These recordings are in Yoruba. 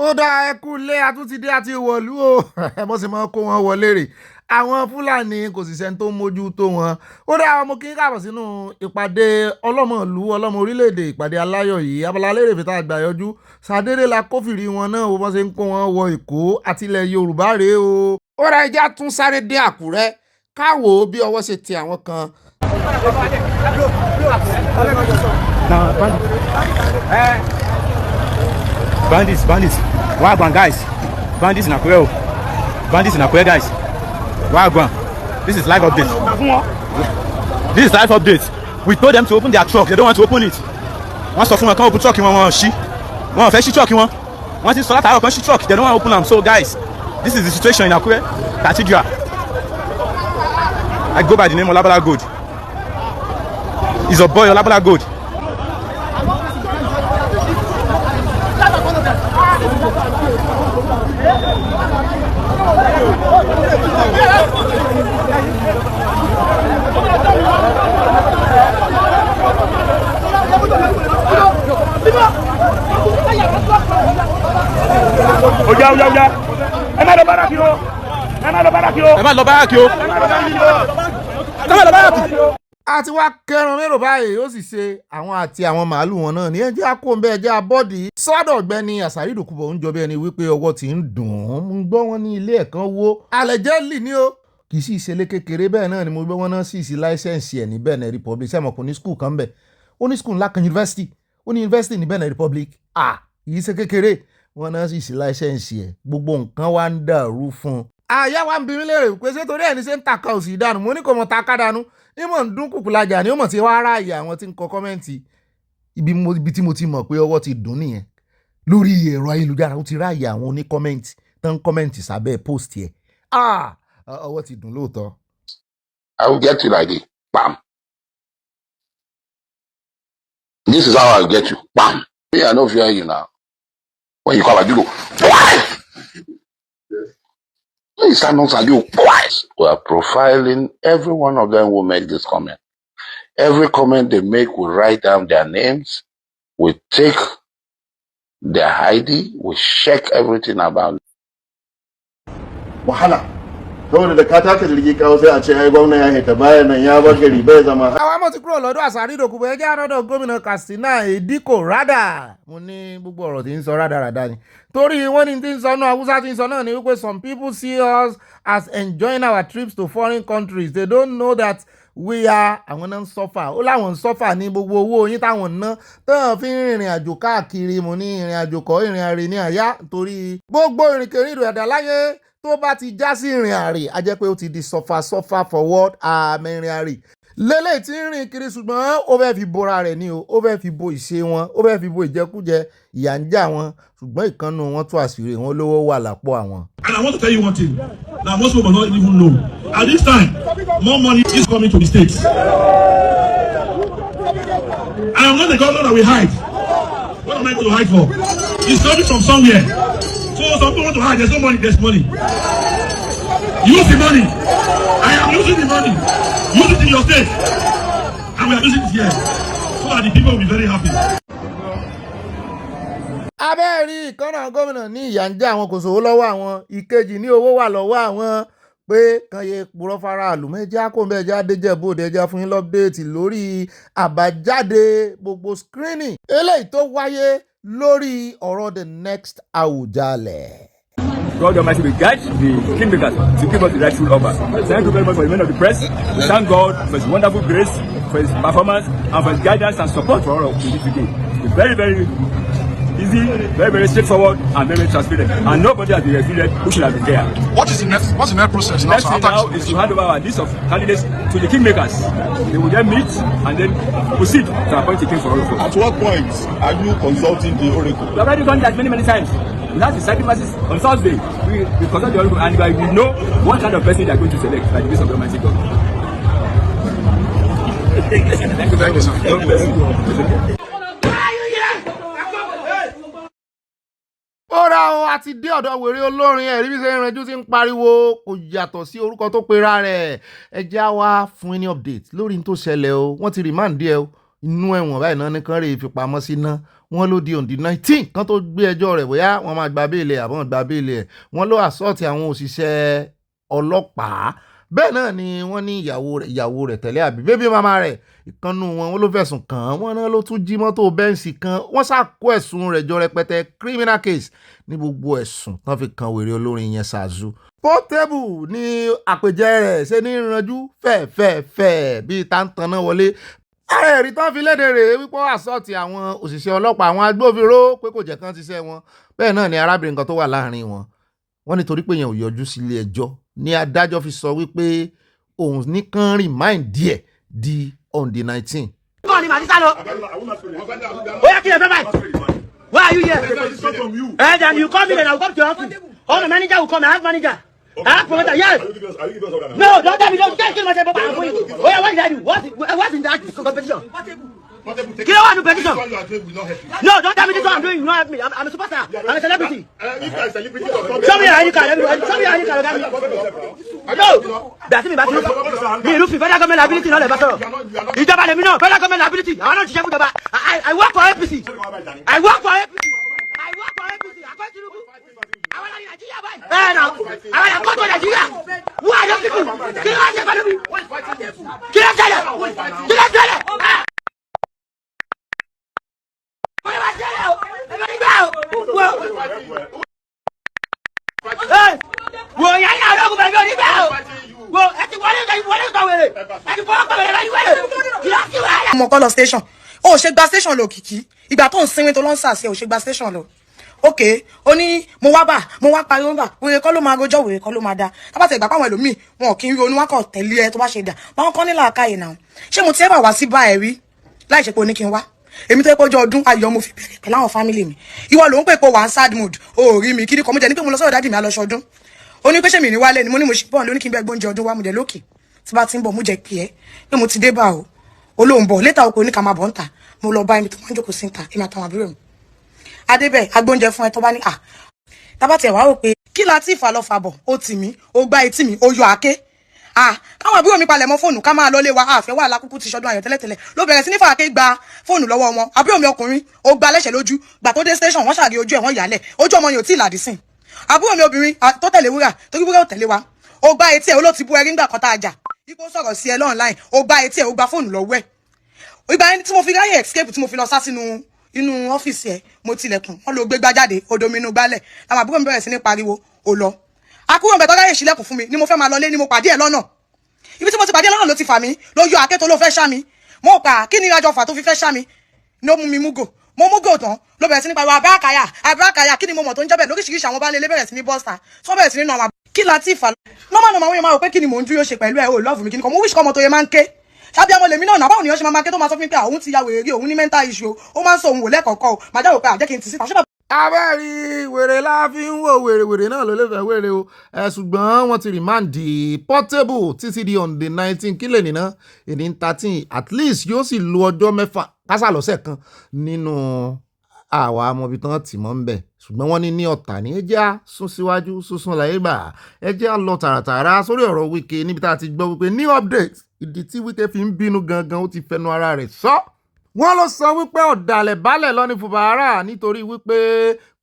ó dá ẹkú lé àtúntìdé àti ìwọ̀lú o bó sì máa kó wọn wọlé rè àwọn fúlàní kò sì sẹ́ni tó mójú tó wọn. Ó dá ọmọ kí n káàbọ̀ sínú ìpàdé ọlọ́mọlú ọlọ́mọ orílẹ̀-èdè ìpàdé aláyọ̀ yìí Abala Lerefe tá a gbà yọjú sàdédé la kófìrí wọn náà bó ṣe ń kó wọn wọ Èkó àti ilẹ̀ Yorùbá rèé o. Ó dá ẹja tún sáré dé Àkúrẹ́ káwo bí ọwọ́ ṣe tẹ àwọn kan. Bandits. Wagwan, guys. Bandits in Akure. Bandits in Akure, guys. Wagwan. This is live update. This is live update. We told them to open their truck. They don't want to open it. Once of them come open truck, one fresh truck, once it's solar tower, truck. They don't want to open them. So, guys, this is the situation in Akure Cathedral. I go by the name of Abala Good. He's a boy, Abala Good. Oya. Ẹ má lọ báràkì o. A ti wá kẹran mérò báyìí ó sì ṣe àwọn àti àwọn màálù wọn náà ní ẹjẹ́ àkóńbẹ́ ẹjẹ́ abọ́dì sọ́dọ̀ Ọgbẹ́ni Asari dòkúbọ̀ ń jọ bí ẹni wípé ọwọ́ ti ń dùn ún ń gbọ́ wọn ní ilé ẹ̀kan wo Alleges ní o kì í sì ṣe lé kékeré bẹ́ẹ̀ náà ni mo gbọ́ wọn náà sì sí láìsẹ̀nsì ẹ̀ ní Benin Republic sẹ́mọ̀ kò ní skul kan bẹ̀ ó ní skul ńlá kan yunifásitì ó ní yunifásitì ní Benin Republic kì í ṣe kékeré wọn náà sì sí láìsẹ̀nsì ẹ̀ gbogbo nǹkan wá ń dàrú fún un. Àyà wa ń bi mí léèrè pé ṣé torí ẹni ṣe ń taka òsì dànù mo ní kò mọ̀ taka dànù ìmọ̀ ń dún kùkùlajà ni ó mọ̀ tí wàá ráàyè àwọn tí ń kọ kọ́mẹ́ǹtì ibi tí mo ti mọ̀ pé ọwọ́ ti dùn nìyẹn lórí ẹ̀rọ ayélujára ó ti ráàyè àwọn oníkọ́mẹ́ǹtì tán kọ́mẹ́ǹtì sábẹ́ post yẹ ọwọ́ ti dùn lóòótọ́. I will get you like this. Bam. This is how I will get you. Bam. Me, I don't fear you now. When you come out, you go, why? When you stand on you twice. We are profiling every one of them who make this comment. Every comment they make, we write down their names. We take their ID. We check everything about it. Wahala. Saboda da ka taka jirgi kawo sai a ce ai gwamna ya hita bayan nan ya bar gari bai zama. Àwọn ọmọ ti kúrò lọ́dọ̀ Asari dòkúbọ̀ ẹjẹ́ ànọ́dọ̀ gómìnà Katsina Èdíkò rádà. Mo ní gbogbo ọ̀rọ̀ tí ń sọ rádaràda ni. Torí wọ́n ní tí ń sọ náà Hausa tí ń sọ náà ni wípé some people see us as enjoying our trips to foreign countries. They don't know that we are àwọn náà ń sọ́fà. Ó láwọn ń sọ́fà ní gbogbo owó yín táwọn ná. Tán fi ń rìnrìn àjò káàkiri mo ní ìrìn àjò kọ́ ìrìn àrè ní àyá torí gbogbo ìrìnkèrindò ẹ̀dá láyé tó bá ti já sí ìrìn àrè a jẹ́ pé ó ti di suffer forward àmì ìrìn àrè lélẹ̀ tí ń rìn kiri ṣùgbọ́n ó fẹ́ fi bora rẹ̀ ni o ó fẹ́ fi bo ìṣe wọn ó fẹ́ fi bo ìjẹkújẹ ìyà ń jà wọn ṣùgbọ́n ìkànnù wọn tó àṣírí wọn lówó wà lápò àwọn. And I want to tell you one thing that most people not even know. At this time, more money is coming to the states. I am not the governor that we hide. What am I going to hide for? It's coming from somewhere. So some people want to hide. There's no money. There's money. Use the money. I am using the money. Use it in your state. And we are using it here. So that the people will be very happy. Abẹ́ẹ̀rí ìkànnà gómìnà ní ìyà ń jẹ àwọn kò sówó lọ́wọ́ àwọn ìkejì ní owó wà lọ́wọ́ àwọn pé kan yẹ purọ́ fara àlùmẹ́já kó mẹ́já déjẹ́bòde ẹja fún yín lọ́pdéètì lórí àbájáde gbogbo screening eléyìí tó wáyé lórí ọ̀rọ̀ the next Àwùjalẹ̀. God Almighty will guide the kingmakers to give us the right rule over. Thank you very much for the men of the press. Thank God for his wonderful grace, for his performance, and for his guidance and support for all of you today. It's very, very easy, very, very straightforward, and very, very transparent. And nobody has been excluded who should have been there. What's the next process The next thing now is to hand over our list of candidates to the kingmakers. They will then meet and then proceed to appoint a king for all of us. At what point are you consulting the oracle? We have already done that many times. We have the sacrifices on Thursday. We consult the oracle and we know what kind of person they are going to select by the grace of the Almighty God. Thank you very much. God bless you. Ó ra o àti dé ọ̀dọ̀ wèrè olórin ẹ̀rí bí ṣe ń rẹjú sí ń pariwo kò yàtọ̀ sí orúkọ tó pera rẹ̀ ẹ já wá fún ní update lórí n tó ṣẹlẹ̀ o wọ́n ti remand díẹ̀ o inú ẹ̀wọ̀n báyìí náà ní kán rè fipamọ́ sí ná wọ́n ló di on the 19 kan tó gbé ẹjọ́ rẹ̀ bóyá wọ́n máa gba béèlì àbọ̀n gba béèlì ẹ̀ wọ́n ló assault àwọn òṣìṣẹ́ ọlọ́pàá bẹ́ẹ̀ náà ni wọ́n ní ìyàwó rẹ̀ tẹ̀lé àbí bébí mama rẹ̀ ìkànnù wọn ló fẹ̀sùn kàn án wọ́n náà ló tún jí mọ́tò bẹ́ǹsì kan wọ́n ṣàkó ẹ̀sùn rẹ̀ jọ rẹpẹtẹ criminal case ní gbogbo ẹ̀sùn tán fi kan wèrè olórin yẹn Ṣàzù. Portable ní àpèjẹ rẹ̀ ṣe ní ìrànjú fẹ́ẹ̀fẹ́ẹ̀fẹ́ bíi táǹtàn náà wọlé ààrẹ ẹ̀rí tán fi léde rèé wípé àsọ́ọ̀tì àwọn òṣìṣẹ́ ọlọ́pàá àwọn agbófinró pé kò jẹ́ kán ṣiṣẹ́ wọn bẹ́ẹ̀ náà ni arábìnrin kan tó wà láàrin wọn wọ́n nítorí pé yẹn ò yọjú sílé ẹjọ́ ní adájọ́ fi sọ wípé òun ní kán remind díẹ̀ di on the 19. Why are you here? And then you come in and I'll come to your office. All the manager will come. I have manager. I have promoter. Yes. No, don't tell me. Don't kill myself. Oh yeah, what did I do? What's in that competition? Kill one competition. No, don't tell me this is what I'm doing. You don't help me. I'm a superstar. I'm a celebrity. Show me your ID card. Show me your ID card. No. That's me. Me, Rufi. Federal government liability. Not the battle. Ìjọba lèmi náà. Federal government liability. I don't ṣiṣẹ́ fún ìjọba. I work for APC. I work for APC. I work for APC. I go Tinubu. I want to Nigeria boy. Now. I want to go to Nigeria. Who are those people? Kí ló ń ṣe pẹ̀lú mi? Kí ló ń ṣẹlẹ̀? Kí ló ń ṣẹlẹ̀? Wo ya ya lo ko be bi ba o. Wo e ti wọlé ko wèrè. E ti fọwọ́ ko wèrè la ni wèrè. Kí ló ti wá. Mo call station. Ó ṣe gba station lọ kìkì. Ìgbà tó ń sinwin tó lọ ń sàṣẹ ó ṣe gba station lọ. Okay, ó ní mo wá pariwo ba. Wèrè kọ́ ló máa rojọ́ wèrè kọ́ ló máa dá. Tá bá tẹ̀ gbà pa àwọn ẹlòmíì wọn kì í ronú wá kọ̀ tẹ̀lé ẹ tó bá ṣe dà. Báwọn kan ní làákàyè náà. Ṣé mo ti ẹ bá wá sí bá ẹ rí láì ṣe pé ó ní kí n wá? Èmi tó pọjọ ọdún ayọ̀ mo fi bẹ̀rẹ̀ pẹ̀lú àwọn family mi. Ìwọ ló ń pè pé wà ń sad mood. O rí mi kini ko mo jẹ́ ní pé mo lọ sọ́dọ̀ daddy mi a lọ ṣọdún. Ó ní pé ṣé mi ní wálé ni mo ní mo ṣe bọ̀ ló ní kí n bẹ gbóúnjẹ ọdún wá mo jẹ́ lókè. Tí bá ti ń bọ̀ mo jẹ́ pé ẹ pé mo ti dé bá o. Olóhùn bọ̀ létà oko ní ká máa bọ̀ ń ta. Mo lọ bá ẹni tó máa ń jókòó sí ń ta èmi àtàwọn àbúrò mi. Adébẹ̀ agbóúnjẹ fún ẹ tó bá ní tá bá tiẹ̀ wá rò pé kí la ti fà lọ fà bọ̀ ó tì mí ó gbá etí mi ó yọ àké. Káwọn àbúrò mi palẹ̀ mọ́ fóònù ká máa lọ lé wa àfẹ́ wà lákúkú ti ṣọdún ayọ̀ tẹ́lẹ̀tẹ́lẹ̀ ló bẹ̀rẹ̀ sí ní fàáké gba fóònù lọ́wọ́ wọn àbúrò mi ọkùnrin ó gba lẹ́sẹ̀ lójú gbà tó dé station wọ́n ṣàgé ojú ẹ̀ wọ́n yàlẹ̀ ojú ọmọ yẹn ò tí ì làdí sìn àbúrò mi obìnrin tó tẹ̀lé wúrà torí wúrà ò tẹ̀lé wa ó gba etí ẹ̀ ó ló ti bú ẹrí ńgbà kan tá a jà ipò sọ̀rọ̀ sí ẹ lọ́nláìn ó gba etí ẹ̀ ó gba fóònù lọ́wọ́ ẹ̀ ìgbà yẹn tí mo fi ráyè escape tí mo fi lọ sá sínú inú ọ́fíìsì ẹ̀ mo tilẹ̀kùn wọ́n ló gbé gbá jáde odominú gbálẹ̀ àwọn àbúrò mi bẹ̀rẹ̀ sí ní pariwo ó lọ àkúrò mi bẹ̀ tó ráyè sílẹ̀kùn fún mi ni mo fẹ́ máa lọ lé ni mo pàdé ẹ̀ lọ́nà ibi tí mo ti pàdé lọ́nà ló ti fà mí ló yọ àké tó ló fẹ́ ṣá mi mo pa kí ni ìrajọ fà tó fi fẹ́ ṣá mi ló mú mi múgò mo múgò tán ló bẹ̀rẹ̀ sí ní pariwo abákàyà kí ni mo mọ̀ tó ń jẹ́ bẹ́ẹ̀ lóríṣiríṣi àwọn bá lé bẹ̀rẹ̀ sí ní bọ́sà tí wọ́n bẹ̀rẹ̀ sí ní nà àwọn kí la ti fà nọ́mà wọ́n yẹn máa rò pé kí ni mò ń dúró ṣe pẹ̀lú ẹ̀ o love mi kí ni kò mú wíṣ kọ́mọ tó yẹ máa ń ké ṣábí àwọn lèmi náà báwo ni wọ́n ṣe máa ké tó máa sọ fún mi pé òun ti ya wèrè rí òun ní mental issue ó máa ń sọ òun wò lẹ́kọ̀ọ́kọ́ o màá jáwò pé àjẹ́ kí n ti síta abẹ́rí wèrè la fi ń wò wèrè náà ló lè fẹ́ wèrè o ṣùgbọ́n wọ́n ti rìmáǹdì Portable títí di on the 19 kílè nínà èdè 13 at least yóò sì lo ọjọ́ 6 kásà lọ́sẹ̀ kan nínú àwa amọ̀bí tán tì mọ́ ń bẹ̀ ṣùgbọ́n wọ́n ní ọ̀tà ní ẹjẹ́ sún síwájú sísun láyé gbà ẹjẹ́ lọ tààràtààrà sórí ọ̀rọ̀ Wike níbi tá a ti gbọ́ wípé new update ìdí tí Wike fi ń bínú gangan ó ti fẹnu ara rẹ̀ sọ. Wọ́n ló sọ wípé ọ̀dàlẹ̀ balẹ̀ lọ ní Fubara nítorí wípé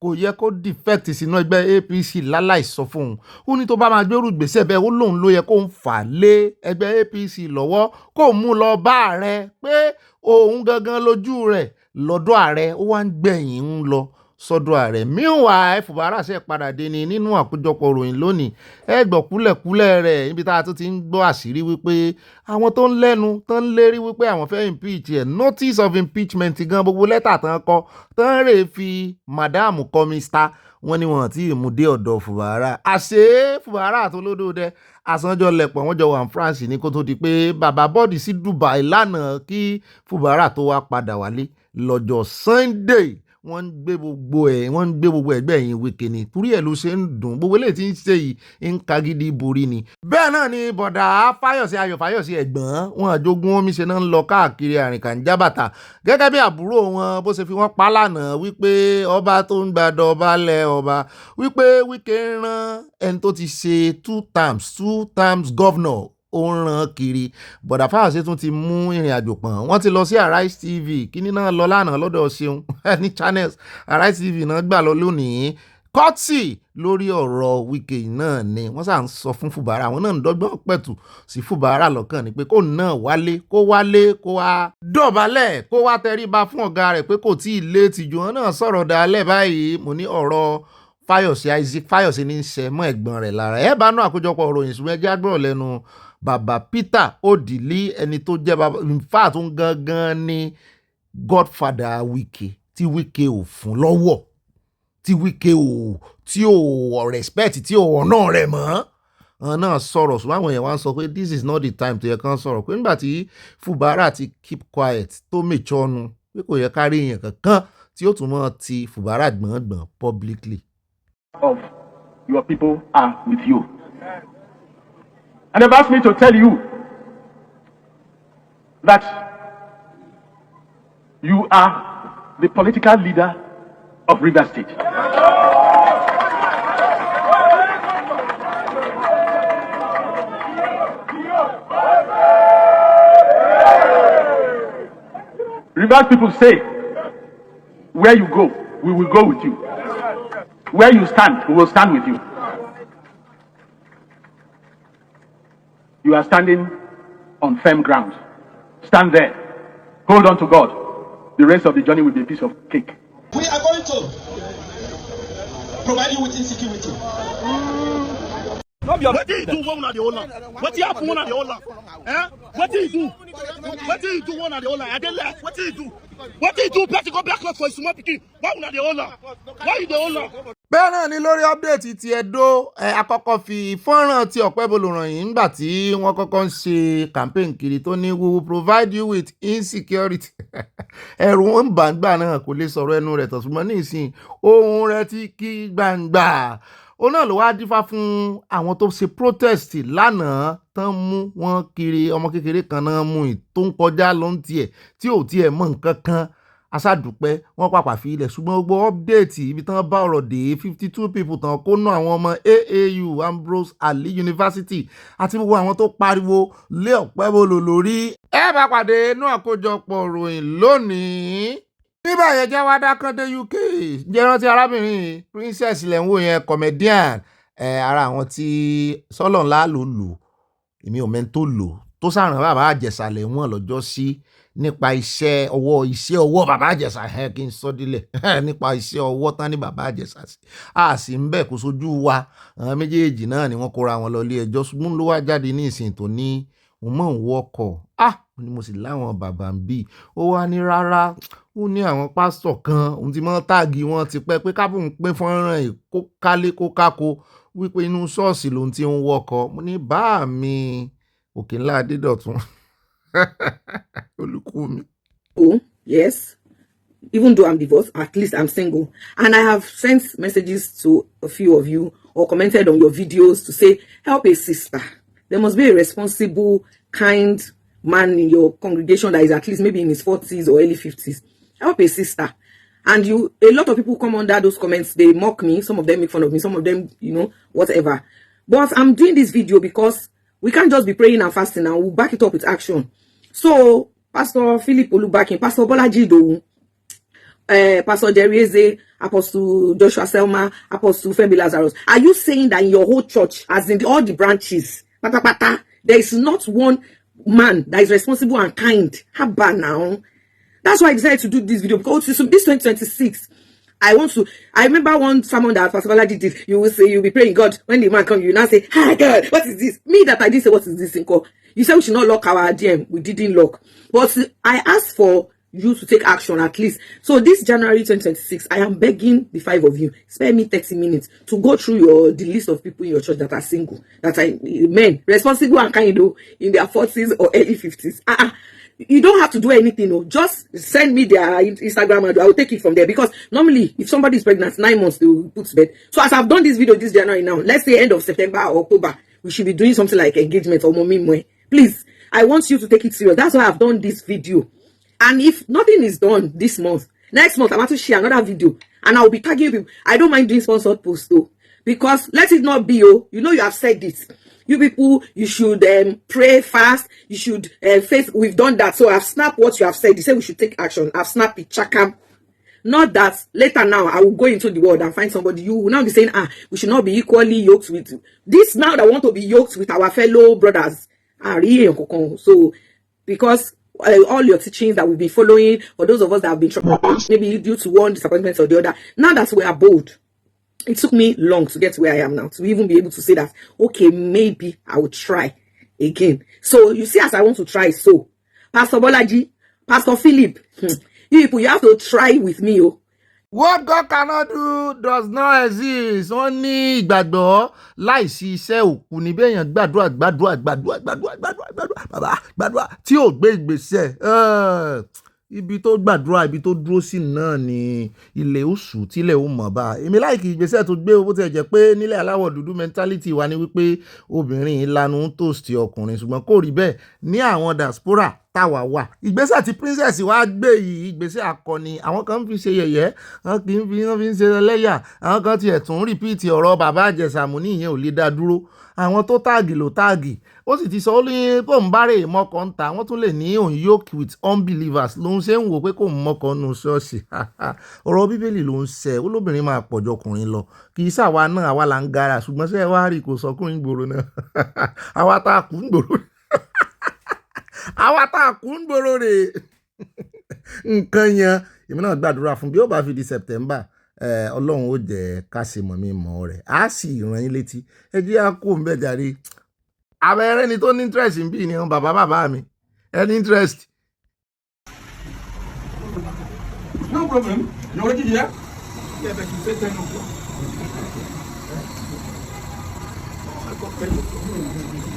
kò yẹ kó defect sínú ẹgbẹ́ APC láláì sọ fún un. Ó ní tó bá máa gbérù gbèsè bẹ́ẹ̀ ó lóun ló yẹ kó ń fà lé ẹgbẹ́ APC lọ́wọ́ kó mú lọ bá ààrẹ pé òun gangan lójú rẹ̀ lọ́dọ̀ ààrẹ ó wá ń gbẹ̀yìn ń lọ sọ́dọ̀ ààrẹ. Meanwhile Fubara ṣe padà dé ni nínú àkójọpọ̀ ròyìn lónìí ẹ gbọ́ kúlẹ̀kúlẹ̀ rẹ̀ níbi tá a tún ti ń gbọ́ àṣírí wípé àwọn tó ń lẹ́nu tó ń lérí wípé àwọn fẹ́ impeach ẹ̀ notice of impeachment gan gbogbo lẹ́tà tán kọ tán rè fi madam kọ́mísítà wọ́n ní wọ́n ti mú dé ọ̀dọ̀ Fubara àṣé Fubara àtolódò dẹ àsanjọ lẹ̀pọ̀ wọ́n jọ wà ní France ní kó tó di pé bàbá bọ́ọ̀dì sí Dubai lánàá kí Fubara tó wá padà wálé lọ́jọ́ Sunday wọ́n ń gbé gbogbo ẹgbẹ́ yìí Wike ni torí ẹ̀ ló ṣe ń dùn gbogbo eléyìí tí ń ṣe yìí ń ka gidi borí ni. bẹ́ẹ̀ náà ni bọ̀dà Fáyọ̀sí Ayọ̀ Fáyọ̀sí ẹ̀gbọ́n wọn àjogún omi ṣe náà ń lọ káàkiri àrìnkànjábàtà gẹ́gẹ́ bí àbúrò wọn bó ṣe fi wọ́n pa lánàá wípé ọba tó ń gbàdọ̀ ọba lẹ̀ ọba wípé Wike rán ẹni tó ti ṣe two times governor ó ń ràn kiri. Bọ̀dà Fáyọ̀sé tún ti mú ìrìn àjò pọ̀n. Wọ́n ti lọ sí arisetv, kíní náà lọ lánàá lọ́dọ̀ Ṣeun ní channels. arisetv náà gbà lọ lónìí. Kọ́tì lórí ọ̀rọ̀ Wike náà ni wọ́n sà ń sọ fún Fubara, àwọn náà ń dọ́gbọ́n pẹ̀tù sí Fubara lọ́kàn ni pé kó náà wálé kó wá dọ̀bálẹ̀ kó wá tẹríba fún ọ̀gá rẹ̀ pé kò tí ì lé tìjú. Wọn náà sọ̀rọ̀ dálẹ̀ báyìí. Mo ní ọ̀rọ̀ Fáyọ̀sé ní í ṣe mọ́ ẹ̀gbọ́n rẹ̀ lára. Ẹ bá náà àkójọpọ̀ ọ̀rọ̀ ìṣúná ẹjẹ́ àgbọ̀rọ̀ lẹ́nu bàbá Peter Odili, ẹni tó jẹ́ bàbá nfa tó ń gangan ní godfather Wike tí Wike ò fún lọ́wọ́, tí Wike tí ò respect, tí ò ọ̀nà rẹ̀ mọ́. Àwọn náà sọ̀rọ̀ ṣùgbọ́n àwọn èèyàn wá ń sọ pé this is not the time tó yẹ kán sọ̀rọ̀, pé nígbà tí Fubara ti keep quiet tó mèchọ́nu pé kò yẹ ká rí èèyàn kankan tí ó tún mọ́ ti Fubara gbọ̀ngbọ̀n publicly. Of your people are with you. And they've asked me to tell you that you are the political leader of Rivers State. Rivers people say, where you go, we will go with you. Where you stand, we will stand with you. You are standing on firm ground. Stand there. Hold on to God. The rest of the journey will be a piece of cake. We are going to provide you with insecurity. What do you do one of the owner? What do you have one of the owner? What do you do? What do you do one of the owner? I didn't left. What do you do? What do you do? Better go back for a small picking. Why one of the owner? Why you the owner? Bẹ́ẹ̀ náà ni lórí update ti Ẹdó, àkọ́kọ́ fi fọ́nrán tí Ọ̀pẹ́bọlò ràn yín nígbà tí wọ́n kọ́kọ́ ń ṣe campaign kiri tó ní we will provide you with insecurity. Ẹ̀rù ń gbà náà kò lè sọ̀rọ̀ ẹnu rẹ̀ tọ̀sùnmọ́ ní ìsìn ohun rẹ̀ ti kí gbangba. Ó náà ló wá dífá fún àwọn tó ṣe protest lánàá tán mú wọn kiri, ọmọ kékeré kan náà mú tó ń kọjá ló ń tiẹ̀ tí ò tiẹ̀ mọ̀ nǹkan kan. Aṣàdúpẹ́ wọ́n pàpà fi ilẹ̀ ṣùgbọ́n gbogbo update ibi tán bá ọ̀rọ̀ dé 52 people tán kó ná àwọn ọmọ AAU Ambrose Ali University àti gbogbo àwọn tó pariwo lé Ọ̀pẹ́bọlò lórí. Ẹ bá pàdé inú àkójọpọ̀ ròyìn lónìí. Nígbà yẹn jẹ́ wá dákán dé UK jẹ́ rántí arábìnrin Princess ilẹ̀ ń wò yẹn comedian ara àwọn tí sọ́lọ̀ ńlá lò èmi ò mẹ́ni tó lò tó sàràn bàbá Àjẹsà lẹ́wọ̀n lọ́jọ́ sí nípa iṣẹ́ ọwọ́ bàbá Àjẹsà kí n sọ dílẹ̀ nípa iṣẹ́ ọwọ́ tán ní bàbá Àjẹsà sí a sì ń bẹ̀ kó sojú wa àwọn méjèèjì náà ni wọ́n kóra wọn lọ ilé ẹjọ́ ṣùgbọ́n ló wá jáde ní ìsìn tó ní mo mọ̀ ń wọ́kọ̀ ni mo sì láwọn bàbá ń bì ó wá ní rárá ó ní àwọn pásítọ̀ kan òun ti mọ́ táàgì wọn ti pẹ́ pé kábùn pín fọ́nrán ẹ̀ kó kálé kó kákó wípé inú ṣọ́ọ̀ṣì lòun ti ń wọ́kọ̀ mo ní bá mi òkè ńlá Adédọ̀tun olùkú mi. Oh, yes. Even though I'm divorced, at least I'm single. And I have sent messages to a few of you or commented on your videos to say, help a sister. There must be a responsible, kind man in your congregation that is at least maybe in his 40s or early 50s. Help a sister. And a lot of people come under those comments, they mock me, some of them make fun of me, some of them, whatever. But I'm doing this video because we can't just be praying and fasting and we'll back it up with action. So, Pastor Philip Olubakin, Pastor Bolaji Idowu, Pastor Jerieze, Apostle Joshua Selma, Apostle Femi Lazarus, are you saying that in your whole church, as in all the branches, there is not one man that is responsible and kind? Haba now. That's why I decided to do this video, because this 2026, I remember one sermon that Pastor Bolaji did. You will say, you'll be praying God. When the man comes, you now say, hi God, what is this? Me that I didn't say, what is this in call? You said we should not lock our DM. We didn't lock. But I asked for you to take action at least. So this January 2026, I am begging the 5 of you, spare me 30 minutes to go through the list of people in your church that are single, that are men, responsible and kind of in their 40s or early 50s. You don't have to do anything. No. Just send me their Instagram and I will take it from there. Because normally, if somebody is pregnant, 9 months, they will put to bed. So as I've done this video this January now, let's say end of September or October, we should be doing something like engagement or mommy. Please, I want you to take it serious. That's why I've done this video. And if nothing is done this month, next month, I'm going to share another video. And I'll be tagging people. I don't mind doing sponsored posts though. Because let it not be, you have said this. You people, you should pray fast. You should face. We've done that. So I've snapped what you have said. You say we should take action. I've snapped it. Chakam. Not that later now I will go into the world and find somebody. You will now be saying, we should not be equally yoked with this now that want to be yoked with our fellow brothers. So because all your teachings that we've been following, for those of us that have been maybe due to one disappointment or the other, now that we are bold, it took me long to get to where I am now, to even be able to say that, okay, maybe I will try again. So you see, as I want to try, so Pastor Bolaji, Pastor Philip, you people, you have to try with me. What God cannot do does not exist. Wọ́n ní ìgbàgbọ́ láìsí iṣẹ́ òkú ni béèyàn gbàdúrà tí ò gbé ìgbésẹ̀. Ibi tó gbàdúrà, ibi tó dúró sí náà ni ilẹ̀ oṣù tílẹ̀ ó mọ̀ bá. Èmi láìkí ìgbésẹ̀ tó gbé owó tẹ̀ jẹ́ pé nílẹ̀ aláwọ̀ dúdú mentality wa ni wípé obìnrin ìlànà ń toast ọkùnrin, ṣùgbọ́n kò rí bẹ́ẹ̀ ní àwọn diaspora táwa wà. Ìgbésẹ̀ tí princess wa gbé yìí, ìgbésẹ̀ akọni, àwọn kan fi ṣe yẹ̀yẹ́, wọ́n fi ń ṣe ẹlẹ́yà, àwọn kan tiẹ̀ tún repeat ọ̀rọ̀ bàbá àjẹsàmù ní ìyẹn ò lè dá dúró. Àwọn tó táàgì ló táàgì, ó sì ti sọ ó ní kó ń bá rè mọ́kọ́ ń ta, wọ́n tún lè ní òun yoke with unbelievers ló ń ṣe ń wò pé kò ń mọ́kọ́ nù ṣọ́ọ̀ṣì. Ọ̀rọ̀ bíbélì ló ń ṣẹ, olóbìnrin máa pọ̀jọ ọkùnrin lọ, kì í ṣàwa náà, àwa là ń gara, ṣùgbọ́n ṣé ẹ wá rí kò sọkùnrin gbòòrò náà. Àwa tá a kú ń gbòòrò àwa tá a kú ń gbòòrò rè nǹkan yẹn. Èmi náà gbàdúrà fún bí ó bá fi di September, Ọlọ́run ó jẹ́ ká ṣe mọ̀ mí mọ́ rẹ̀, á sì rán yín létí. Ẹ jẹ́ á kó ń bẹ̀ jàre. Abẹ́rẹ́ ni tó ní interest ń bí ni àwọn bàbá mi. Any interest? No problem. You already here? Yeah, but you said 10 o'clock.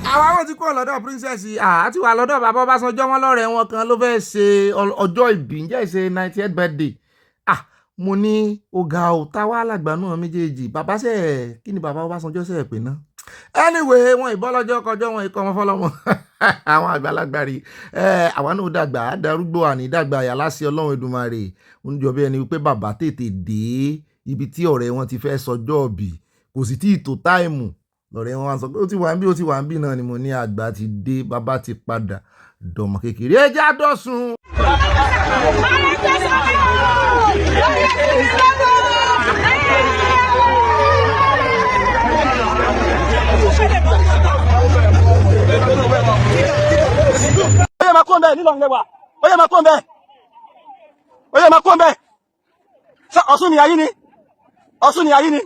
Àwọn ti kúrò lọ́dọ̀ princess àti wà lọ́dọ̀ bàbá Ọbásanjọ́, wọn lọ́rẹ̀ wọn kan ló fẹ́ ṣe ọjọ́ ìbí, ǹjẹ́ ìṣe 90th birthday. Mo ní ọ̀gá ò táwa alàgbà náà méjèèjì, bàbá ṣe kí ni bàbá Ọbásanjọ́ ṣe pé ná. Anyway, wọn ìbọ́lọ́jọ́ kọjọ́ wọn ikọ̀ wọn fọlọ́mọ àwọn àgbàlagbà rí. Àwa náà dàgbà darúgbó àní dàgbà yàrá sí Ọlọ́run Èdùmàrè. Ń jọ bí ẹni wípé bàbá tètè dé ibi tí ọ̀rẹ́ wọn ti fẹ́ sọjọ́ ọ̀bì, kò sì tí ì tó táìmù lọ́rẹ́ wọn wá sọ pé ó ti wà ń bí náà ni mo ní àgbà ti dé, bàbá ti padà dọ̀mọ kékeré. Ẹ já dọ̀sùn. Oye ma kún bẹ́ẹ̀ nílò ìlẹ́wà. Oye ma kún bẹ́ẹ̀. Ọ̀ṣun ni ayé ni.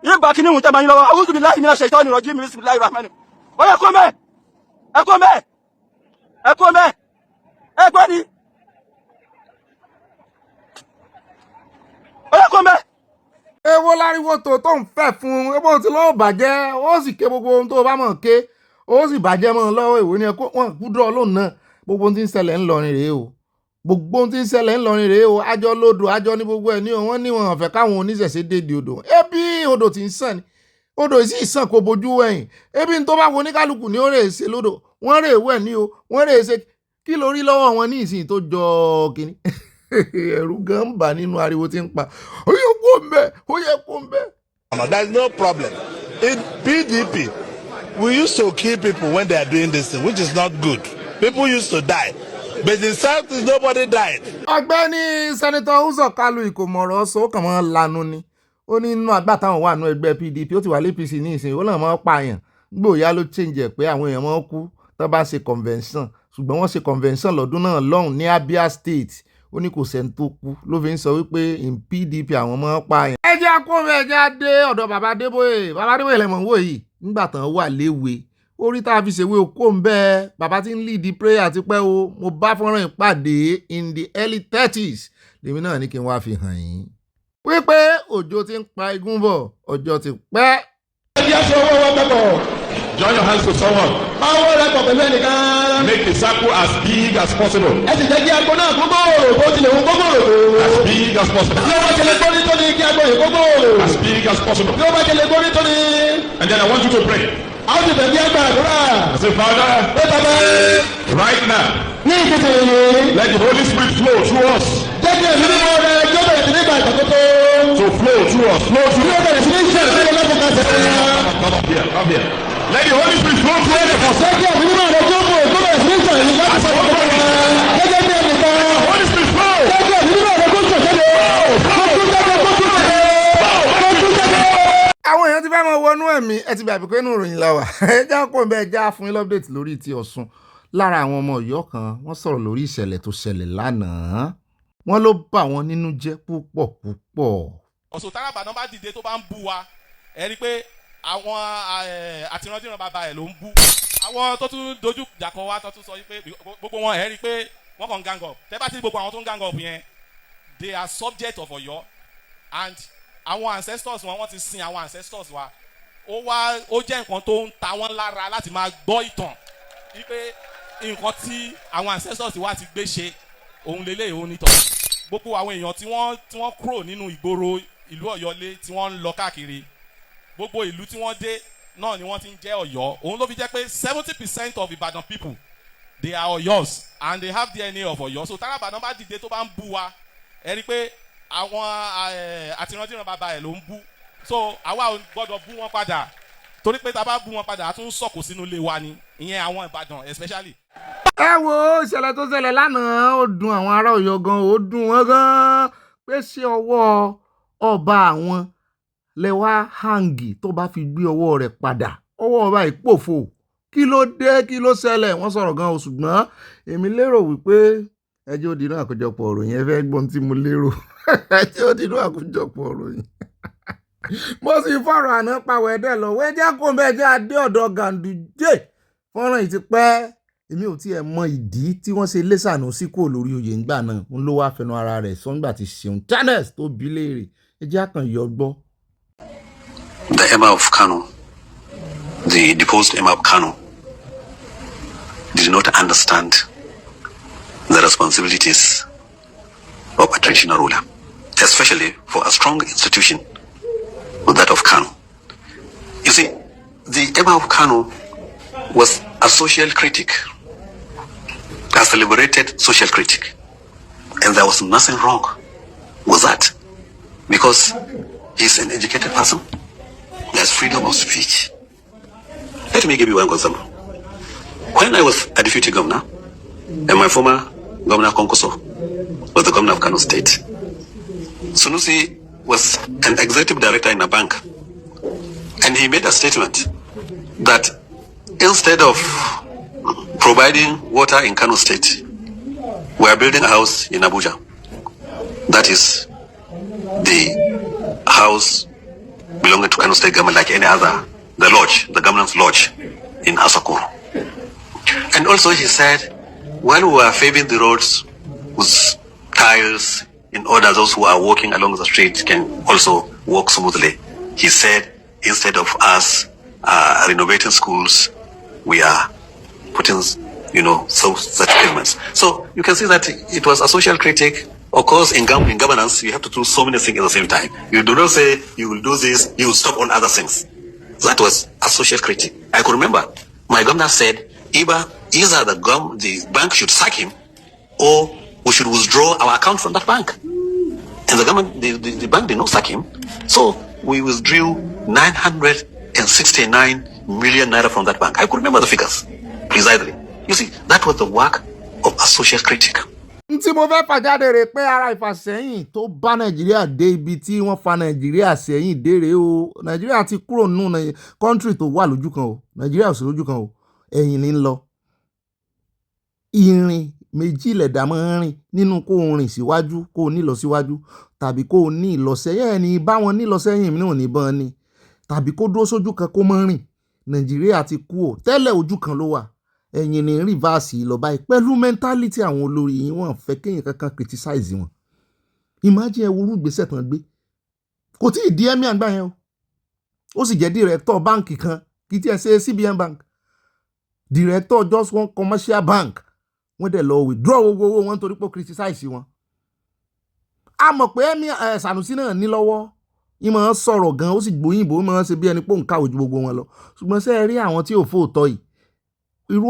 Yé bá kí ní ìwùn tẹ́ máa ń lọ́wọ́. A'udhu billahi minash shaitani rajim. Bismillahir rahmanir rahim. Oye kún bẹ́ẹ̀. Ẹ kún bẹ́ẹ̀. Ẹ gbọ́ ni. Oye kún bẹ́ẹ̀. Èwo láriwo tó ń fẹ́ fún ebo tí lọ́wọ́ bàjẹ́, ó sì ké gbogbo ohun tó bá mọ̀ ké, ó sì bàjẹ́ mọ́ lọ́wọ́ ìwé ni wọ́n kúdọ̀ lónìí náà. Gbogbo ohun tí ń ṣẹlẹ̀ ńlọrin rèé o. Àjọ lódò, àjọ ní gbogbo ẹ̀ ní o. Wọ́n ní wọn fẹ́ káwọn oníṣẹ̀ṣe dédé odò. Ebi odò tí ń sàn ni. Odò sì sàn kò bojú wẹ̀yìn. Ebi ń tó bá wo oníkálukú ní ó rè ṣe lódò. Wọ́n rè wẹ̀ ní o. Wọ́n rè ṣe kí lórí lọ́wọ́ wọn ní ìsìn tó jọ kínní. Ẹ̀rù gan ń bà nínú ariwo tí ń pa. Ó yẹ kó ń bẹ. There is no problem. In PDP, we used to kill people when they are doing this thing, which is not good. People used to die. But in South, nobody died. Ogbeni Senator Uzo Kalu ìkòmọ̀rọ̀ sọ kàn mọ́ lanu ni. Ó ní inú àgbà táwọn wà nínú ẹgbẹ́ PDP, ó ti wà l'APC ní ìsìn, ó náà mọ́ pààyàn. Gbòòyà ló change ẹ̀ pé àwọn èèyàn mọ́ kú tó bá ṣe convention. Ṣùgbọ́n wọ́n ṣe convention lọ́dún náà lọ́hùn ní Abia State. Ó ní kò sẹ́ni tó kú ló fi ń sọ wípé in PDP àwọn mọ́ pààyàn. Ẹ jẹ́ akóhùn ẹja dé ọ̀dọ̀ bàbá Adébóyè lẹ́mọ̀ wò yìí nígbà tán wà léwe. Orí tá a fi ṣèwé okó ń bẹ́ẹ̀, bàbá tí ń lead the prayer ti pẹ́ o. Mo bá fọ́nrán ìpàdé in the early 30s. Lèmi náà ní kí n wá fi hàn yín. Wípé òjò ti ń pa igun bọ̀, ọjọ́ ti pẹ́. Ẹ jẹ́ aṣọ owó wọn pẹ̀pọ̀. Join your hands to someone. Báwo rẹ̀ pọ̀ pẹ̀lú ẹnìkan? Make the circle as big as possible. Ẹ sì jẹ́ kí agbo náà kó gbòòrò bó tilẹ̀ ń kó gbòòrò. As big as possible. Bí ó bá ṣẹlẹ̀ gbórí tó ní kí agbo yìí kó gbòòrò. As big as possible. Bí ó bá ṣẹlẹ̀ gbórí tó ní. And then I want you to pray. Àwọn ti bẹ̀rẹ̀ bí agbára àdúrà. Say, Father, right now, ní ìdíje let the Holy Spirit flow through us. Jẹ́ kí ẹ̀mí mímọ́ rẹ̀ yóò bẹ̀rẹ̀ sí ní ìgbà ìgbàkótó. To flow through us. Flow through Yóò bẹ̀rẹ̀ sí ní ìṣẹ̀lẹ̀ sí ọlọ́pàá kan sẹ́yìn. Come up here. Let the Holy Spirit flow through them. Holy Spirit flow. àwọn èèyàn ti fẹ́ mọ wọnú ẹ̀mí ẹ ti gbàgbé pé inú ìròyìn la wà ẹ já kó ń bẹ já fún yín lọ́pdẹ̀tì lórí ti Ọ̀ṣun lára àwọn ọmọ Ọ̀yọ́ kan wọ́n sọ̀rọ̀ lórí ìṣẹ̀lẹ̀ tó ṣẹlẹ̀ lánàá wọ́n ló bà wọ́n nínú jẹ́ púpọ̀. Ọ̀ṣun táràbà náà bá dìde tó bá ń bú wa ẹ rí i pé àwọn àtìrandíran bàbá ẹ̀ ló ń bú àwọn tó tún dojú ìjà kan wá tó tún sọ pé gbogbo wọn ẹ rí i pé wọ́n kàn ń gang up tẹ́ bá ti gbogbo àwọn tó ń gang up yẹn they are subject of Ọ̀yọ́ and àwọn ancestors wọn ti sin àwọn ancestors wa ó jẹ́ nǹkan tó ń ta wọ́n lára láti máa gbọ́ ìtàn wípé nǹkan tí àwọn ancestors wa ti gbé ṣe òun lélẹ̀ òun nìtàn gbogbo àwọn èèyàn tí wọ́n kúrò nínú ìgboro ìlú Ọ̀yọ́lé tí wọ́n ń lọ káàkiri gbogbo ìlú tí wọ́n dé náà ni wọ́n ti ń jẹ́ Ọ̀yọ́ òun ló fi jẹ́ pé 70% of Ìbàdàn people they are Ọ̀yọ́s and they have DNA of Ọ̀yọ́ so táràbà náà bá dìde tó bá ń bú wa ẹ rí i pé àwọn àtìrandíran bàbá ẹ̀ ló ń bú so àwa ò gbọ́dọ̀ bú wọn padà torí pé tá a bá bú wọn padà a tún sọ̀kò sínú ilé wa ni ìyẹn àwọn Ìbàdàn especially. ẹ wo ìṣẹ̀lẹ̀ tó ṣẹlẹ̀ lánàá ó dùn àwọn ará Ọ̀yọ́ gan ó dùn wọ́n gan pé ṣé ọwọ́ ọba àwọn lẹ́wà hangi tó bá fi gbé ọwọ́ rẹ̀ padà ọwọ́ ọba ìpòfò kí ló dé kí ló ṣẹlẹ̀ wọ́n sọ̀rọ̀ gan o ṣùgbọ́n èmi lérò wípé ẹjọ́ òdìnú àkójọpọ̀ ọ̀ròyìn ẹ fẹ́ gbọ́n tí mo lérò ẹjọ́ òdìnú àkójọpọ̀ ọ̀ròyìn mo sì fọ̀rọ̀ àná pàwọ̀ ẹ̀dẹ̀ lọ́wọ́ ẹjẹ́ kó bẹ́ẹ̀ jẹ́ adé ọ̀dọ̀ Ganduje fọ́nrán yìí ti pẹ́ èmi ò tiẹ̀ mọ ìdí tí wọ́n ṣe lé Sanusi kúrò lórí oyè ńgbà náà ń ló wá fẹnu ara rẹ̀ sọ́ngbà tí Ṣeun Channels tó bí léèrè ẹjẹ́ àkàn yọ gbọ́. The Emir of Kano, the deposed Emir of Kano, did not understand the responsibilities of a traditional ruler, especially for a strong institution that of Kano. You see, the Emir of Kano was a social critic, a celebrated social critic, and there was nothing wrong with that because he's an educated person. There's freedom of speech. Let me give you one example. When I was a deputy governor, and my former Governor Konkoso was the governor of Kano State, Sanusi was an executive director in a bank, and he made a statement that instead of providing water in Kano State, we are building a house in Abuja. That is the house belonging to Kano State government like any other, the lodge, the governance lodge in Asakoro. And also he said, when we are paving the roads with tiles in order those who are walking along the street can also walk smoothly, he said, instead of us renovating schools, we are putting, such pavements. So you can see that it was a social critic. Of course, in governance, you have to do so many things at the same time. You do not say you will do this, you will stop on other things. That was a social critic. I could remember my governor said, either the bank should sack him or we should withdraw our account from that bank. And the government, the bank did not sack him. So we withdrew 969 million naira from that bank. I could remember the figures precisely. You see, that was the work of a social critic. tí mo fẹ́ fàjáde rè pé ara ìfàsẹ́yìn tó bá Nàìjíríà dé ibi tí wọ́n fa Nàìjíríà sẹ́yìn dére o Nàìjíríà ti kúrò nínú kọ́ńtírì tó wà lójú kan o Nàìjíríà ò sí lójú kan o ẹ̀yìn ní lọ ìrìn méjì lẹ̀dá máa ń rìn nínú kó o rìn síwájú kó o ní lọ síwájú tàbí kó o ní ìlọsẹ́yìn ẹni báwọn ní ìlọsẹ́yìn náà níbọn ni tàbí kó dúró sójú kan kó mọ́ rìn Nàìjíríà ti kú o tẹ́lẹ̀ ojú kan ló wà ẹ̀yìn ní rìvásì lọ báyìí pẹ̀lú mẹ́ntálítì àwọn olórí yìí wọ́n fẹ́ kéèyàn kankan criticize wọn imagine ẹwúrú ìgbésẹ̀ tán gbé kò tí ì di ẹ̀mí àgbà yẹn o ó sì jẹ́ director báǹkì kan kì í tiẹ̀ ṣe CBN bank director just one commercial bank wọ́n dẹ̀ lọ withdraw owó wọn torí pé ó criticize wọn a mọ̀ pé ẹ̀mí Sanusi náà ní lọ́wọ́ ìmọ̀ sọ̀rọ̀ gan ó sì gbóyìnbó máa ń ṣe bí ẹni pé òun kàwé ju gbogbo wọn lọ ṣùgbọ́n ṣé ẹ rí àwọn tí ò fóòtọ́ yìí irú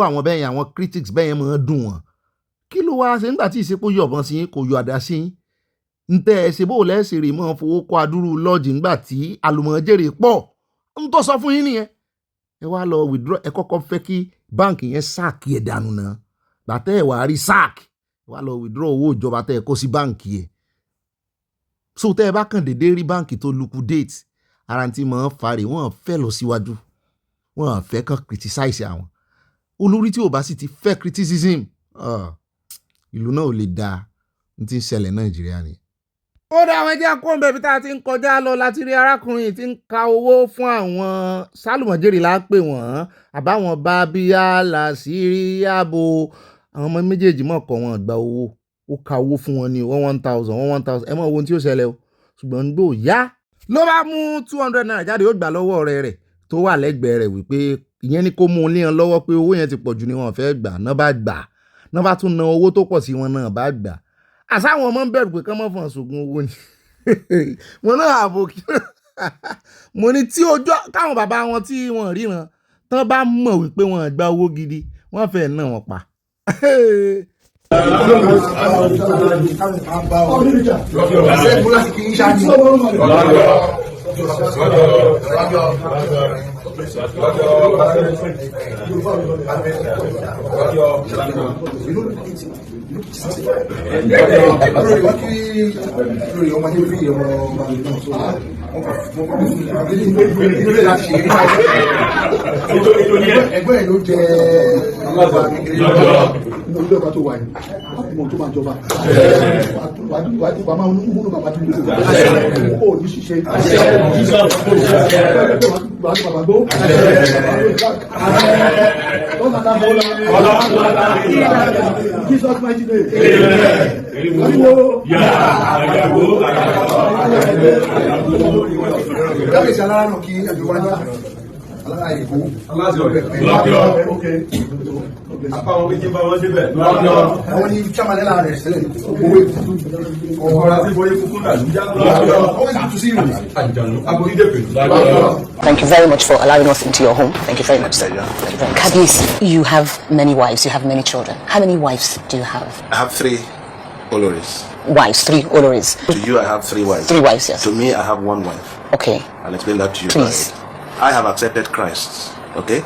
àwọn bẹ́yẹn àwọn critics bẹ́yẹn máa dùn wọ́n kí ló wá ṣe nígbà tí ìsepò yọ̀bọ̀n sí kò yọ àdá sí ń tẹ́ ẹ ṣe bó lẹ́sẹ̀ rè mọ́ fowó kọ́ adúrú lọ́ọ̀jì nígbà tí àlùmọ̀jèrè pọ̀ ń tó sọ fún yín nìyẹn ẹ wá lọ withdraw, ẹ kọ́kọ́ fẹ́ kí báǹkì yẹn sáàkì ẹ̀ dànù náà gbàtẹ́ ẹ̀ wá rí sáàkì wá lọ withdraw owó ìjọba tẹ́ ẹ kó sí báǹkì ẹ̀. So tẹ́ ẹ bá kàn déédé rí báǹkì tó liquidate ara tí mọ̀ ń farè wọ́n fẹ́ lọ síwájú wọ́n fẹ́ kàn criticize àwọn olórí tí ò bá sì ti fẹ́ criticism ìlú náà ò lè dáa ní ti ń ṣẹlẹ̀ Nàìjíríà ni. Ó dá àwọn ẹjẹ́ àkóńbẹ̀ bí tá a ti ń kọjá lọ láti rí arákùnrin tí ń ka owó fún àwọn sálùmọ̀jèrè là ń pè wọ́n àbáwọn bábíyá làṣírí ààbò àwọn ọmọ méjèèjì mọ̀ kọ́ wọn gba owó ó ka owó fún wọn ní 1,000 ẹ mọ̀ ohun tí ó ṣẹlẹ̀ o ṣùgbọ́n gbò yá ló bá mú 200 naira jáde ó gbà lọ́wọ́ ọ̀rẹ́ rẹ̀ tó wà lẹ́gbẹ̀ẹ́ rẹ̀ wípé ìyẹn ni kó mú un léèyàn lọ́wọ́ pé owó yẹn ti pọ̀ jù ni wọ́n fẹ́ gbà náà bá gbà náà bá tún na owó tó pọ̀ sí wọn náà bá gbà àsáwọn ọmọ ń bẹ̀rù pé kán mọ́ fún ọ̀ṣọ́gun owó ni mo náà àbò kí mo ní tí ojú káwọn bàbá wọn tí wọ́n ríran tán bá mọ̀ wípé wọ́n gba owó gidi wọ́n fẹ́ ná wọn pa. ẹgbẹ́ ẹ̀ ló jẹ́ ilé ọba tó wà ní ọmọ tó máa jọba wà máa ń múnú bàbá tó ń gbé ó ní ṣiṣẹ́ bàbá gbó Jesus mighty name. Kábíyèsí alára náà kí ẹjọ́ wájú alára ìkó. Lọ́kọ̀. Ok. Àpáwọn méjì bá wọ́n síbẹ̀. Lọ́kọ̀. Àwọn ní Chamanela rẹ̀ sílẹ̀ owó èkútú. Ọ̀rọ̀ àti ìbòye kúkú náà ló já. Lọ́kọ̀. Ó sì tún sí ìròyìn. Agbórídèpè. Thank you very much for allowing us into your home. Thank you very much, sir. Kabiyesi, you have many wives, you have many children. How many wives do you have? I have 3 Oloris. Wives, 3 Oloris. To you, I have 3 wives. 3 wives, yes. To me, I have 1 wife. Okay. I'll explain that to you. Please. I have accepted Christ. Okay?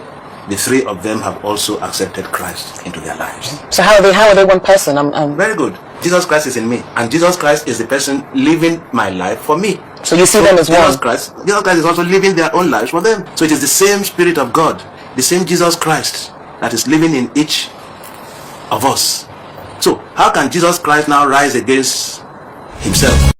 The 3 of them have also accepted Christ into their lives. So how are they one person? Very good. Jesus Christ is in me, and Jesus Christ is the person living my life for me. So you see them as one. Jesus Christ is also living their own lives for them. So it is the same Spirit of God, the same Jesus Christ that is living in each of us. So how can Jesus Christ now rise against himself?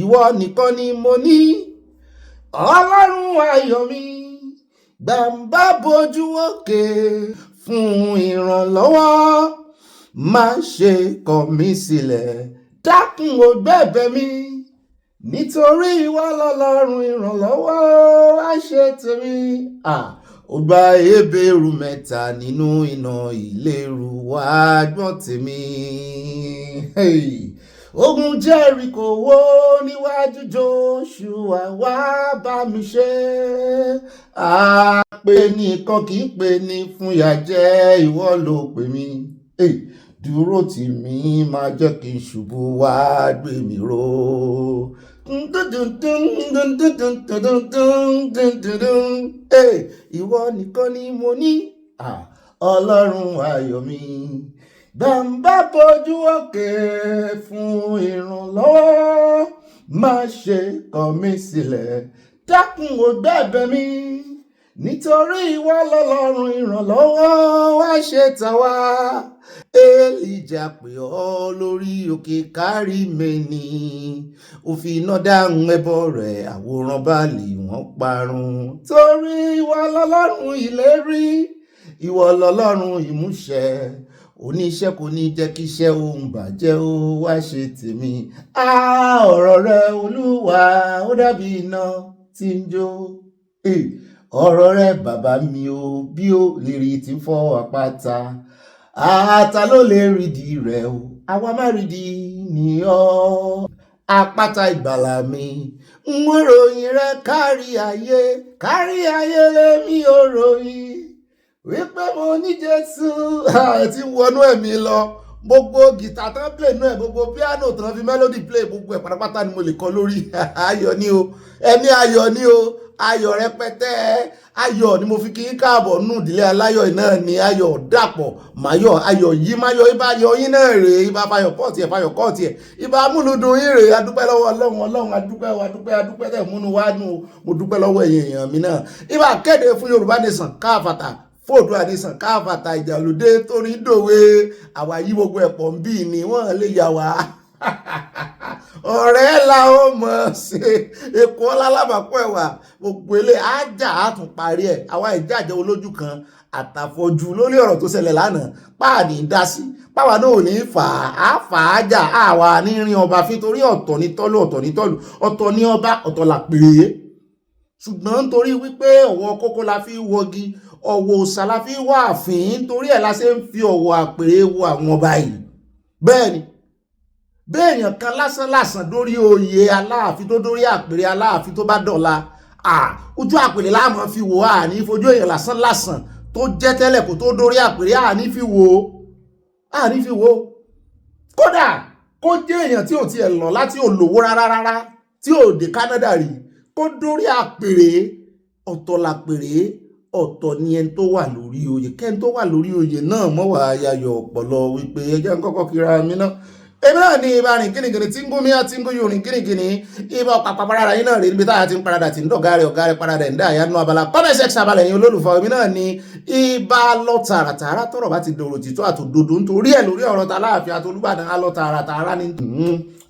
Ìwọ nìkan ni mo ní Ọlọ́run ayọ̀ mi gbàǹbá bojú òkè fún ìrànlọ́wọ́ má ṣe kọ̀ mí sílẹ̀ dákun ò gbẹ̀bẹ̀ mi nítorí ìwọ lọ́lọ́run ìrànlọ́wọ́ á ṣe tèmi. Ó gba ebèrú 3 nínú iná ìléru wá gbọ́n tèmi. Ogun Jẹ́ríkò wó níwájú Jóṣúà wá bá mi ṣe. Àpè nìkan kì í pè ní fún ìyà jẹ ìwọ ló pè mí. Dúró tì mí máa jẹ́ kí n ṣubú wá gbé mi ró. Ìwọ nìkan ni mo ní Ọlọ́run ayọ̀ mi gbàǹbá bojú òkè fún ìrànlọ́wọ́ má ṣe kọ̀ mí sílẹ̀ dákun ò gbẹ̀bẹ̀ mi nítorí ìwọ lọ́lọ́run ìrànlọ́wọ́ wá ṣe tàwa. Èlíjà pè ọ́ lórí òkè Kárímélì ó fi iná dáhùn ẹbọ rẹ̀ àwòrán Báálì wọ́n parun. Torí ìwọ lọ́lọ́run ìlérí ìwọ lọ́lọ́run ìmúṣẹ oníṣẹ́ kò ní jẹ́ kí iṣẹ́ ohun bàjẹ́ ó wá ṣe tèmi. Ọ̀rọ̀ rẹ Olúwa ó dàbí iná tí ń jó. Ọ̀rọ̀ rẹ bàbá mi ó bí ó lè rí tí ń fọ́ àpáta. Ta ló lè rídìí rẹ̀ o àwa má rídìí ni ọ́. Àpáta ìgbàlà mi ń ròyìn rẹ kárí ayé lèmi ò ròyìn. wípé mo ní Jésù ti wọnú ẹ̀mí lọ gbogbo gìtà tán play nú ẹ̀ gbogbo piano tán fi melody play gbogbo ẹ̀ pátápátá ni mo lè kọ lórí ayọ̀ ni o ẹ̀mí ayọ̀ ni o ayọ̀ rẹpẹtẹ ayọ̀ ni mo fi kí n káàbọ̀ nù ìdílé aláyọ̀ náà ni ayọ̀ dàpọ̀ máyọ̀ ayọ̀ yìí máyọ̀ ibà ayọ̀ yín náà rèé ibà fayọ̀ kọ́ọ̀tì ẹ̀ fayọ̀ kọ́ọ̀tì ẹ̀ ibà múlùdùn yín rèé adúpẹ́ lọ́wọ́ ọlọ́run adúpẹ́ tẹ̀ múnú wá nù mo dúpẹ́ lọ́wọ́ ẹ̀yin èèyàn mi náà ibà kéde fún Yorubanation káfàtà fóòdù àdìsàn káfàtà ìjàlódé torí dòwe àwa yí gbogbo ẹ̀pọ̀ ń bí ni wọ́n lè yà wá ọ̀rẹ́ la ó mọ̀ ṣe èkó ọlálábàpọ̀ ẹ̀wà gbogbo ilé ajá àtún parí ẹ̀ àwa ìjájẹ́ olójú kan àtàfọ́jú lórí ọ̀rọ̀ tó ṣẹlẹ̀ lánàá páàdì dá sí páwa náà ò ní fà á fà á jà àwa ní rin ọba fi torí ọ̀tọ̀ ní tọ́lú ọ̀tọ̀ ní ọba ọ̀tọ̀ là pèrè ṣùgbọ́n nítorí wípé ọ̀wọ́ kókó la fi wọgi ọ̀wọ́ òòṣà la fi wá àfín torí ẹ̀ la ṣe ń fi ọ̀wọ́ àpèrè wo àwọn ọba yìí bẹ́ẹ̀ ni béèyàn kan lásán dórí oyè aláàfin tó dórí àpèrè aláàfin tó bá dọ̀la ojú àpèrè láàmú fi wò á ní fojú èèyàn lásán tó jẹ́ tẹ́lẹ̀ kó tó dórí àpèrè àní fi wò kódà kó jẹ́ èèyàn tí ò tiẹ̀ lọ láti olówó rárá tí ò dé Canada rí kó dórí àpèrè ọ̀tọ̀ làpèrè ọ̀tọ̀ ni ẹni tó wà lórí oyè kẹ́ni tó wà lórí oyè náà mọ́ wà ayayọ̀ ọ̀pọ̀lọ wípé ẹjẹ́ ń kọ́kọ́ kíra mi náà èmi náà ní ibà rìn gínigíní tí ń gún mi àti ń gún yóò rìn gínigíní ibà pàpà parada yín náà rí níbi táyà ti ń parada tí ń dọ̀gá rẹ̀ ọ̀gá rẹ̀ parada ń dá àyà nínú abala comment section abala ẹ̀yin olólùfẹ́ èmi náà ní ibà lọ tààràtààrà tọ̀rọ̀ bá ti dòrò títọ́ àtòdodo nítorí ẹ̀ lórí ọ̀rọ̀ ta láàfin àtolúbàdàn á lọ tààràtààrà ní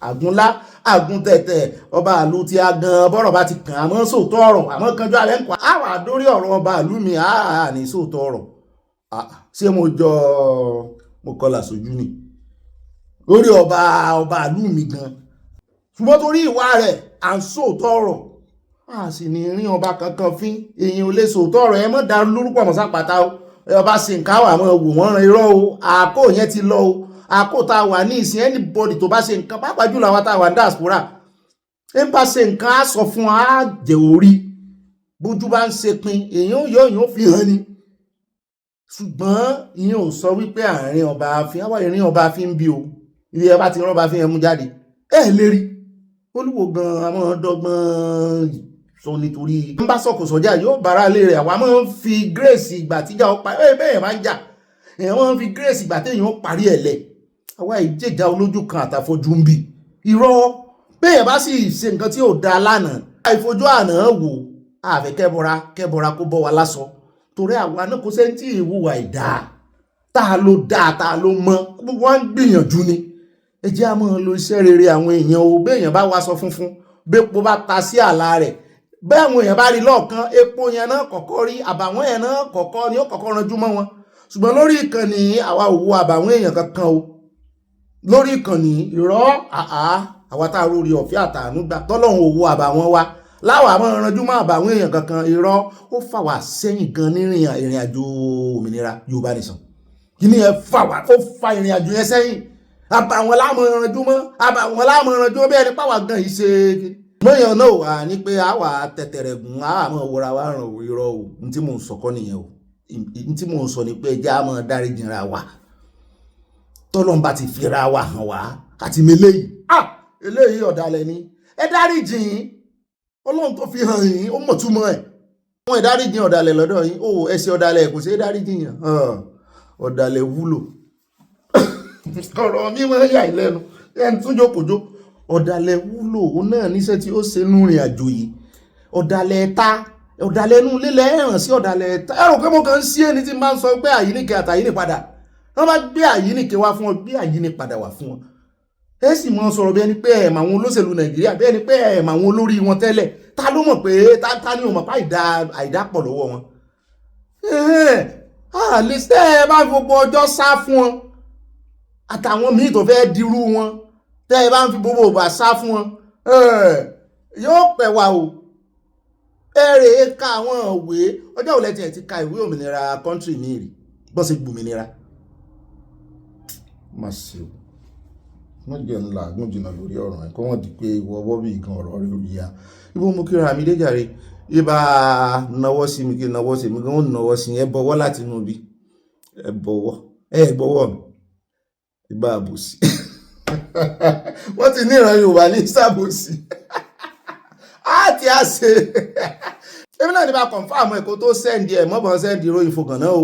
àgúnlá àgúntẹ̀tẹ̀ ọba àlú tí a gan bọ́rọ̀ bá ti kàn àmọ́ sóòótọ́ ọ̀rọ̀ àmọ́ kanjú alẹ́ ń kọ́ àwà dórí ọ̀rọ̀ ọba àlú mi àà ní sóòótọ́ ọ̀rọ̀ ṣé mo kọlà sójú ni lórí ọba àlú mi gan ṣùgbọ́n torí ìwà rẹ̀ à ń sóòótọ́ ọ̀rọ̀ a sì ní rí ọba kankan fín èyàn ò lè sóòótọ́ ọ̀rọ̀ ẹ mọ́ dá lórúkọ mọ́ sápàtà o ọba sì ń káwà mọ́ wò wọ́n ran irọ́ o àkó yẹn ti lọ o àkó tá a wà ní ìsìn anybody tó bá ṣe nǹkan pàápàá jùlọ àwọn tá a wà ní diaspora ẹ bá ṣe nǹkan á sọ fún á jẹ orí bójú bá ń ṣe pin èyàn ò fi hàn ni ṣùgbọ́n ìyẹn ò sọ wípé àárín ọba àfin àwọn ìrìn ọba àfin ń bí o ibi ẹ bá ti rán ọba àfin ẹ mú jáde ẹ lè rí olúwo gan àwọn dọ́gbọ́n sọ nítorí ń bá sọkò sọjà yóò bára lé rẹ̀ àwa máa ń fi grace ìgbà tíjà ó parí bẹ́ẹ̀ máa ń jà èèyàn máa ń fi grace ìgbà téèyàn ó parí ẹ̀ lẹ̀ àwa ìjẹjà olójú kan àtàfojú ń bì irọ́ bẹ́ẹ̀ bá sì ṣe nǹkan tí ò da lánàá àìfojú àná wò àfẹ́ kẹ́bọra kó bọ́ wa lásọ torí àwa náà kò sẹ́ni tí ìwúwa ìdá tá a ló dá tá a ló mọ́ gbogbo wa ń gbìyànjú ni ẹ jẹ́ a máa lo iṣẹ́ rere àwọn èèyàn o béèyàn bá waṣọ funfun bépo bá ta sí àlà rẹ̀ bẹ́ẹ̀ àwọn èèyàn bá rí lọ́ọ̀kan epo yẹn náà kọ́kọ́ rí àbàwọ́n yẹn náà kọ́kọ́ ni ó kọ́kọ́ ranjú mọ́ wọn ṣùgbọ́n lórí ìkànnì àwa ò wo àbàwọ́n èèyàn kankan o lórí ìkànnì ìrọ́ àwa tá a rórí ọ̀fẹ́ àtàánú gbà tọ́lọ́run ò wo àbàwọ́n wa láwa máa ranjú mọ́ àbàwọ́n èèyàn kankan irọ́ ó fà wá sẹ́yìn gan nírìn ìrìn àjò òmìnira Yorùbanation kí ni ẹ fà wá ó fa ìrìn àjò yẹn sẹ́yìn àbàwọ́n láàmú ranjú mọ́ àbàwọ́n láàmú ranjú mọ́ bí ẹni pàwọ́ gan yìí ṣe mọ́yàn náà wà ní pé àwa tẹ̀tẹ̀rẹ̀ gùn àmọ́ wọra wa ràn irọ́ o ní tí mò ń sọ kọ́ nìyẹn o ní tí mò ń sọ ni pé ẹjẹ́ àmọ́ dáríjìnra wa tọ́lọ́mbà ti fira wa hàn wá àti mẹ́lẹ́yìí eléyìí ọ̀dàlẹ̀ ni ẹ dáríjìn ọlọ́run tó fi hàn yín ó mọ̀ túmọ̀ ẹ̀ wọ́n ẹ dáríjìn ọ̀dàlẹ̀ lọ́dọ̀ yín ó ẹsẹ̀ ọ̀dàlẹ̀ kò sí dáríjìn yàn ọ̀dàlẹ̀ wúlò ọ̀rọ̀ mi máa ń yà ìlẹ́nu ẹni tún jókòó ọ̀dàlẹ̀ wúlò ó náà níṣẹ́ tí ó ṣe nú ìrìn àjò yìí ọ̀dàlẹ̀ ẹ̀ta ọ̀dàlẹ̀ inú lílẹ̀ ẹ̀ràn sí ọ̀dàlẹ̀ ẹ̀ta ẹ̀rọ pé mo kàn ń sí ẹni tí máa ń sọ pé àyíníkẹ́ àtàyíní padà wọ́n bá gbé àyíníkẹ́ wá fún ọ gbé àyíní padà wá fún ọ ẹ sì mọ sọ̀rọ̀ bí ẹni pé ẹ̀ mà àwọn olóṣèlú Nàìjíríà bí ẹni pé ẹ̀ mà àwọn olórí wọn tẹ́lẹ̀ ta ló mọ̀ pé ta ni ò mọ̀ pé àìdá pọ̀ lọ́wọ́ wọn àlìsẹ́ ẹ bá gbogbo ọjọ́ sá fún wọn àtàwọn míì tó fẹ́ dirú wọn tẹ́ ẹ bá ń fi gbogbo ọba sá fún wọn yóò pẹ̀ wá o ẹ̀rẹ̀ ka àwọn ìwé ọjọ́ òlẹ̀ tí ẹ̀ ti ka ìwé òmìnira kọ́ńtírì ní rí bọ́ sí gbòmìnira má ṣe o wọ́n jẹ́ ńlá gún jìnnà lórí ọ̀rọ̀ ẹ̀ kọ́ wọ́n di pé ìwọ bọ́bí gan ọ̀rọ̀ rẹ̀ òyìá ibo mú kíra mi déjàre ibà náwó sí mi kí náwó sí mi kí wọ́n náwó sí ẹ bọ̀wọ́ láti inú bí ẹ gbọ́wọ́ mi ibà àbòsí wọ́n ti ní ìran Yorùbá ní sàbòsí àti àṣẹ èmi náà ní bá kọ̀nfàmù ẹ̀kọ́ tó sẹ́ndì ẹ̀ mọ́bọ̀n sẹ́ndì ìròyìn fògàn náà o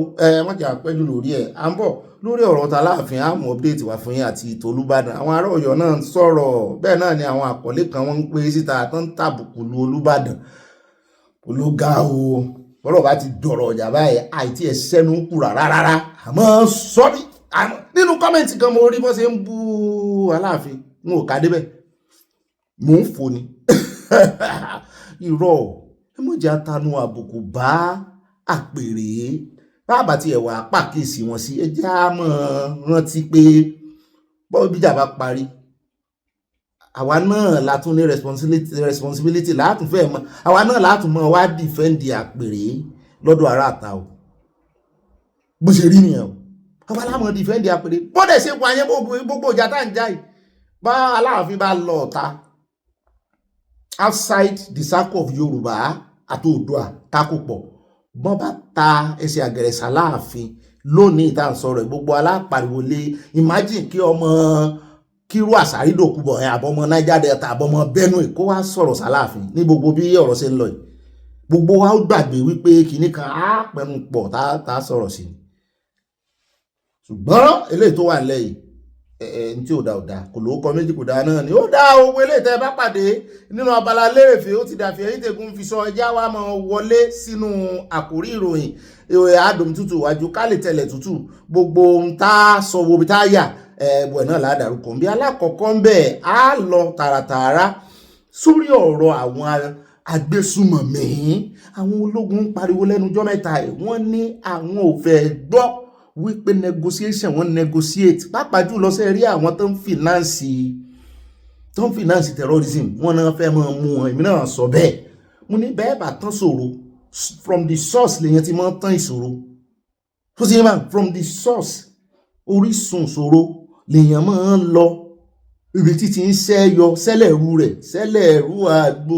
wọ́n jà pẹ́jù lórí ẹ̀ à ń bọ̀ lórí ọ̀rọ̀ ta láàfin àmọ́ update wà fún yín àti tòlúbàdàn àwọn ará Ọ̀yọ́ náà ń sọ̀rọ̀ bẹ́ẹ̀ náà ni àwọn àkọlé kan wọ́n ń pè síta tó ń tàbùkù lu Olúbàdàn ológa o bọ́rọ̀ bá ti dọ̀rọ̀ ọjà báyìí àìtí ẹ̀ sẹ́nu kúrà rárá àmọ́ sọ́rí nínú kọ́mẹ̀ntì kan mo rí bọ́ ṣe ń bú Aláàfin n ò ká débẹ̀ mò ń fò ní irọ́ ẹ mọ̀ jẹ́ àtànú àbùkù bá àpèrè bàbá tí ẹ̀wà pàkíyèsí wọn sí ẹjẹ́ á mọ̀ rántí pé bọ́ọ̀ bíjà bá parí àwa náà látún ní responsibility látún fẹ́ mọ́ àwa náà látún mọ́ wá dìfẹ́ǹdì àpèrè lọ́dọ̀ ará àta o bó ṣe rí nìyẹn o àwa láwọn dìfẹ́ǹdì àpèrè bọ́dẹ̀ ṣe wáyé gbogbo ìjà tá ń jà yìí bá Aláàfin bá lọ ọ̀ta outside the circle of Yorùbá àti Oòduà takùpọ̀ bọ́n bá ta ẹsẹ̀ àgẹ̀rẹ̀ s'Aláàfin lónìí tá à ń sọ̀rọ̀ gbogbo alápariwo lé imagine kí ọmọ kírú Àsárì dòkúbọ̀ àbọ̀mọ Niger Delta àbọ̀mọ Benue kó wá sọ̀rọ̀ s'Aláàfin ní gbogbo bí ọ̀rọ̀ ṣe ń lọ yìí gbogbo wa ó gbàgbé wípé kìíní kan á pẹnu pọ̀ tá a sọ̀rọ̀ sí ni ṣùgbọ́n eléyìí tó wà lẹ́yìn ẹni tí ò dá kò lóókọ méjì kò dá náà ni ó dá owó eléyìí tẹ́ bá pàdé nínú Abala Lerefe ó ti dàfí ẹ̀yìn tẹ̀gùn fi sọ ẹjá wa máa wọlé sínú àkórí ìròyìn àdùn tútù wájú ká lè tẹ̀lẹ̀ tútù gbogbo ohun tá a sọ wo bí tá a yà ẹ̀bùn ẹ̀ náà ládàrúkọ bí alákọ̀ọ́kọ́ ń bẹ̀ á lọ tààràtààrà sórí ọ̀rọ̀ àwọn agbésùmọ̀mí àwọn ológun ń pariwo lẹ́nujọ́ mẹ́ta wọ́n ní àwọn ò fẹ́ gbọ́ wípé negotiation wọ́n negotiate pàápàá jùlọ sẹ́ rí àwọn tó ń finance terrorism wọ́n náà fẹ́ máa mú wọn èmi náà sọ bẹ́ẹ̀ mo ní bẹ́ẹ̀ bá tán ṣòro from the source lèyàn ti máa tán ìṣòro tó sì máa from the source orísun ìṣòro lèyàn máa ń lọ ibi títí ń ṣẹ́yọ sẹ́lẹ̀rú rẹ̀ sẹ́lẹ̀rú àgbo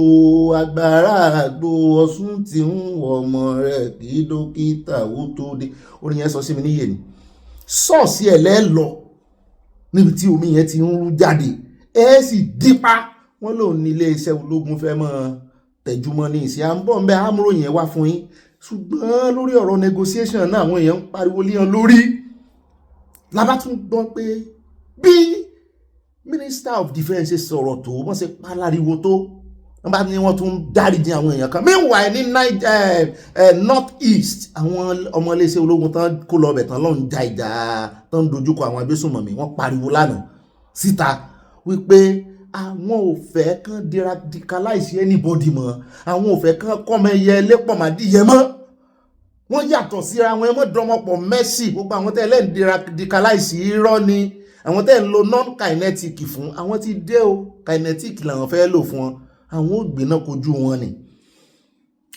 agbára àgbo Ọ̀ṣun tí ń wọ ọmọ rẹ̀ kí dókítà ó tó dé orin yẹn sọ sí mi níyè ni ṣọ́ọ̀ṣì ẹ̀ lẹ́lọ níbi tí omi yẹn ti ń rú jáde ẹ sì dípa wọ́n lòun ní iléeṣẹ́ ológun fẹ́ mọ́ tẹ̀júmọ́ ní ìsìn à ń bọ̀ ń bẹ́ àmúrò yẹn wá fún yín ṣùgbọ́n lórí ọ̀rọ̀ negotiation náà àwọn èèyàn ń pariwo léèyàn lórí labá tún gbọ́ pé bí Minister of Defence sọ̀rọ̀ tó wọ́n ṣe pálariwo tó wọ́n bá ní wọ́n tún dáríjì àwọn èèyàn kan meanwhile ní North East àwọn ọmọ iléeṣẹ́ ológun tán kó lọ bẹ̀ tán lọ́n ja ìjà tán dojúkọ àwọn agbésùnmọ̀mí wọ́n pariwo lánàá síta wípé àwọn ò fẹ́ kán radicalize anybody mọ́ àwọn ò fẹ́ kán kọ́mọ ẹyẹ lépọ̀ màdíyẹ mọ́ wọ́n yàtọ̀ síra àwọn ẹmọ́ dọmọpọ̀ Mercy gbogbo àwọn tẹ́lẹ̀ ń radicalize irọ́ ni àwọn tẹ́ ń lo non-kinetic fún àwọn tí dé o kinetic làwọn fẹ́ lò fún wọn àwọn ò gbé náà kojú wọn ni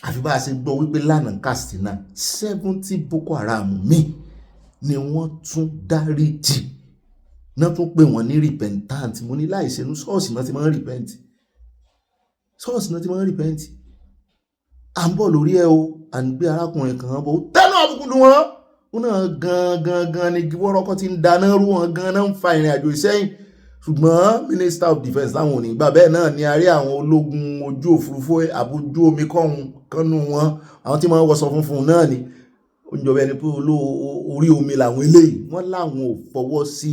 àfi bá a ṣe gbọ́ wípé lánàá Katsina 70 Boko Haram ni wọ́n tún dáríjì náà tún pè wọ́n ní repentant mo ní láìsẹ̀nú ṣọ́ọ̀ṣì náà ti máa ń repent à ń bọ̀ lórí ẹ o à ń gbé arákùnrin kan bọ̀ tẹ́nu àbùkù lù wọ́n náà gangan ni wọ́rọ́kọ́ ti ń dáná rú wọn gan náà ń fa ìrìn àjò ìsẹ́yìn ṣùgbọ́n Minister of Defence láwọn òní ìgbà bẹ́ẹ̀ náà ni a rí àwọn ológun ojú òfurufú àbójú omi kọ́nù wọn àwọn tí wọ́n wọṣọ funfun náà ni oúnjẹ ẹni pé orí omi làwọn eléyìí wọ́n láwọn ò fọwọ́ sí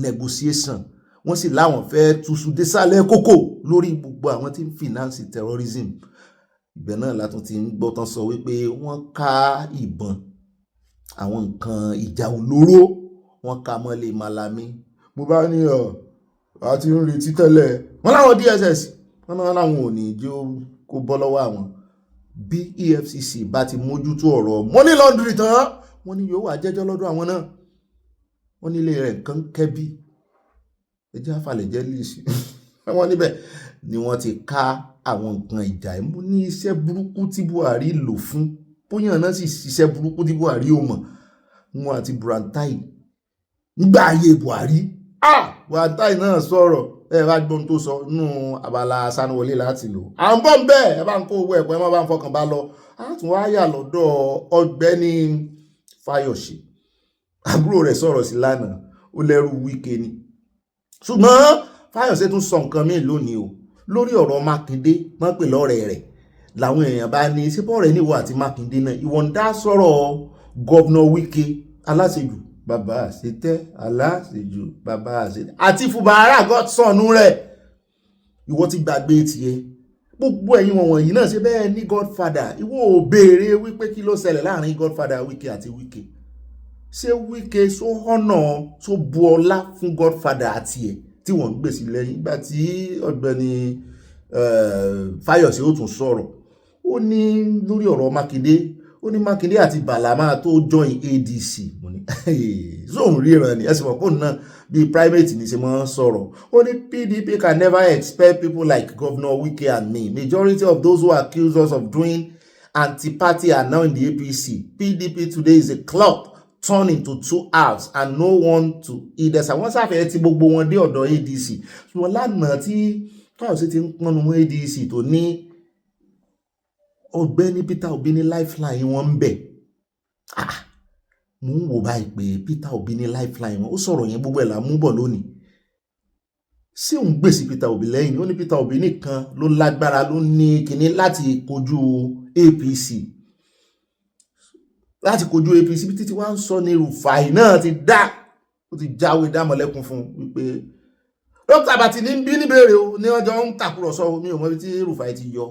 negotiation wọ́n sì láwọn fẹ́ túṣu désàlẹ̀ kókò lórí gbogbo àwọn tí ń finance terrorism ibẹ̀ náà látún ti ń gbọ́ tán sọ wípé wọ́n ká ìbọn àwọn nǹkan ìjà olóró wọ́n ká mọ́lé Malami mo bá ní àti ń retí tẹ́lẹ̀ wọ́n láwọn DSS wọ́n náà láwọn ò ní jẹ́ kó bọ́ lọ́wọ́ àwọn bí EFCC bá ti mójútó ọ̀rọ̀ money laundry tán wọ́n ní yóò wá jẹ́jọ́ lọ́dọ̀ àwọn náà wọ́n nílé rẹ̀ nǹkan kẹ́bí ẹjẹ́ àfàlẹ̀ jẹ́ lìsì wọ́n níbẹ̀ ni wọ́n ti ká àwọn nǹkan ìjà ìmú ní iṣẹ́ burúkú tí Buhari lò fún bóyá náà sì ṣiṣẹ́ burúkú tí Buhari ò mọ̀ wọn àti Burantai nígbà ayé Buhari Burantai náà sọ̀rọ̀ ẹ bá gbọ́n tó sọ nínú Abala Sanawole láti lò à ń bọ̀ ń bẹ́ẹ̀ ẹ bá ń kó owó ẹ̀pọ̀ ẹ má bá ń fọkàn bá lọ á tún wá yà lọ́dọ̀ Ọ̀gbẹ́ni Fáyọ̀ṣe àbúrò rẹ̀ sọ̀rọ̀ sí lánàá ó lẹ́rù Wike ni ṣùgbọ́n Fáyọ̀ṣe tún sọ nǹkan míì lónìí o lórí ọ̀rọ̀ Mákindé wọ́n pè lọ́rẹ̀ rẹ̀ làwọn èèyàn bá ní sípò rẹ̀ níwọ̀ àti Mákindé náà ìwọ̀n dá sọ̀rọ̀ gọ́vnà Wike aláṣejù bàbá àṣetẹ́ aláṣejù bàbá àṣetẹ́ àti Fubara Godson rẹ̀ ìwọ ti gbàgbé tiẹ̀ gbogbo ẹ̀yin wọ̀nyí náà ṣe bẹ́ẹ̀ ní Godfather ìwọ ò béèrè wípé kí ló ṣẹlẹ̀ láàrin Godfather Wike àti Wike ṣé Wike so họ́nà so bu ọlá fún Godfather àti ẹ̀ tí wọ́n ń gbèsè lẹ́yìn ìgbà tí Ọ̀gbẹ́ni Fáyọ̀ṣe ó tún sọ̀rọ̀ ó ní lórí ọ̀rọ̀ Mákindé ó ní Mákindé àti Malami tó join ADC mo ní zone ríran ni ẹsẹ̀ mọ̀pọ̀ náà bí primate ní ṣe máa ń sọ̀rọ̀ ó ní PDP can never expel people like Governor Wike and me. Majority of those who accuse us of doing anti-party are now in the APC. PDP today is a club turned into two halves and no one to either side. Wọ́n sáfẹ́ tí gbogbo wọn dé ọ̀dọ̀ ADC ṣùgbọ́n lánàá tí Fáyọ̀ṣe ti ń pọnnu mọ́ ADC tó ní Ọ̀gbẹ́ni Peter Obi ní lifeline wọn ń bẹ̀ mo ń wò báyìí pé Peter Obi ní lifeline wọn ó sọ̀rọ̀ yẹn gbogbo ẹ̀ là mú bọ̀ lónìí ṣé òun gbèsè Peter Obi lẹ́yìn ó ní Peter Obi nìkan ló lágbára ló ní kinní láti kojú APC bí títí wá ń sọ ní Rufai náà ti dá ó ti jáwé dámọ̀lẹ́kùn fún wípé dókítà Àbàtì ní bí níbèrè o ní ọjọ́ ń tàkúrọ̀sọ mi ò mọ ibi tí Rufai ti yọ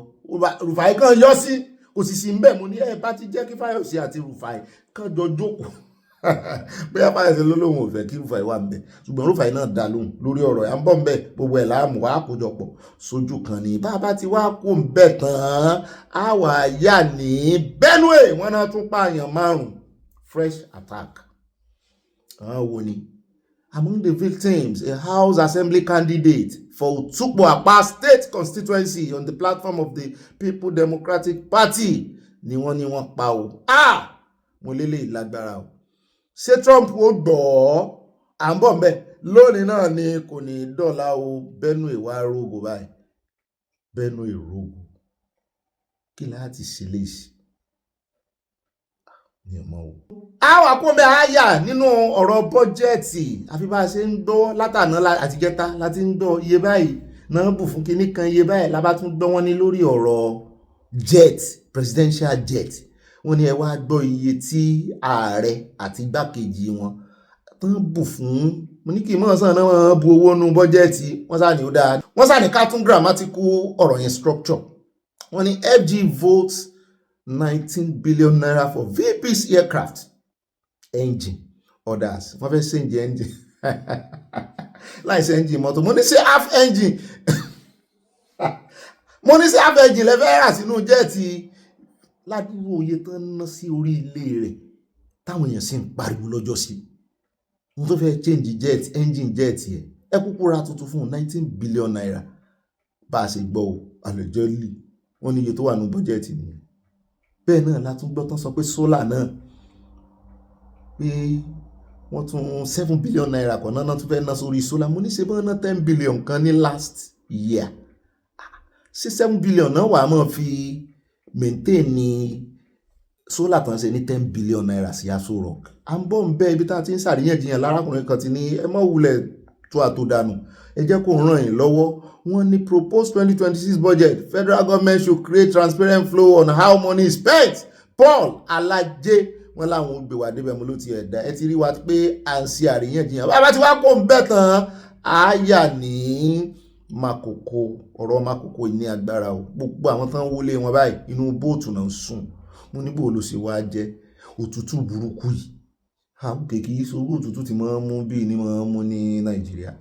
Rufai kan yọ sí kò sì sí mbẹ̀ mo ní ẹ bá ti jẹ́ kí Fáyọ̀ṣe àti Rufai kan jọ jókòó bóyá Fáyọ̀ṣe ló lóun ò fẹ́ kí Rufai wà mbẹ̀ ṣùgbọ́n Rufai náà dá lóhùn lórí ọ̀rọ̀ ẹ̀ à ń bọ̀ mbẹ̀ gbogbo ẹ̀ láàmú wá àkójọpọ̀ sójú kan ní bàbá ti wá kó mbẹ̀ tán á wà yà ní Benue wọn náà tún pààyàn 5 fresh attack àwọn wo ni. Among the victims, a House Assembly candidate for Utukpo Apa State constituency on the platform of the People Democratic Party ni wọ́n pa o. Mo lélẹ̀ ìlágbára o. Ṣé Trump ó gbọ́ à ń bọ̀ mbẹ́ lónìí náà ni kò ní dọ́là o Benue wá rogo báyìí. Benue rogo. Kí láti ṣe léṣe? Àwọn àkóńbẹ́ àyà nínú ọ̀rọ̀ bọ́jẹ́ẹ̀tì àfi bá a ṣe ń gbọ́ látàná àtijẹ́ta láti ń gbọ́ iye báyìí náà bù fún kinní kan iye báyìí la bá tún gbọ́ wọn ní lórí ọ̀rọ̀ jet presidential jet wọ́n ní ẹ wá gbọ́ iye tí ààrẹ àti igbákejì wọn tán bù fún mo ní kí n mọ̀ sàn náà wọ́n bu owó nú bọ́jẹ́ẹ̀tì wọ́n sá ní ó dáa wọ́n sá ní ká tún grammatical ọ̀rọ̀ yẹn structure wọ́n ní FG votes 19 billion naira for VP's aircraft engine orders wọ́n fẹ́ ṣèǹjì engine láìsí engine mọ́tò mo ní sí half engine lẹ́fẹ́ rà sínú jẹ́ẹ̀tì ládùúgbò òye tán ná sí orí ilé rẹ̀ táwọn èèyàn sì ń pariwo lọ́jọ́ sí mo tó fẹ́ change jet engine jet yẹ ẹ kúkú ra tuntun fún 19 billion naira bá a ṣe gbọ́ o àlejò lì wọ́n ní iye tó wà ní bọ́jẹ́ẹ̀tì nìyẹn bẹ́ẹ̀ náà la tún gbọ́ tán sọ pé solar náà pé wọ́n tún 7 billion naira kan náà tún fẹ́ ná sórí solar mo ní ṣe bọ́n ná 10 billion kan ní last year sí 7 billion náà wà á mọ̀ fi maintain ní solar tán ṣe ní 10 billion naira sí Aso Rock à ń bọ̀ ń bẹ́ ibi tá a ti ń ṣàríyànjiyàn lárákùnrin kan ti ní ẹ mọ̀ wulẹ̀ tó àtòdànù ẹ jẹ́ kó ràn yín lọ́wọ́ wọ́n ní proposed 2026 budget federal government should create transparent flow on how money is spent Paul Alaje wọ́n láwọn ògbèwà débẹ̀ mo ló ti ẹ̀dá ẹ ti rí wa pé à ń ṣe àríyànjiyàn bàbá tí wàá kó ń bẹ̀ tán àyà ní Makoko ọ̀rọ̀ Makoko ní agbára o gbogbo àwọn tán wọlé wọn báyìí inú bóòtù náà ń sùn mo ní bó ló ṣe wá jẹ́ òtútù burúkú yìí àwọn kèkì ìṣòro òtútù ti máa ń mú bí ní máa ń mú ní Nàìjíríà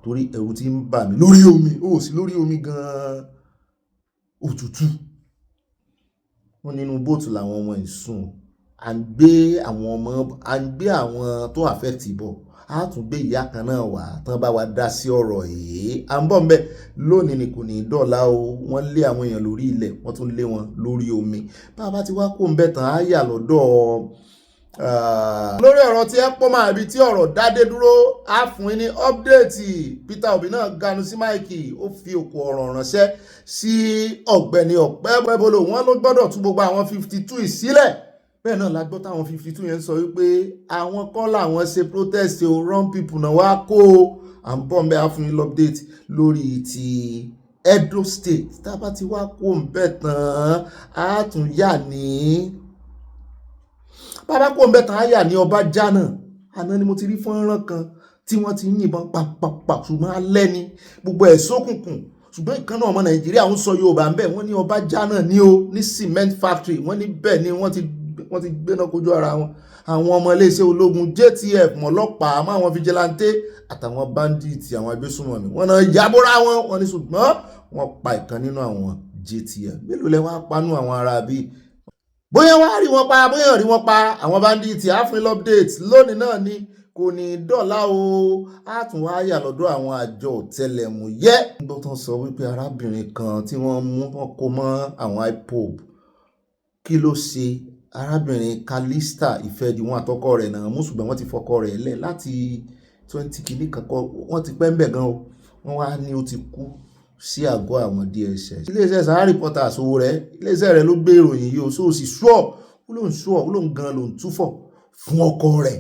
torí ẹ̀rù tí ń bà mí lórí omi ó sì lórí omi gan-an òtútù wọn nínú bóòtù làwọn ọmọ ìsùn à ń gbé àwọn tó affect bọ̀ á tún gbé ìyá kan náà wá tán bá wa dá sí ọ̀rọ̀ yìí à ń bọ̀ ń bẹ̀ lónìí ni kò ní dọ̀la o wọ́n lé àwọn èèyàn lórí ilẹ̀ wọ́n tún lé wọn lórí omi bá a bá ti wá kó ń bẹ̀ tán á yà lọ́dọ̀ lórí ọ̀rọ̀ tí ẹ pọ́ máa bí tí ọ̀rọ̀ dádé dúró á fún yín ní ọ́pdẹ́ẹ̀tì. Peter Obi náà ganu sí máìkì, ó fi òkú ọ̀rọ̀ ránṣẹ́ sí ọ̀gbẹ́ni Ọ̀pẹ́bolo. Wọ́n ló gbọ́dọ̀ tú gbogbo àwọn 52 sílẹ̀. Bẹ́ẹ̀ náà la gbọ́ táwọn 52 yẹn sọ wípé àwọn kọ́ làwọn ṣe protest o, wrong people náà wá kó o. À ń bọ̀ ń bẹ́ á fún yín lọ́pdẹ́ẹ̀tì lórí ti Edo State. Tá a bá ti wá kó ń bẹ̀ tán á tún yà ní bàbá kó ń bẹ̀ tán á yà ní ọba jánà. Àná ni mo ti rí fọ́nrán kan tí wọ́n ti ń yìnbọn pàpàpà ṣùgbọ́n alẹ́ ni gbogbo ẹ̀ ṣókùnkùn. Ṣùgbọ́n ìkànnà ọmọ Nàìjíríà ń sọ Yorùbá ń bẹ̀, wọ́n ní ọba jánà ní o, ní cement factory, wọ́n ní bẹ́ẹ̀ ni wọ́n ti gbéná kojú ara wọn. Àwọn ọmọ iléeṣẹ́ ológun JTF mọ́lọ́pàá àmọ́ àwọn vigilante àtàwọn bandits àwọn agbésùnmọ̀mí wọ́n náà yàbóra wọn ní ṣùgbọ́n wọ́n pa ìkan nínú àwọn JTF. Mélòó lẹ wá panú àwọn ará bí? Bóyá wá rí wọn pa, bóyá rí wọn pa àwọn bandits. Àfin update lónìí náà ni kò ní dọ́là o. A tún wá yà lọ́dọ̀ àwọn àjọ ọ̀tẹlẹ̀múyẹ́. Nígbà tó ń sọ wípé arábìnrin kan tí wọ́n mú wọn kó mọ́ àwọn IPOB, kí ló ṣe? Arábìnrin Calista Ìfẹ́díwọ̀n àtọkọ rẹ̀ náà mú ṣùgbọ́n wọ́n ti fọkọ rẹ̀ lẹ̀ láti 20 kìíní kankan, wọ́n ti pẹ́ ń bẹ̀ gan o. Wọ́n wá ní ó ti kú sí àgọ́ àwọn DSS. Iléeṣẹ́ Sahara Reporters owó rẹ̀, iléeṣẹ́ rẹ̀ ló gbé ìròyìn yìí o. So sì ṣúọ̀ ó lóun gan lòun túfọ̀ fún ọkọ rẹ̀.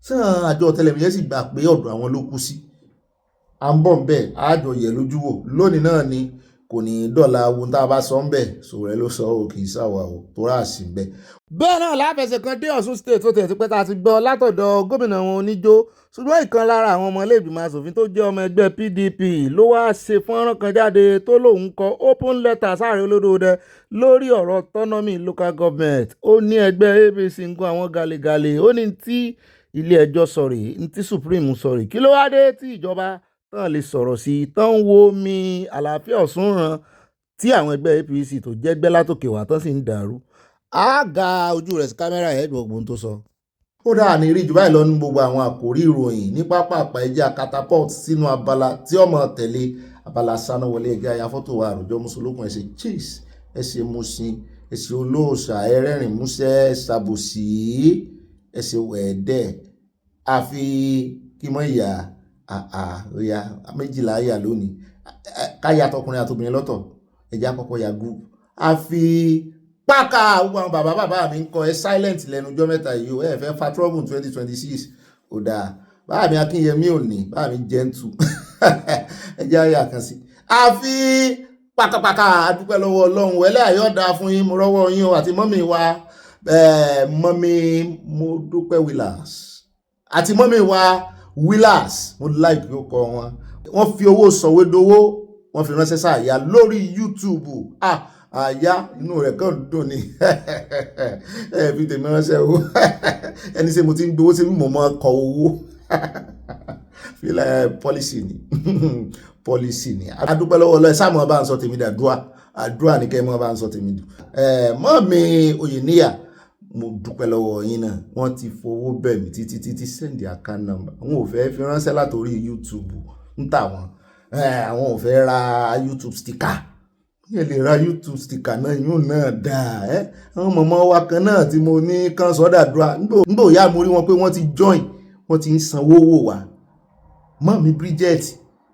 Sàn àjọ ọ̀tẹlẹ̀múyẹ́ sì gbà pé ọ̀dọ̀ àwọn ló kú sí. À ń bọ̀ ń bẹ̀ àjọ yẹ̀ lójú wò lónìí náà ni kò ní dọ́là ohun tá a bá sọ ń bẹ̀ sòrẹ́ ló sọ ò kì í ṣàwà ò tó rà sí ń bẹ̀. Bẹ́ẹ̀ náà láfẹsẹ̀ kan dé Ọ̀ṣun state tó tẹ̀ ti pẹ́ tá a ti gbọ́ látọ̀dọ̀ gómìnà wọn oníjó, ṣùgbọ́n ìkan lára àwọn ọmọ ilé-ìgbìmọ̀ asòfin tó jẹ́ ọmọ ẹgbẹ́ PDP ló wá ṣe fọ́nrán kan jáde tó lóun kọ open letter sáàrẹ̀ olódòdẹ lórí ọ̀rọ̀ autonomy local government. Ó ní ẹgbẹ́ APC ń gún àwọn gàlégàlé, ó ní tí ilé ẹjọ́ sọ̀rì, ní tí Supreme sọ̀rì, kí ló wá dé tí ìjọba tán lè sọ̀rọ̀ sí i tán wo mi àlàáfíà Ọ̀ṣun ràn tí àwọn ẹgbẹ́ APC tó jẹ́gbẹ́ látòkè wá tán sì ń dàrú. Àga ojú rẹ̀ sí kámẹ́rà ẹ̀ gbọ̀ngbọ̀n tó sọ. Ó dáa ní rí jù báyìí lọ ní gbogbo àwọn àkòrí ìròyìn ní pápá ẹja catapult sínú abala tí ọmọ tẹ̀lé Abala Sanawole ẹja ya fọ́tò wa àròjọ mùsùlùkùn ẹ̀ṣẹ̀ cheese ẹ̀ṣẹ̀ musin ẹ̀ṣẹ̀ olóòṣà ẹ̀rẹ́rìn músẹ́ ṣàbòsí ẹ̀ṣẹ̀ wẹ̀ẹ́dẹ́ àfi kí mọ́ ìyá àyà méjìlá àyà lónìí káyà tọkùnrin àtobìnrin lọ́tọ̀ ẹja kọ́kọ́ ya group àfi pákà àwọn bàbá mi ń kọ ẹ silent lẹ́nu ọjọ́ mẹ́ta yìí o ẹ fẹ́ fa trouble 2026 ò dáa báà mi Akínyẹmí ò ní báà mi gentle ẹja àyà kan sí àfi pákàpákà adúpẹ́ lọ́wọ́ Ọlọ́run wẹ́lẹ́ àyọ̀dá fún yín mo rọ́wọ́ yín o àti mọ́mì wa mọ́mì mo dúpẹ́ Willas àti mọ́mì wa Willas mo like yóò kọ wọ́n fi owó sọ̀wédowó wọ́n fi ránṣẹ́ sáàyà lórí YouTube àyà inú rẹ̀ kàn dùn ní fi tèmi ránṣẹ́ owó ẹni ṣe mo ti ń gbowó sí mo mọ́ kọ owó fílẹ̀ pọ́lísì ni adúpẹ́ lọ́wọ́ lọ́ẹ̀ sáàmù ọba ń sọ tèmi àdúrà ní kẹ́ mọ́ ọba ń sọ tèmi dù mọ́ mi Oyèníyà mo dúpẹ́ lọ́wọ́ yín náà wọ́n ti fowó bẹ̀ mí títí send account number àwọn ò fẹ́ fi ránṣẹ́ látòrí YouTube ń tà wọ́n àwọn ò fẹ́ ra YouTube sticker yẹn lè ra YouTube sticker náà yún náà dáa àwọn mọ̀mọ́ wa kan náà tí mo ní kán sọ́dàdúrà nígbà òyà mo rí wọn pé wọ́n ti join wọ́n ti ń sanwó wò wá mọ́ mi Bridget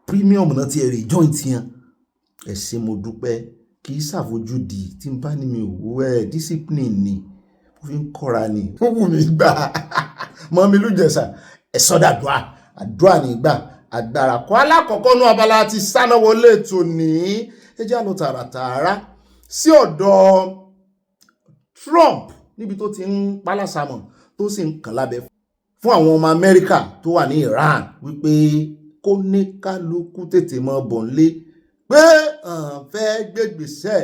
premium náà ti ẹ̀rẹ̀ join tiyan ẹ ṣé mo dúpẹ́ kì í ṣàfojúdi tí n bá ní mi ò discipline ni mo fi ń kọ́ra ni ó wù mí gbà mọ́ mi Lújẹ̀ṣà ẹ sọ́dàdúrà àdúrà nígbà agbára kọ́ alákọ̀ọ́kọ́ ní abala ti Sanawole tòní ẹjẹ́ àlọ́ tààràtààrà sí ọ̀dọ̀ Trump níbi tó ti ń pálásàmọ̀ tó sì ń kàn lábẹ́ fún àwọn ọmọ Amẹ́ríkà tó wà ní Iran wípé kó ní kálukú tètè mọ́ bọ̀nlé pé fẹ́ gbégbèsè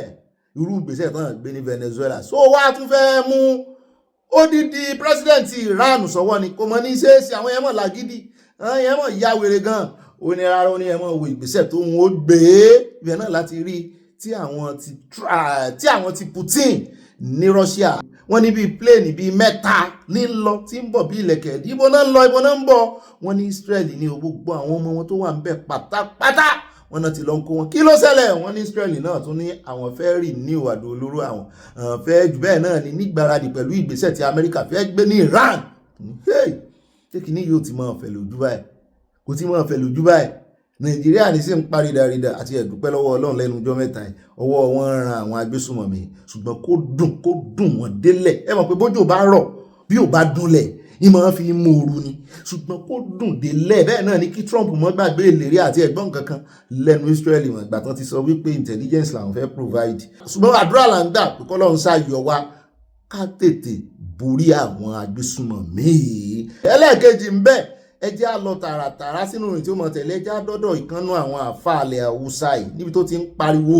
irú gbèsè tán gbé ní Venezuela so wá tún fẹ́ mú odidi president Iran sọ́wọ́ ni kò mọ ní ṣeéṣe àwọn ẹmọ làgídí ẹ̀yẹ́ mọ̀ ìyá wèrè gan ó ní rárá ó ní ẹmọ wo ìgbésẹ̀ tó ń ó gbé ibẹ̀ náà láti rí tí àwọn ti Putin ní Russia wọ́n ní bíi plane bíi mẹ́ta ní lọ tí ń bọ̀ bí ilẹ̀kẹ̀ ibo náà ń lọ ibo náà ń bọ̀ wọ́n ní Israel ní gbogbo àwọn ọmọ wọn tó wà ń bẹ̀ pátápátá wọ́n náà ti lọ ń kó wọn kí ló ṣẹlẹ̀ wọ́n ní Israeli náà tún ní àwọn fẹ́ renew àdó olóró àwọn fẹ́ jù bẹ́ẹ̀ náà ní nígbàradì pẹ̀lú ìgbésẹ̀ tí Amẹ́ríkà fẹ́ gbé ní Iran ṣé kìíní yóò ti máa fẹ̀ lójú báyìí kò ti máa fẹ̀ lójú báyìí Nàìjíríà ní sí ń parí dárídà àti ẹ̀dúpẹ́ lọ́wọ́ Ọlọ́run lẹ́nu ọjọ́ mẹ́ta yìí ọwọ́ wọn ran àwọn agbésùnmọ̀mí ṣùgbọ́n kó dùn wọn délẹ̀ ẹ mọ̀ pé bójú bá rọ̀ bí ò bá dúnlẹ̀ ìmọ̀ fi mú ooru ni ṣùgbọ́n kó dùn délẹ̀ bẹ́ẹ̀ náà ni kí Trump mọ́ gbàgbé ìlérí àti ẹ̀gbọ́n kankan lẹ́nu Israeli wọn ìgbà tán ti sọ wípé intelligence làwọn fẹ́ provide ṣùgbọ́n àdúrà là ń gbà pé kọ́lọ́run ṣàyọ̀ wá ká tètè borí àwọn agbésùnmọ̀mí. ẹlẹ́ẹ̀kejì ń bẹ ẹ jẹ́ á lọ tààràtàrà sínú ìrìn tí ó mọ̀ tẹ̀lé ẹ jẹ́ á dọ́dọ̀ ìkànnú àwọn àfààlẹ̀ Haúsá yìí níbi tó ti ń pariwo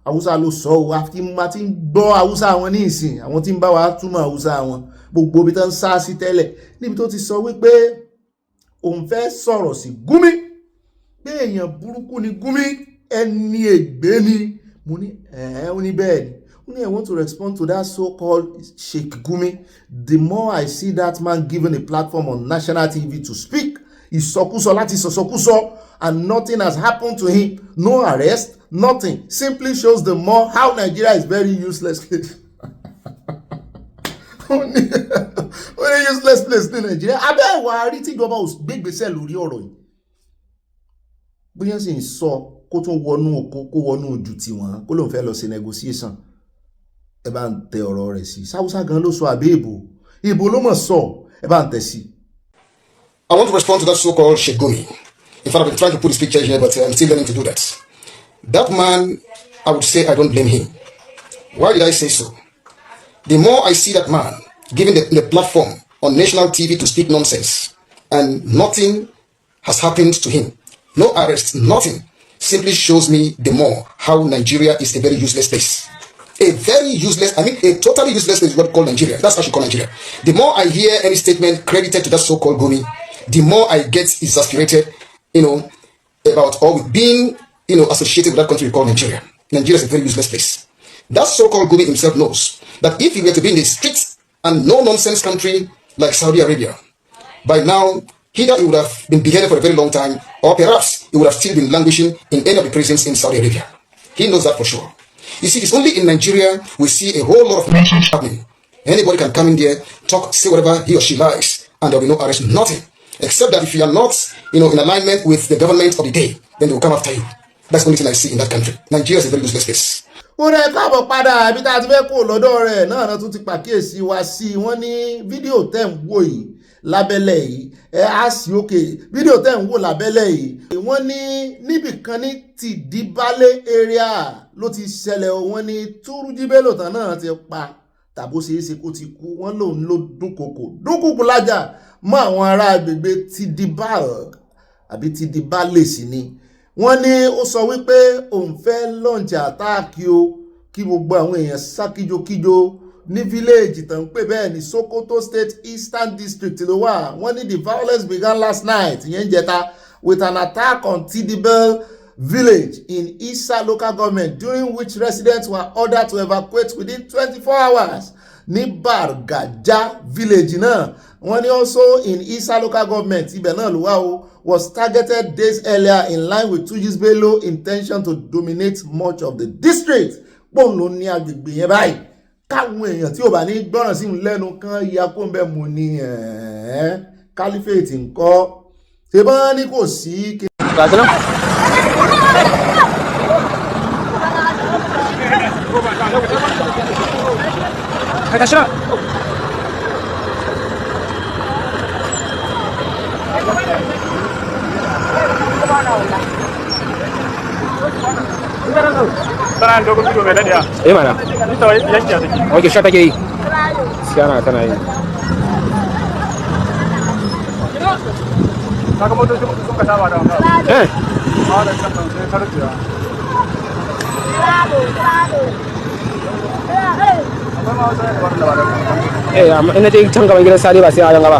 Haúsá ló sọ wa tí ma ti ń gbọ́ Haúsá wọn ní ìsìn àwọn tí ń bá wa túmọ̀ Haúsá wọn gbogbo ibi tó ń sá sí tẹ́lẹ̀ níbi tó ti sọ wípé òun fẹ́ sọ̀rọ̀ sí Gumi pé èèyàn burúkú ni Gumi ẹni ègbé ni mo ní ó ní bẹ́ẹ̀ ni I want to respond to that so-called Sheikh Gumi. The more I see that man given a platform on national TV to speak, ìsọkúsọ láti sọ̀sọkúsọ, and nothing has happened to him. No arrest, nothing. Simply shows the more how Nigeria is very useless place. Only useless place ní Nigeria. Abẹ́ ìwà àrí tíjọba ò gbégbèsè lórí ọ̀rọ̀ yìí. Bóyá sì ń sọ kó tún wọnú oko kó wọnú ojú tiwọn kó lóun fẹ́ lọ sí negotiation. Ẹ bá ń tẹ ọ̀rọ̀ rẹ̀ sí. Sáwúsá gan ló sọ àbí ìbò ló mọ̀ sọ. Ẹ bá ń tẹ sí. I want to respond to that so-called Sheikh Gumi. In fact, I've been trying to put his picture here, but I'm still learning to do that. That man, I would say I don't blame him. Why did I say so? The more I see that man giving the platform on national TV to speak nonsense, and nothing has happened to him, no arrest, nothing, simply shows me the more how Nigeria is a very useless place. A very useless, I mean a totally useless place is what we call Nigeria. That's how she call Nigeria. The more I hear any statement credited to that so-called Gumi, the more I get exasperated, about or with being, associated with that country called Nigeria. Nigeria is a very useless place. That so-called Gumi himself knows that if he were to be in a strict and no-nonsense country like Saudi Arabia, by now, either he would have been beheaded for a very long time, or perhaps he would have still been languishing in any of the prisons in Saudi Arabia. He knows that for sure. You see, it's only in Nigeria we see a whole lot of nonsense happening. Anybody can come in there, talk, say whatever he or she likes, and there will be no arrest, nothing. Except that if you are not, in alignment with the government of the day, then they will come after you. That's the only thing I see in that country. Nigeria is a very useless place. Ó rẹ̀ káàbọ̀ padà ibi tá a ti fẹ́ kó lọ́dọ̀ rẹ̀ náà tún ti pàkíyèsí wá sí wọ́n ní fídíò tẹ̀ ń wò yìí lábẹ́lẹ̀ yìí á sí òkè fídíò tẹ̀ ń wò lábẹ́lẹ̀ yìí wọ́n ní níbìkan ní Tìdíbálé area ló ti ṣẹlẹ̀ wọ́n ní Túrújí Bello tán náà ti pa tàbó ṣeéṣe kó ti kú wọ́n lòun ló dúnkòkò lájà mọ́ àwọn ará agbègbè Tìdíbálé sí ni wọ́n ní ó sọ wípé òun fẹ́ lọ́ǹtì àtáàkì o kí gbogbo àwọn èèyàn sá kíjokíjo ní fíléèjì tán pé bẹ́ẹ̀ ní Sokoto State Eastern District ló wà wọ́n ní the violence began last night ìyẹn jẹta with an attack on Tidibel village in Isa local government during which residents were ordered to evacuate within 24 hours ní Bargaja village náà wọ́n ní also in Isa local government ibẹ̀ náà ló wà o was targeted days earlier in line with Túnjí Bello intention to dominate much of the district. Pọ́n ló ní agbègbè yẹn báyìí. Káwọn èèyàn tí ò bá ní gbọ́ràn sí lẹ́nu kan ìyá kó ń bẹ́ mu ní kálífèètì ńkọ́. Ṣé bá ní kò sí. Mana? Oke, shot aja. Sekarang tanah ini. Ini ting cangkang kita sari basi ayam apa?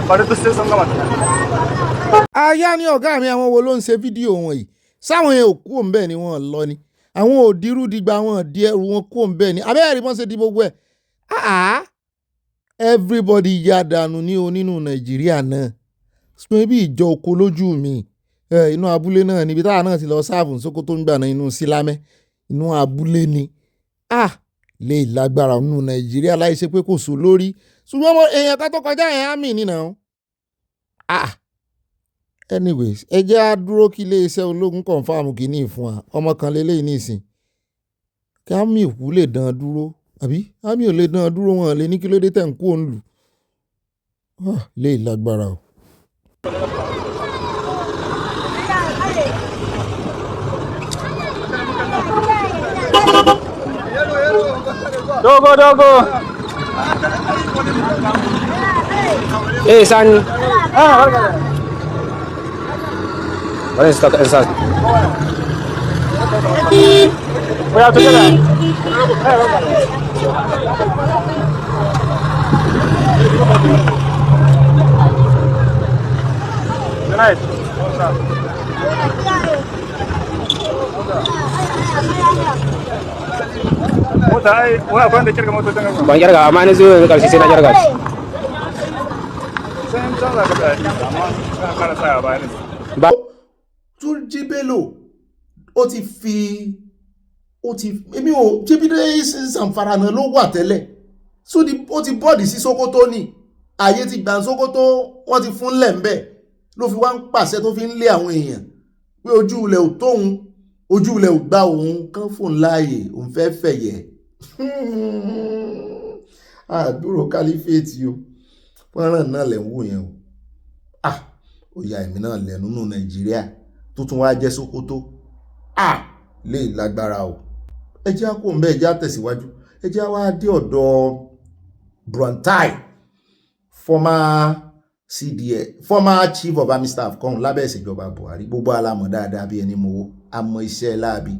Aya ni ọ̀gá mi àwọn wo ló ń ṣe fídíò wọn yìí sáwọn yẹn ò kú òun bẹ́ẹ̀ ni wọ́n lọ ni àwọn ò dirú digba wọn di ẹrù wọn kú òun bẹ́ẹ̀ ni abẹ́rẹ́ wọn ṣe di gbogbo ẹ̀ everybody ya dànù ní onínú Nàìjíríà náà sọ bí ìjọ oko lójú mi inú abúlé náà níbi táwa náà ti lọ sáàbù Sokoto ń gbà náà inú sílámẹ́ inú abúlé ni lè lágbára nínú Nàìjíríà láì ṣe pé kò sọ lórí ṣùgbọ́n èèyàn kan tó kọjá yẹn àmì nínà anyways ẹ jẹ́ á dúró kí iléeṣẹ́ ológun confam kìíní fún wa ọmọ kan lélẹ́yìn nísìn kí àmì òkú lè dán dúró àbí àmì ò lè dán dúró wọn lè ní kí ló dé tẹ̀ ń kó òun lù lè lágbára o. Dogo. Sani. What is that? We are together. Good night. Bang jarga, mana tu kalau sisi nak jarga. Túnjí Bello ó ti fi èmi ò ṣe bí Zamfara náà ló wà tẹ́lẹ̀ ó ti bọ́ọ̀dì sí Sokoto ní ààyè ti gbà Sokoto wọ́n ti fún lẹ́m̀bẹ̀ ló fi wá ń pàṣẹ tó fi ń lé àwọn èèyàn pé ojú ilẹ̀ ò tóun ojú ilẹ̀ ò gbà òun kán fún láàyè òun fẹ́ fẹ̀yẹ̀ àdúrò kálífèétì o fọ́nrán náà lẹ̀ ń wò yẹn o ó ya èmi náà lẹ́nu nínú Nàìjíríà tó tún wá jẹ́ Sokoto lè lágbára o ẹ jẹ́ á kó ń bẹ́ ẹ jẹ́ á tẹ̀síwájú ẹ jẹ́ á wá dé ọ̀dọ̀ Brontai former chief of army staff kan lábẹ́ ìṣèjọba Buhari gbogbo alámọ̀ dáadáa bí ẹni mowó àmọ́ iṣẹ́ láabi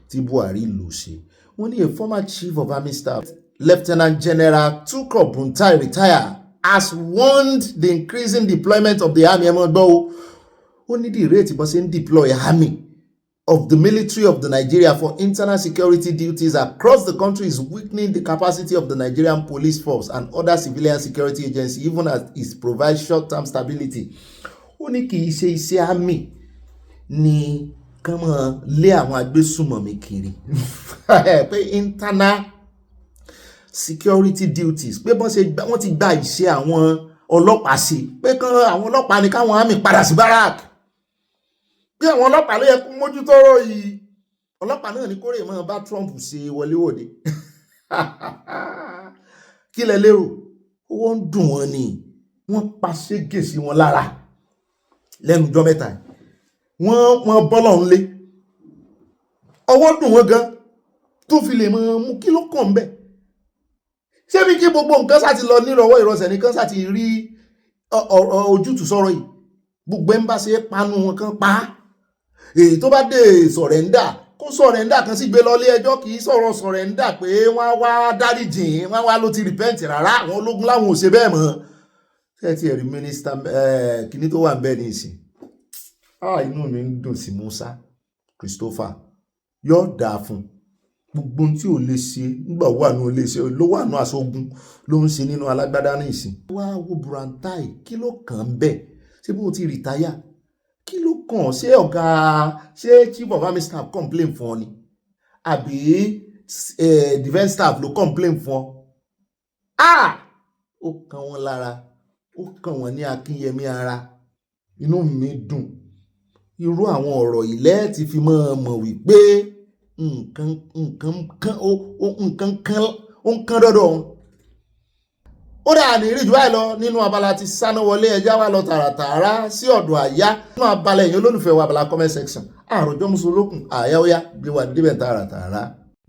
tí Buhari lò ṣe wọ́n ní a former chief of army staff Lieutenant General Tukur Brontai retire has warned the increasing deployment of the army ó ní the rate bó ṣe ń deploy army of the military of the Nigeria for internal security duties across the country is weakening the capacity of the Nigerian police force and other civilian security agencies even as it provides short-term stability. Ó ní kì í ṣe iṣẹ́ army ni kán máa lé àwọn agbésùmọ̀mí kiri pé internal security duties pé wọ́n ti gba iṣẹ́ àwọn ọlọ́pàá sí pé kán àwọn ọlọ́pàá ní káwọn army padà sí barak bí àwọn ọlọ́pàá ló yẹ kó mójútó ọ̀rọ̀ yìí ọlọ́pàá náà ní kórè mọ́ bá Trump ṣe wọléwọ̀de kí lẹ lérò owó ń dùn wọn ni wọ́n pa ségè sí wọn lára lẹ́nu ọjọ́ mẹ́ta wọ́n bọ́lọ̀ ń lé ọwọ́ dùn wọn gan tó fi lè mú kí ló kàn bẹ́ẹ̀ ṣé bí kí gbogbo nǹkan sá ti lọ nírọ̀wọ́ ìrọsẹ̀ nìkan sá ti rí ojútùú sọ̀rọ̀ yìí gbogbo ẹ̀ ń bá ṣe panu wọn kan pa á èyí tó bá dé sọ̀rẹ́ndà kó sọ̀rẹ́ndà kan sì gbé lọ ilé ẹjọ́ kì í sọ̀rọ̀ sọ̀rẹ́ndà pé wọ́n wá dáríjìn wọ́n wá ló ti rìpẹ́ǹtì rárá àwọn ológun láwọn ò ṣe bẹ́ẹ̀ mọ́ ṣé ti ẹ̀rí mínísítà kìíní tó wà ń bẹ́ẹ̀ ní ìsìn inú mi ń dùn sí Musa Christopher yóò dáa fún gbogbo tí ò lè ṣe nígbà wà ní olè ṣe ló wà ní aṣogun ló ń ṣe nínú alágbádá ní ìsìn wá wo Brontai kí ló kàn ń bẹ̀ ṣé bó ti rìtáyà kí ló kàn ṣé ọ̀gá ṣé chief of army staff complain fún ọ ni àbí defence staff ló complain fún ọ ó kàn wọ́n lára ó kàn wọ́n ní akínyẹmí ara inú mi dùn irú àwọn ọ̀rọ̀ ilẹ̀ ti fi mọ̀ wípé nǹkan kan dọ́dọ̀ òun ó dà ní ìrìjú àìlọ nínú abala ti Sanawole ẹjá wa lọ tààràtààrà sí ọ̀dọ̀ àyá nínú abala ẹ̀yìn olólùfẹ́ wa abala comment section àròjọ́ musolókun àyáwóyá gbé wa débẹ̀ tààràtààrà.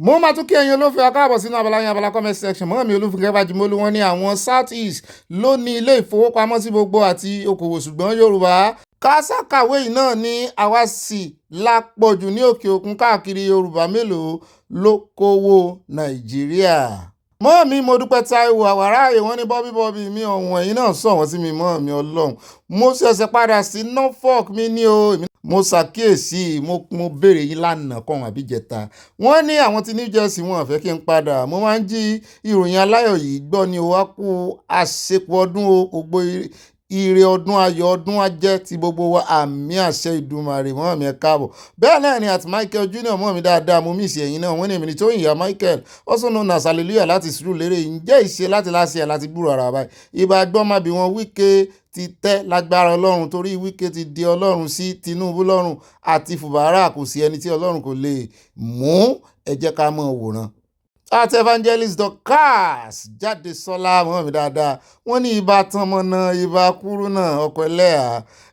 mo máa tún kí ẹ̀yin olólùfẹ́ akáàbọ̀ sínú abala yẹn abala comment section mọ́ mi olúfúnkẹ́ Bájímọ́lú wọn ní àwọn South East ló ní ilé ìfowópamọ́sí gbogbo àti okòwò ṣùgbọ́n Yorùbá kásàkàwé yìí náà ní àwa sì lápọ̀jù ní òkè òkun káàkiri Yorùbá mélòó ló kówó Nàìjíríà. mọ́ mi mo dúpẹ́ Táíwò àwàráàyè wọ́n ní bobby mi ọ̀wọ̀n ẹ̀yìn náà sọ wọ́n sí mi mọ́ mi Ọlọ́run mo ṣẹ̀ṣẹ̀ padà sí Norfolk mi ní o mo ṣàkíyèsí mo béèrè yín lánàá kan àbíjẹta wọ́n ní àwọn tí New Jersey wọn fẹ́ kí n padà mo máa ń jí ìròyìn aláyọ̀ yìí gbọ́ ni o wá kú àṣepọ̀ ọdún ògbó ire ọdún ayọ̀ ọdún á jẹ́ ti gbogbo wa àmì àṣẹ ìdùmarè mọ́ mi ẹ káàbọ̀. Bẹ́ẹ̀ náà ni àti Michael Junior mọ́ mi dáadáa mo mí ìsì ẹ̀yìn náà wọ́n ní èmi ní tó ìyá Michael also known as hallelujah láti Surulere ǹjẹ́ ìṣe láti láṣẹ ẹ̀ láti gbúrò ara báyìí ibà gbọ́n má bí wọn Wike ti tẹ́ lágbára ọlọ́run torí Wike ti di ọlọ́run sí Tinubu lọ́rùn àti Fubara kò sí ẹni tí ọlọ́run kò lè mú ẹ jẹ́ ká mọ̀ wòran. Àti evangelist Dorcas jáde sọlá mọ́ mi dáadáa wọ́n ní ibà tán mọ́ náà ibà kúrú náà ọkọ̀ ẹlẹ́à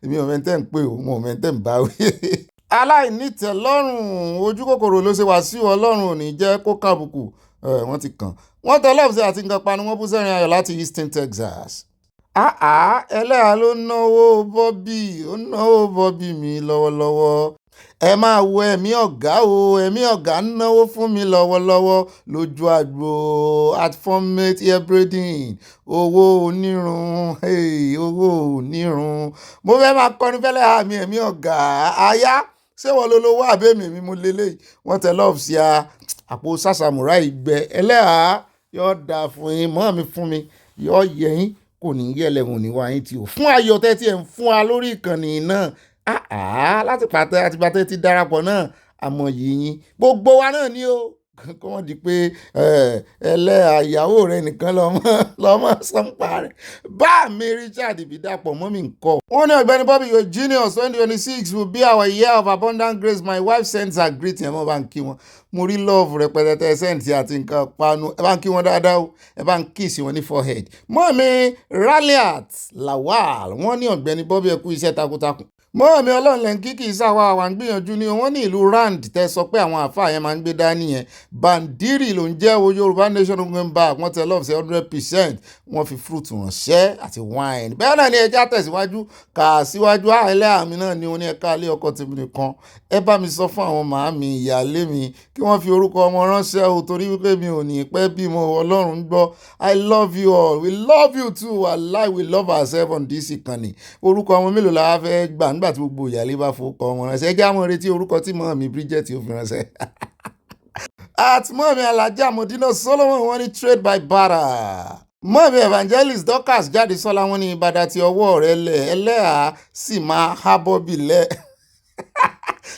èmi ò mẹ́tẹ́ ń pè ó mo ò mẹ́tẹ́ ń bá wí. aláìnítẹ̀lọ́rùn ojú kòkòrò ló ṣe Wàsíù ọlọ́run ò ní jẹ́ kó kàbùkù wọ́n ti kàn wọ́n tẹ lọ́ọ̀fù àti nǹkan panu wọ́n bú sẹ́rin ayọ̀ láti Houston, Texas. ẹlẹ́à ló náwó bọ́bí mi lọ́wọ́lọ́wọ́ ẹ máa wo ẹ̀mí ọ̀gá o ẹ̀mí ọ̀gá ń náwó fún mi lọ́wọ́lọ́wọ́ lójú àgbo at formate ear braiding owó onírun owó onírun mo fẹ́ máa kọrin fẹ́lẹ́ àmì ẹ̀mí ọ̀gá aya ṣé wọ́n ló lówó àbẹ́mi mi mo lélẹ̀ wọ́n tẹ lọ́ọ̀fù sí àpò sàṣàmùrà ìgbẹ́ ẹlẹ́à yóò dáa fún yín mọ́ mi fún mi yóò yẹ yín kò ní yẹlẹ̀wọ̀n níwá yín tí o fún ayọ̀ tẹ́tí ẹ̀ ń fún wa lórí ìkànnì náà láti pàtẹ àti pàtẹ ti darapọ̀ náà àmọ́ yìnyín gbogbo wa náà ni ó kọ́ wọ́n di pé ìyàwó rẹ̀ nìkan lọ́mọ sọ́npa rẹ̀ bá mi Richard Ìbídàpọ̀ mọ́ mi nǹkan. wọ́n ní Ogbeni Bobby your genius 2026 will be our year of abundant grace my wife sends her greeting ẹ̀ mọ́ bá ń kí wọn mo rí love rẹpẹtẹ sẹ́ǹtì àti nǹkan panu ẹ bá ń kí wọn dáadáa o ẹ bá ń kiss wọn ní forehead. mọ́ mi Raliat Lawal wọ́n ní Ogbeni Bobby ẹ kú iṣẹ́ takuntakun mọ́ mi ọlọ́run lẹ́ń kí kì í sáwọ́ àwọn àgbìyànjú ni wọ́n ní ìlú rand tẹ́ sọ pé àwọn àfáà yẹn máa ń gbé dání yẹn bandiri ló ń jẹ́ owó yorubanation going back wọ́n tẹ lọ́ọ̀fù sí 100% wọ́n fi fruit ránṣẹ́ àti wine bẹ́ẹ̀ náà ni ẹja tẹ̀síwájú kà síwájú àìlẹ́ àmì náà ni oní ẹ̀ka ilé ọkọ tèmi nìkan ẹ bá mi sọ fún àwọn màámi ìyáálé mi kí wọ́n fi orúkọ ọmọ ránṣẹ́ o torí wípé mi ò ní pẹ́ bímọ ọlọ́run gbọ́ I love you all we love you too wallahi we love ourselves on this ìkànnì orúkọ ọmọ mélòó la fẹ́ gbà nígbà tí gbogbo ìyáálé bá fowókọ ọmọ ránṣẹ́ ẹ jẹ́ àmọ́ retí orúkọ tí mọ́ mi Bridget ò fi ránṣẹ́. àti mọ́ mi Alájà Modina Solomon wọ́n ní trade by barter mọ́ mi evangelist Dorcas jáde sọ́lá wọ́n ní ìbàdàn tí ọwọ́ rẹ̀ lẹ̀ ẹlẹ́à sì máa há Bobby lẹ̀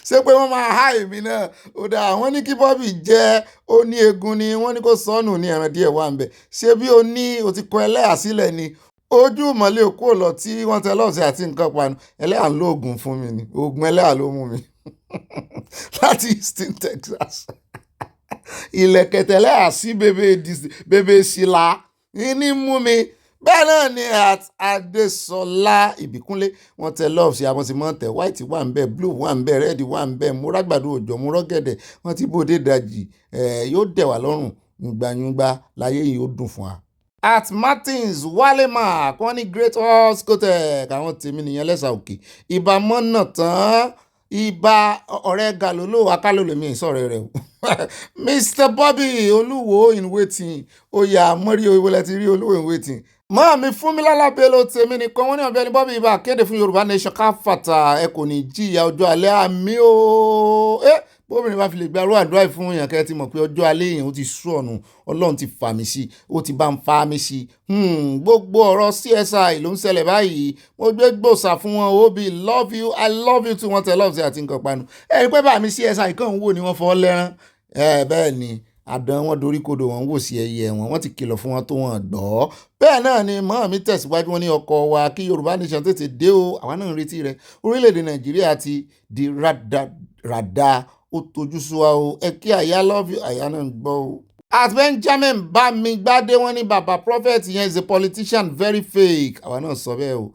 ṣé pé wọ́n máa há èmi náà ó dáa wọ́n ní kí Bobby jẹ́ ó ní egun ni wọ́n ní kó sọnù ní ẹran díẹ̀ wà ń bẹ̀ ṣé bí ó ti kọ ẹlẹ́à sílẹ̀ ni ojú ìmọ̀lẹ́ òkú ọ̀lọ́ tí wọ́n tẹ lọ́ọ̀sì àti nǹkan panu ẹlẹ́à ń lo oògùn fún mi ni oògùn ẹlẹ́à ló mú mi láti Houston, Texas ilẹ̀kẹ̀tẹ̀ ẹlẹ́à sí bèbè sílá ní mú mi bẹ́ẹ̀ náà ni Adésọlá Ìbíkúnlé wọ́n tẹ lọ́ọ̀sì àwọn sì mọ́ tẹ̀ white wà ń bẹ̀ blue wà ń bẹ̀ red wà ń bẹ̀ múrágbàdo òjò múrọ́gẹ̀dẹ̀ wọ́n ti bóde dajì yóò dẹ̀ wá lọ́rùn yùngbàyùngbà láyé yìí ó dùn fún wa. At Martins Walemark wọ́n ní Great Oscotec àwọn tèmi nìyẹn lẹ́sà òkè ìbá mọ́nà tán ìbá ọ̀rẹ́ galolo akálòlèmí ìsọ̀rẹ́ rẹ̀ Mr. Bobby olúwo in waiting oyè àmọ́rí ìwọlẹ̀ ti rí olúwo in waiting mọ́ mi fún mi lálábẹ́ ló tèmi nìkan wọ́n ní Ogbeni Bobby ibà kéde fún Yorubanation káfàtà ẹ kò ní jìyà ọjọ́ alẹ́ àmì o bóbìnrin bá fi lè gbàrú àdúrà fún èèyàn kẹ́ ti mọ̀ pé ọjọ́ alẹ́ èèyàn ó ti sú ọ̀nù ọlọ́run ti fà mí sí ó ti bá ń fa mí sí gbogbo ọ̀rọ̀ CSI ló ń ṣẹlẹ̀ báyìí mo gbé gbòòsà fún wọn Obi love you I love you too wọ́n tẹ lọ́ọ̀sì àti nǹkan panu ẹ̀rí pé bá mi CSI kàn ń wò ní wọ́n fọ́ lẹ́rán bẹ́ẹ̀ ni àdán wọn dorí kodò wọn wò sí ẹyẹ wọn ti kìlọ̀ fún wọn tó wọn gbọ́ bẹ́ẹ̀ náà ni mọ́ mi tẹ̀síwájú wọn ní ọkọ̀ wa kí Yorubanation tètè dé o àwa náà ń retí rẹ̀ orílẹ̀-èdè Nàìjíríà ti di rada ó tojú súwa o ẹ kí àyà love you àyà náà ń gbọ́ o. At Benjamin Bamigbade wọ́n ní baba prophet yẹn is a politician very fake àwa náà sọ bẹ́ẹ̀ o.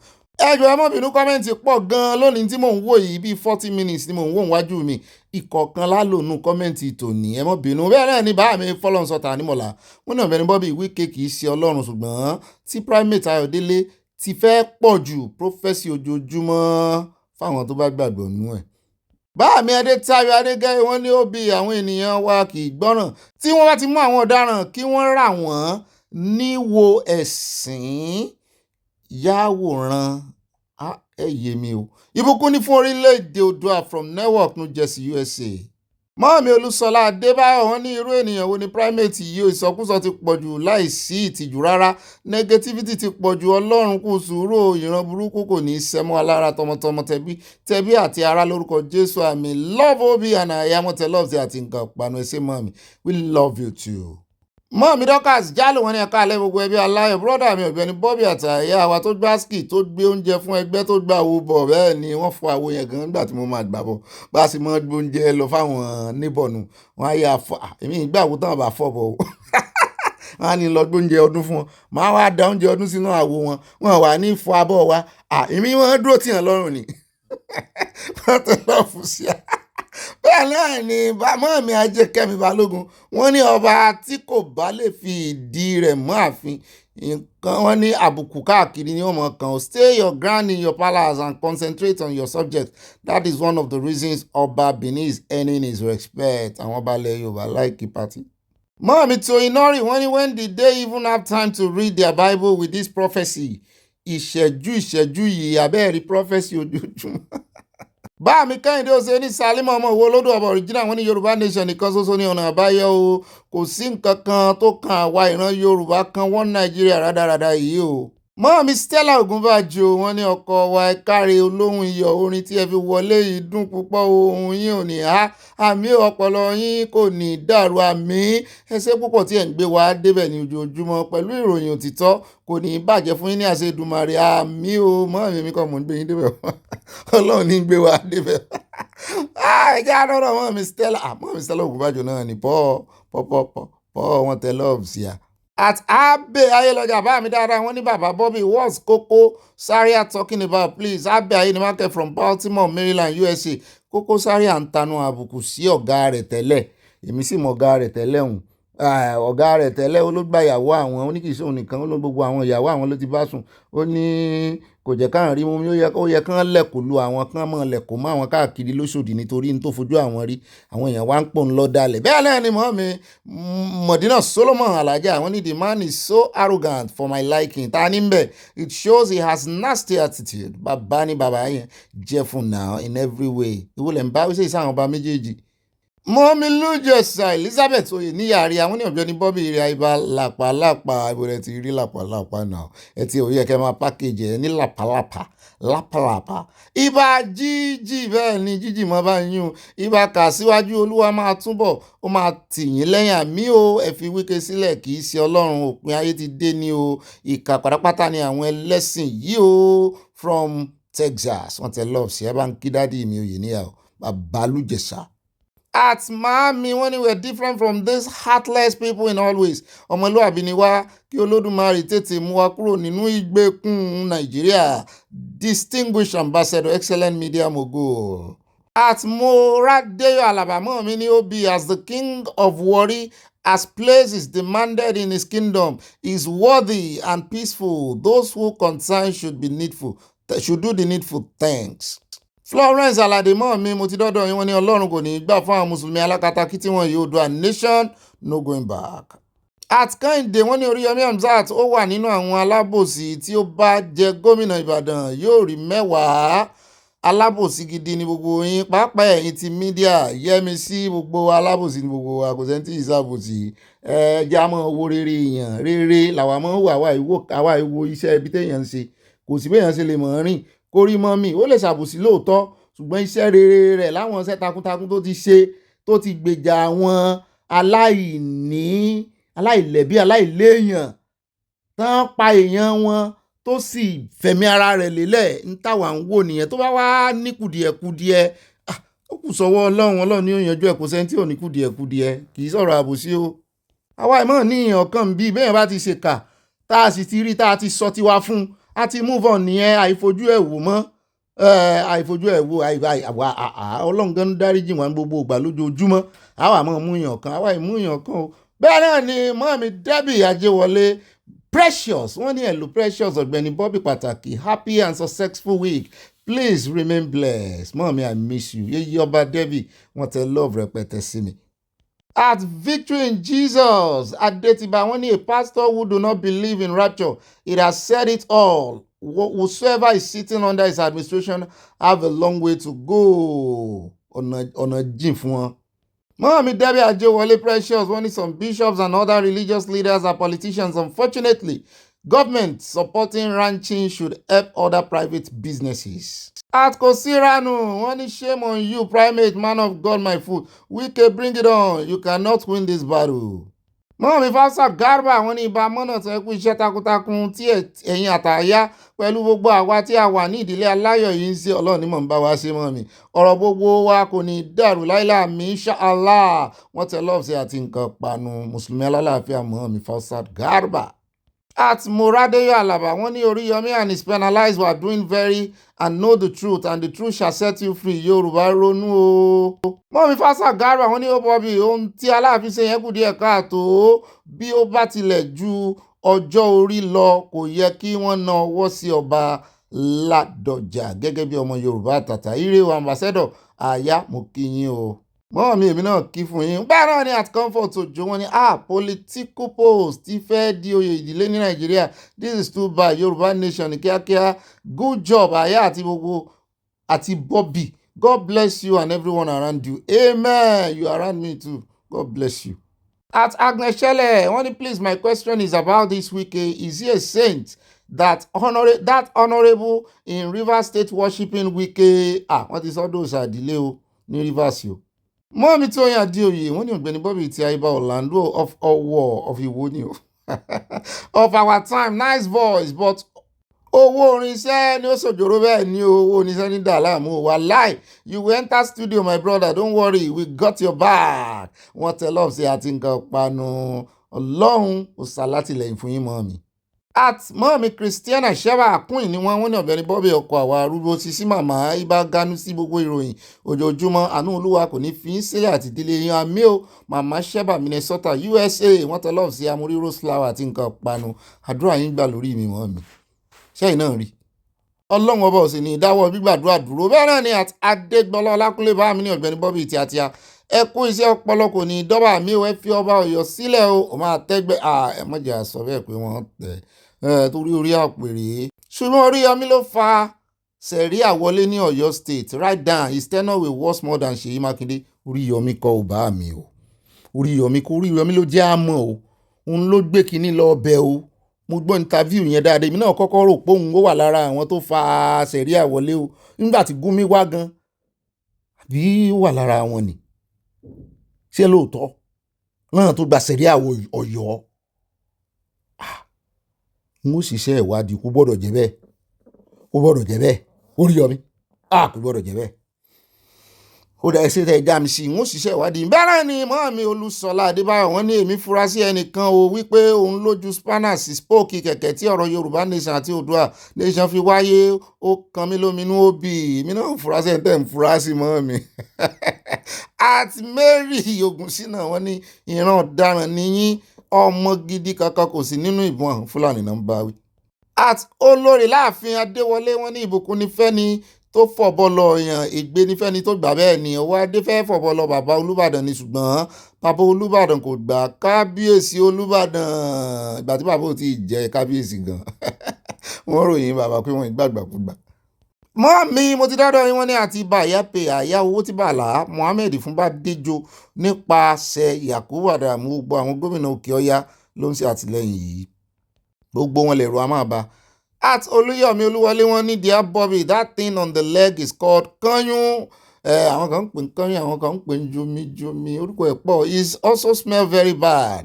ẹjọ́ ẹ má bínú kọ́mẹ́ǹtì pọ̀ gan-an lónìí tí mò ń wò yìí bíi 40 minutes ni mò ń wò níwájú mi ìkọ̀ọ̀kan lálòónú kọ́mẹ́ǹtì tòní ẹ má bínú bẹ́ẹ̀ náà ni bá mi fọlọ́nsọ̀tà nímọ̀lá wọn náà Ogbeni Bobby Wike kì í ṣe ọlọ́run ṣùgbọ́n tí primate Ayọ̀délé ti fẹ́ pọ̀ ju prophesy ojoojúmọ́ fáwọn tó bá gbàgbọ́ nú ẹ̀. Báàmí Adétáyọ̀ Adégẹ́yẹ wọ́n ní ó bí àwọn ènìyàn wa kì í gbọ́ràn tí wọ́n bá ti mú àwọn ọ̀daràn kí wọ́n rà wọ́n níwò ẹ̀sìn yàwòrán ẹ yé mi o. Ìbùkún ní fún orílẹ̀-èdè Oòduà from Newark, New Jersey, USA. mọ́ọ̀mí olúṣọlá adébáyọ̀ wọ́n ní irú ènìyàn wo ni primate yìí o, ìsọkúsọ ti pọ̀jù láìsí ìtìjú rárá, negativity ti pọ̀jù, ọlọ́run kù sùúrù, ìran burúkú kò ní í sẹ́mọ́ alára tọmọtọmọ tẹbí àti ará lórúkọ jésù àmì. Love obi and iammoreyorunathannigeria àti nǹkan ìpanu ẹsẹ̀ mọ́ọ̀mí, we love you too. mọ́ọ̀mí dọ́kàs jálò wọn ní ẹ̀ka alẹ́ gbogbo ẹbí aláyọ̀, bọ́dà mi ọ̀gbẹ́ni bobby àtàyà wa tó gbá ski tó gbé oúnjẹ fún ẹgbẹ́ tó gbà owó bọ̀, bẹ́ẹ̀ ni wọ́n fọ àwo yẹn gan nígbà tí mo máa gbà bọ̀ bá a sì mọ́ oúnjẹ lọ fáwọn níbọ̀nù wọn á yà fọ èmi ìgbà wo tán bá fọ bọ̀ o wọn á ní lọ gbóúnjẹ ọdún fún wọn, máa wá da oúnjẹ ọdún sínú àwo wọn wà ní fọ abọ́ wa èmi wọn dúró tìyàn lọ́rùn ni wọ́n tẹ lọ́ọ̀ fún sí i. bẹ́ẹ̀ náà ni mọ́ọ̀mí ajé kemibadenoch wọ́n ní ọba tí kò bá lè fi ìdí rẹ̀ mọ́ ààfin nǹkan wọ́n ní àbùkù káàkiri ni wọ́n mọ̀ kàn. Stay your ground in your palace and concentrate on your subject. That is one of the reasons Ọba Benin is earning his respect. Àwọn ọba ilẹ̀ Yorùbá like party. mọ́ọ̀mí Toyinori wọ́n ní when did they even have time to read their Bible with this prophecy? ìṣẹ́jú yìí abẹ́ẹ̀rí prophecy ojoojúmọ́. bá mi kẹ́hìndé ó ṣe ní Sálímù ọmọ òwò olódò ọba original wọn ní Yorùbá nation nìkan ṣoṣo ní ọ̀nà àbáyọ o, kò sí nǹkan kan tó kan àwa ìran Yorùbá kan wọ́n Nàìjíríà rádaràda yìí o. mọ́ọ̀mí Stella Ògúnbàjò wọ́n ní ọkọ wa ẹ̀káre olóhùn iyọ̀ orin tí ẹ fi wọlé yìí dùn púpọ̀, ohun yín ò ní há, àmì ọpọlọ yín kò ní dàrú, àmì ẹsẹ̀ púpọ̀ tí ẹ̀ ń gbé wa débẹ̀ ní ojoojúmọ́ pẹ̀lú ìròyìn òtítọ́ kò ní bàjẹ́ fún yín ní àṣẹ Èdùmàrè, àmì o. mọ́ọ̀mí mi kọ́ mò ń gbé yín débẹ̀ Ọlọ́run ní gbé wa débẹ̀. ẹ̀jẹ̀ àdọ́rọ̀ mọ́ọ̀mí Stella Ògúnbàjò náà ní pọ́ wọn tẹ lọ́ọ̀bù sí a. At Abe Ayélujára bá mi dáadáa wọ́n ní bàbá Bobby, what's Koko Zaria talking about please? Abe Ayélujára from Baltimore, Maryland, USA. Koko Zaria ń tanu àbùkù sí ọ̀gá rẹ̀ tẹ́lẹ̀, èmi sì mọ ọ̀gá rẹ̀ tẹ́lẹ̀ hùn. ọ̀gá rẹ̀ tẹ́lẹ̀ ó ló gba ìyàwó àwọn, ó ní kì í ṣe òun nìkan, ó ló gbogbo àwọn ìyàwó àwọn ló ti bá sùn, ó ní kò jẹ́ káwọn rí mú mi, ó yẹ kán lẹ̀kọ̀ lu àwọn kán mọ̀ lẹ̀kọ̀ mọ́ àwọn káàkiri lóṣòdì nítorí ní tó fojú àwọn rí, àwọn èèyàn wá ń pò ń lọ dalẹ̀. bẹ́ẹ̀ náà ni mọ́mí Mọ̀dínà Solomon Alájà àwọn ní the man is so arrogant for my liking, ta ní bẹ́ẹ̀, it shows he has nasty attitude. bàbá ní bàbá yẹn jẹ́ fún now in every way. ìwọlẹ̀ ń bá wíṣẹ́ ìsáwọn ọba méjèèjì. mọ́mí lójẹsà Elizabeth oyè níyàrí àwọn ní Ọ̀gbẹ́ni Bobby rẹ̀ ibà làpàlàpà ìbòrẹ̀ ti rí làpàlàpà náà ẹ ti òye kẹ́ máa pákéjì ẹ ní lápàlàpà ibà jíjì, bẹ́ẹ̀ ni jíjì mọ́ bá yún ibà kà síwájú Olúwa máa túbọ̀ ó máa tì yín lẹ́yìn àmì o. ẹ fi Wike sílẹ̀, kì í ṣe Ọlọ́run, òpin ayé ti dé ní o, ìkà pátápátá ni àwọn ẹlẹ́sìn yìí o. From Texas wọ́n tẹ love sí ẹ bá ń kí dádì mi oyè níyàwó bàbá lójẹsà. At Malami when we were different from these heartless people in all ways. ọmọlúwàbí ni wá, kí Olódùmarè tètè mú wa kúrò nínú ìgbèkùn Nàìjíríà. Distinguished ambassador, excellent media mogul. At Moradeyo Alabama mi ni Obi as the king of Warri, as place is demanded in his kingdom, is worthy and peaceful. Those who concern should do the needful. Thanks. Florence Alademo mi mo ti dọ́dọ̀ yín wọ́n ní Ọlọ́run kò ní gbà fún àwọn mùsùlùmí alákatakí tí wọ́n yóò do a nation no going back. At Kẹ́hìndé wọ́n ní Oriyomihamzat ó wà nínú àwọn alábòsí tí ó bá jẹ gómìnà Ìbàdàn yóò rí 10. alábòsí gidi ni gbogbo yín, pàápàá ẹ̀yin ti mídíà, Yẹ́misí gbogbo alábòsí ni gbogbo wa, kò sẹ́ni tí ìsàbòsí. ẹja mọ́ owó rere èèyàn rere làwa mọ́ wà àwa ìwo iṣẹ́ ibi téèyàn ń ṣe, kò sí béèyàn ṣe lè mọ̀ rìn kórí mọ́ mi, ó lè ṣàbòsí lóòótọ́ ṣùgbọ́n iṣẹ́ rere rẹ̀ láwọn iṣẹ́ takuntakun tó ti ṣe tó ti gbèjà àwọn aláìlẹ́bí aláìléèyàn tán pa èèyàn wọn tó sì fẹ̀mí ara rẹ̀ lélẹ̀ ń táwa ń wò nìyẹn. tó bá wá ní kùdìẹ̀kudiẹ ó kù sọ́wọ́ Ọlọ́run ní ó yanjú ẹ̀, kò sẹ́ni tí ò ní kùdìẹ̀kudiẹ, kì í sọ̀rọ̀ àbòsí o. àwa ìmọ̀ ní ọ̀kan bí bẹ́ẹ̀ bá ti ṣèkà tá a sì ti rí tá a ti sọ tiwa fún un, a ti move on nìyẹn, àìfojú ẹ̀ wò mọ́, àìfojú ẹ̀ wò Ọlọ́run gan dáríjì wọn gbogbo ìgbà lójoojúmọ́, àwa mọ̀ múyàn kan, àwa ìmúyàn kan o. bẹ́ẹ̀ náà ni mọ́mí Debbie Ajéwọlé Precious wọ́n ní ẹ̀lú Precious Ọ̀gbẹ́ni Bobby pàtàkì, happy and successful week, please remain blessed. mọ́mí I miss you. yéyí ọba Debbie wọ́n tẹ love rẹpẹtẹ sí mi. At Victory in Jesus Adetiba wọ́n ní a pastor who do not believe in rapture, it has said it all. Whosoever is sitting under his administration have a long way to go. ọ̀nà jìn fún wọn. Mommy Debbie Ajewole Precious, wanting some bishops and other religious leaders and politicians. Unfortunately, government supporting ranching should help other private businesses. At Kosiranu, one shame on you, primate man of God, my foot. Wike, bring it on. You cannot win this battle. Mọ́mí Fáṣà Garba àwọn ní ibà mọ́nà tó ẹkú iṣẹ́ takuntakun tí ẹ̀yin àtàyà pẹ̀lú gbogbo àwa tí a wà ní ìdílé aláyọ̀ yìí ń ṣe Ọlọ́run ní mọ̀ ń bá wa ṣe mọ́mí. Ọ̀rọ̀ gbogbo wa kò ní dàrú láìláàmì inshallah. Wọ́n tẹ lọ́ọ̀sì àti nǹkan panu Mùsùlùmí alálàáfíà Mọ́mí Fáṣà Garba. At Moradeyo Alaba, wọ́n ní Oriyomi and his penalized were doing very and know the truth and the truth shall set you free. Yorùbá ronú o. Mọ́mí Fáṣà Garba wọ́n ní ó bọ́bí ohun tí Aláàfin ṣe yẹn kù díẹ̀ káàtó bí ó bá tilẹ̀ ju ọjọ́ orí lọ kò yẹ kí wọ́n na ọwọ́ sí ọba Ládọjà gẹ́gẹ́ bí ọmọ Yorùbá àtàtà. Ire o ambassador àyà mo kí yín o. Mọ́mí èmi náà kí fún yín. Bẹ́ẹ̀ náà ni at comfort òjò wọn ni political post ti fẹ́ di oyè ìdílé ní Nàìjíríà. This is too bad. Yorùbá nation ní kíákíá. Good job àyà àti gbogbo àti Bobby. God bless you and everyone around you. Amen. You around me too. God bless you. At Agnes Shele, only please, my question is about this week. Is he a saint that honorable in Rivers State worshiping Wike? What is all those delay ní Rivers yo? Mọ́mí tí ó yàn dí oyè wọ́n ní Ogbeni ti Àyíbá Orlando of Ọ̀wọ̀ of Ìwó ni o. Of our time, nice voice, but owó orin iṣẹ́ ni ó ṣòjòrò bẹ́ẹ̀ ni owó oníṣẹ́ ní dàlámù wàláì. You will enter studio, my brother, don't worry, we got your back. Wọ́n tẹ lọ́ọ̀ sí àti nǹkan panu Ọlọ́run ó ṣàlátìlẹ́yìn fún yín Mọ́mí. At Mọ́mí Christiana Sheba Queen ni wọ́n ní Ọ̀gbẹ́nibọ́bí ọkọ̀ àwa arúgbó ti sí màmá ibà ganu sí gbogbo ìròyìn ojoojúmọ́ àánú Olúwa kò ní fi ń sílẹ̀ àti ìdílé yín àmì o. Màmá Sheba Minnesota USA wọ́n tẹ lọ́ọ̀ sí amúrí Rose Flower àti nǹkan panu àdúrà yín gbà lórí mi Mọ́mí. Ṣẹ́yìn náà rí Ọlọ́run ọba òsì ní ìdáwọ́ gbígbàdúrà dúró. Bẹ́ẹ̀ náà ni at Adégbọlá Ọlákúnlé bá mi ní Ọ̀gbẹ́nibọ́bí tíátíá. Ẹ kú iṣẹ́ ọpọlọ kò ní dọ́bà mi ò ẹ fi ọba Ọ̀yọ́ sílẹ̀ o. Ò máa tẹ́gbẹ́ ẹ mọ̀jà sọ bẹ́ẹ̀ pé wọ́n tẹ̀ torí orí àpèrè. Ṣùgbọ́n Oríyọmí ló fa sẹ̀ríà wọlé ní Ọ̀yọ́ state. Right down his tenure will worse more than Ṣèyí Mákindé. Oríyọmí kọ́ ò bá mi o. Oríyọmí ló jẹ́ àmọ́ o. Òun ló gbé kinní lọ ọbẹ̀ o. Mo gbọ́ interview yẹn dáadáa èmi náà kọ́kọ́ rò pé òun ó wà lára àwọn tó fa sẹ̀ríà wọlé o nígbà tí Gúnmi wá gan àbí ó wà lára wọn ni ṣé lóòótọ́ náà tó gba sẹ̀ríà Ọ̀yọ́ n ó ṣiṣẹ́ ìwádìí kò gbọ́dọ̀ jẹ́ bẹ́ẹ̀ Oríyọmí kò gbọ́dọ̀ jẹ́ bẹ́ẹ̀ ó dẹ̀ ṣe tẹ̀ já mi sí n ó ṣiṣẹ́ ìwádìí. Bẹ́ẹ̀ ni Mọ́mí Olúṣọlá Adébáyọ̀ wọ́n ní èmi fura sí ẹnìkan o wípé òun lójú spanners spóòkì kẹ̀kẹ́ tí ọ̀rọ̀ Yorùbá nation àti Oòduà nation fi wáyé ó kan mí lóminú ó bì èmi náà fura sí ẹ̀ńtẹ̀ ń fura sí Mọ́mí. Àti Mary Ògúnṣínà wọ́n ní ìran ọ̀daràn níyín ọmọ gidi kankan kò sí nínú ìbọn Fúlàní náà ń bá wí. At Olórí Láàfin Adéwọlé wọ́n ní ìbùkún nífẹ̀ẹ́ ni tó fọ̀bọ̀ lọ yàn ègbé nífẹ̀ẹ́ni tó gbà bẹ́ẹ̀ ni ọwọ́ adé fẹ́ fọ̀bọ̀ lọ bàbá Olúbàdàn ni ṣùgbọ́n bàbá Olúbàdàn kò gbà kábíyèsí Olúbàdàn ìgbà tí bàbá ò tí ì jẹ kábíyèsí gan wọ́n ròyìn bàbá pé wọ́n ìgbàgbàkúgbà. Mọ́mí mo ti dọ́dọ̀ yín wọ́n ní àti bá àyà owó tí Bàlá Mohammed fún bá déjò nípasẹ̀ Yakubu Adamu gbogbo àwọn gómìnà Òkè Ọya ló ń ṣe àtìlẹ́yìn yìí gbogbo wọn lè rọ àmọ́ àbá. At Olúyọ̀mí Olúwọlé wọn ní dear Bobby that thing on the leg is called kanyun. Àwọn kan ń pè ń kanyun àwọn kan ń pè ń jomi orúkọ ẹ̀ pọ̀ is also smell very bad.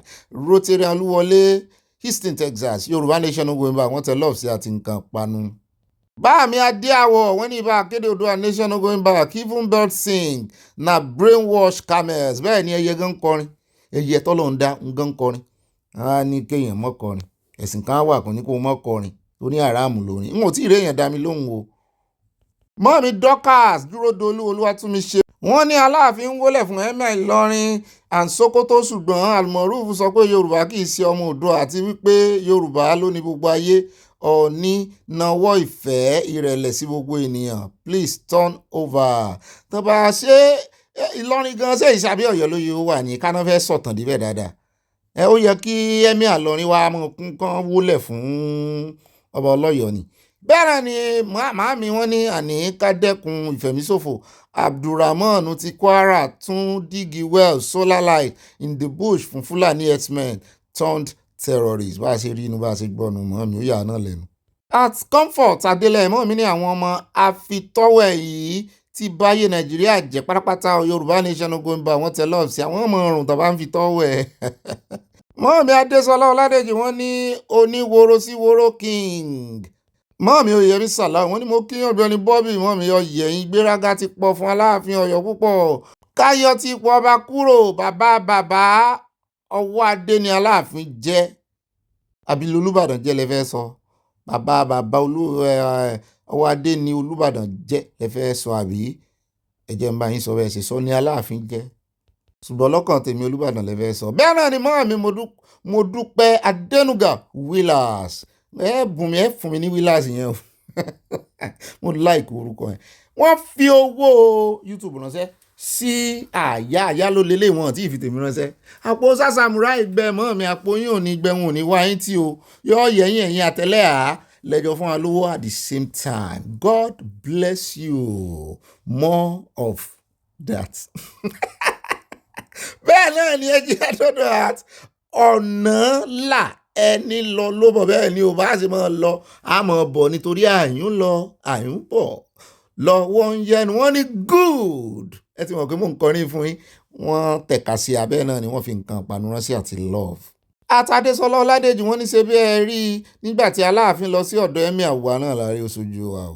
Rotary Olúwọlé Houston Texas Yorùbá nation no going back wọ́n tẹ love sí àti nǹkan panu. Báàmí Adéàwọ̀ wọ́n ní ibà akéde Oòduà nation no going back even bird sing na brainwash camels bẹ́ẹ̀ ni ẹyẹ gan kọrin ẹyẹ tọ́lọ̀ ń dá ń gan kọrin á ní kéèyàn mọ́ kọrin ẹ̀sìn kan wà kò ní kó mọ́ kọrin tó ní àràmù lórin n ò tí ì rí èèyàn dá mi lóhùn o. Mọ́mí Dorcas dúró dolú Olúwatúnmiṣe wọ́n ní Aláàfin ń wólẹ̀ fún Emir Ìlọrin and Sokoto ṣùgbọ́n Almoruf sọ pé Yorùbá kì í ṣe ọmọ Oòduà àti wípé Yorùbá ló ní gbogbo ayé Ọọ̀ni nawọ́ ìfẹ́ ìrẹ̀lẹ̀ sí gbogbo ènìyàn please turn over. tó bá ṣe Ìlọrin gan ṣe ìṣàbí Ọ̀yọ́ ló yẹ ó wà ní káná fẹ́ sọ̀tàn díbẹ̀ dáadáa ó yẹ kí Emir Ìlọrin wa mọ̀ kán wólẹ̀ fún ọba Ọlọ́yọ̀ ni bẹ́ẹ̀ ni màámi wọ́n ní àní ká dẹ́kun ìfẹ̀míṣòfò. Abdulrahman ti Kwara tún dígí well solar light in the bush fún Fulani herdsmen turned terrorists. Bá a ṣe rí inú bá a ṣe gbọ́nu màámi ó yà náà lẹ́nu. At Comfort Adélẹ̀ mọ́ ní àwọn ọmọ afitọ́wẹ̀ yìí ti báyé Nàìjíríà jẹ́ pátápátá Yorubanation going back wọ́n tẹ lọ́ọ̀ sí àwọn ọmọ ọrùn tó bá ń fi tọ́wẹ̀. Mọ́ọ̀mí Adésọlá Ọládèjì wọ́n ní oníworo sí woro king. Mọ́ọ̀mí Oyèyẹmí Sàláù wọ́n ní mo kí Ọ̀gbẹ́ni Bobby mọ́ọ̀mí ọ̀yẹ̀yìn gbéraga ti pọ̀ fún Aláàfin Ọ̀yọ́ púpọ̀. Káyọ̀ ti pọ̀ ọba kúrò bàbá ọwọ́ adé ni Aláàfin jẹ́. Àbílẹ̀ Olúbàdàn jẹ́ lẹ fẹ́ sọ. Bàbá ọwọ́ adé ni Olúbàdàn jẹ́ lẹ fẹ́ sọ àbí ẹ̀jẹ̀ ń bá yín sọ bẹ́ẹ̀ ṣe sọ ni Aláàfin jẹ́. Ṣùgbọ́n lọ́kàn tèmi Olúbàdàn lẹ fẹ́ sọ. Bẹ́ẹ̀ náà ni mọ́ọ̀mí mo dúpẹ́ Adénúgà Willers. Bùn mi fún mi ní Willers yẹn o. Mo like orúkọ yẹn. Wọ́n fi owó YouTube ránṣẹ́ sí àyà ló lélẹ̀ wọn tí ìfi tèmi ránṣẹ́. Àpò sàṣàmùrà ìgbẹ́ mọ́ọ̀mí àpò yín ò ní gbẹ̀wọ̀n ò ní wá yín tí o. Yọ yẹ̀yìn ẹ̀yìn àtẹ́lẹ̀ lẹ́jọ́ fún wa lówó at the same time. God bless you. More of that. Bẹ́ẹ̀ náà ni ẹjẹ́ àtọ́dọ̀ at ọ̀nà là ẹni lọ ló bọ̀ bẹ́ẹ̀ ni ò bá sì máa lọ àmọ́ bọ̀ nítorí àyún lọ àyún bọ̀ lọ wọ́n yẹnu wọ́n ní good. Ẹ ti mọ̀ pé mò ń kọrin fún yín wọ́n tẹ̀ka sí abẹ́ náà ni wọ́n fi nǹkan panu ránṣẹ́ àti love. Àtàdésọlá Ọládèjì wọ́n ní ṣe bí ẹ rí i nígbà tí Aláàfin lọ sí ọ̀dọ̀ Emir Àwùwá náà láàrin oṣooju wa o.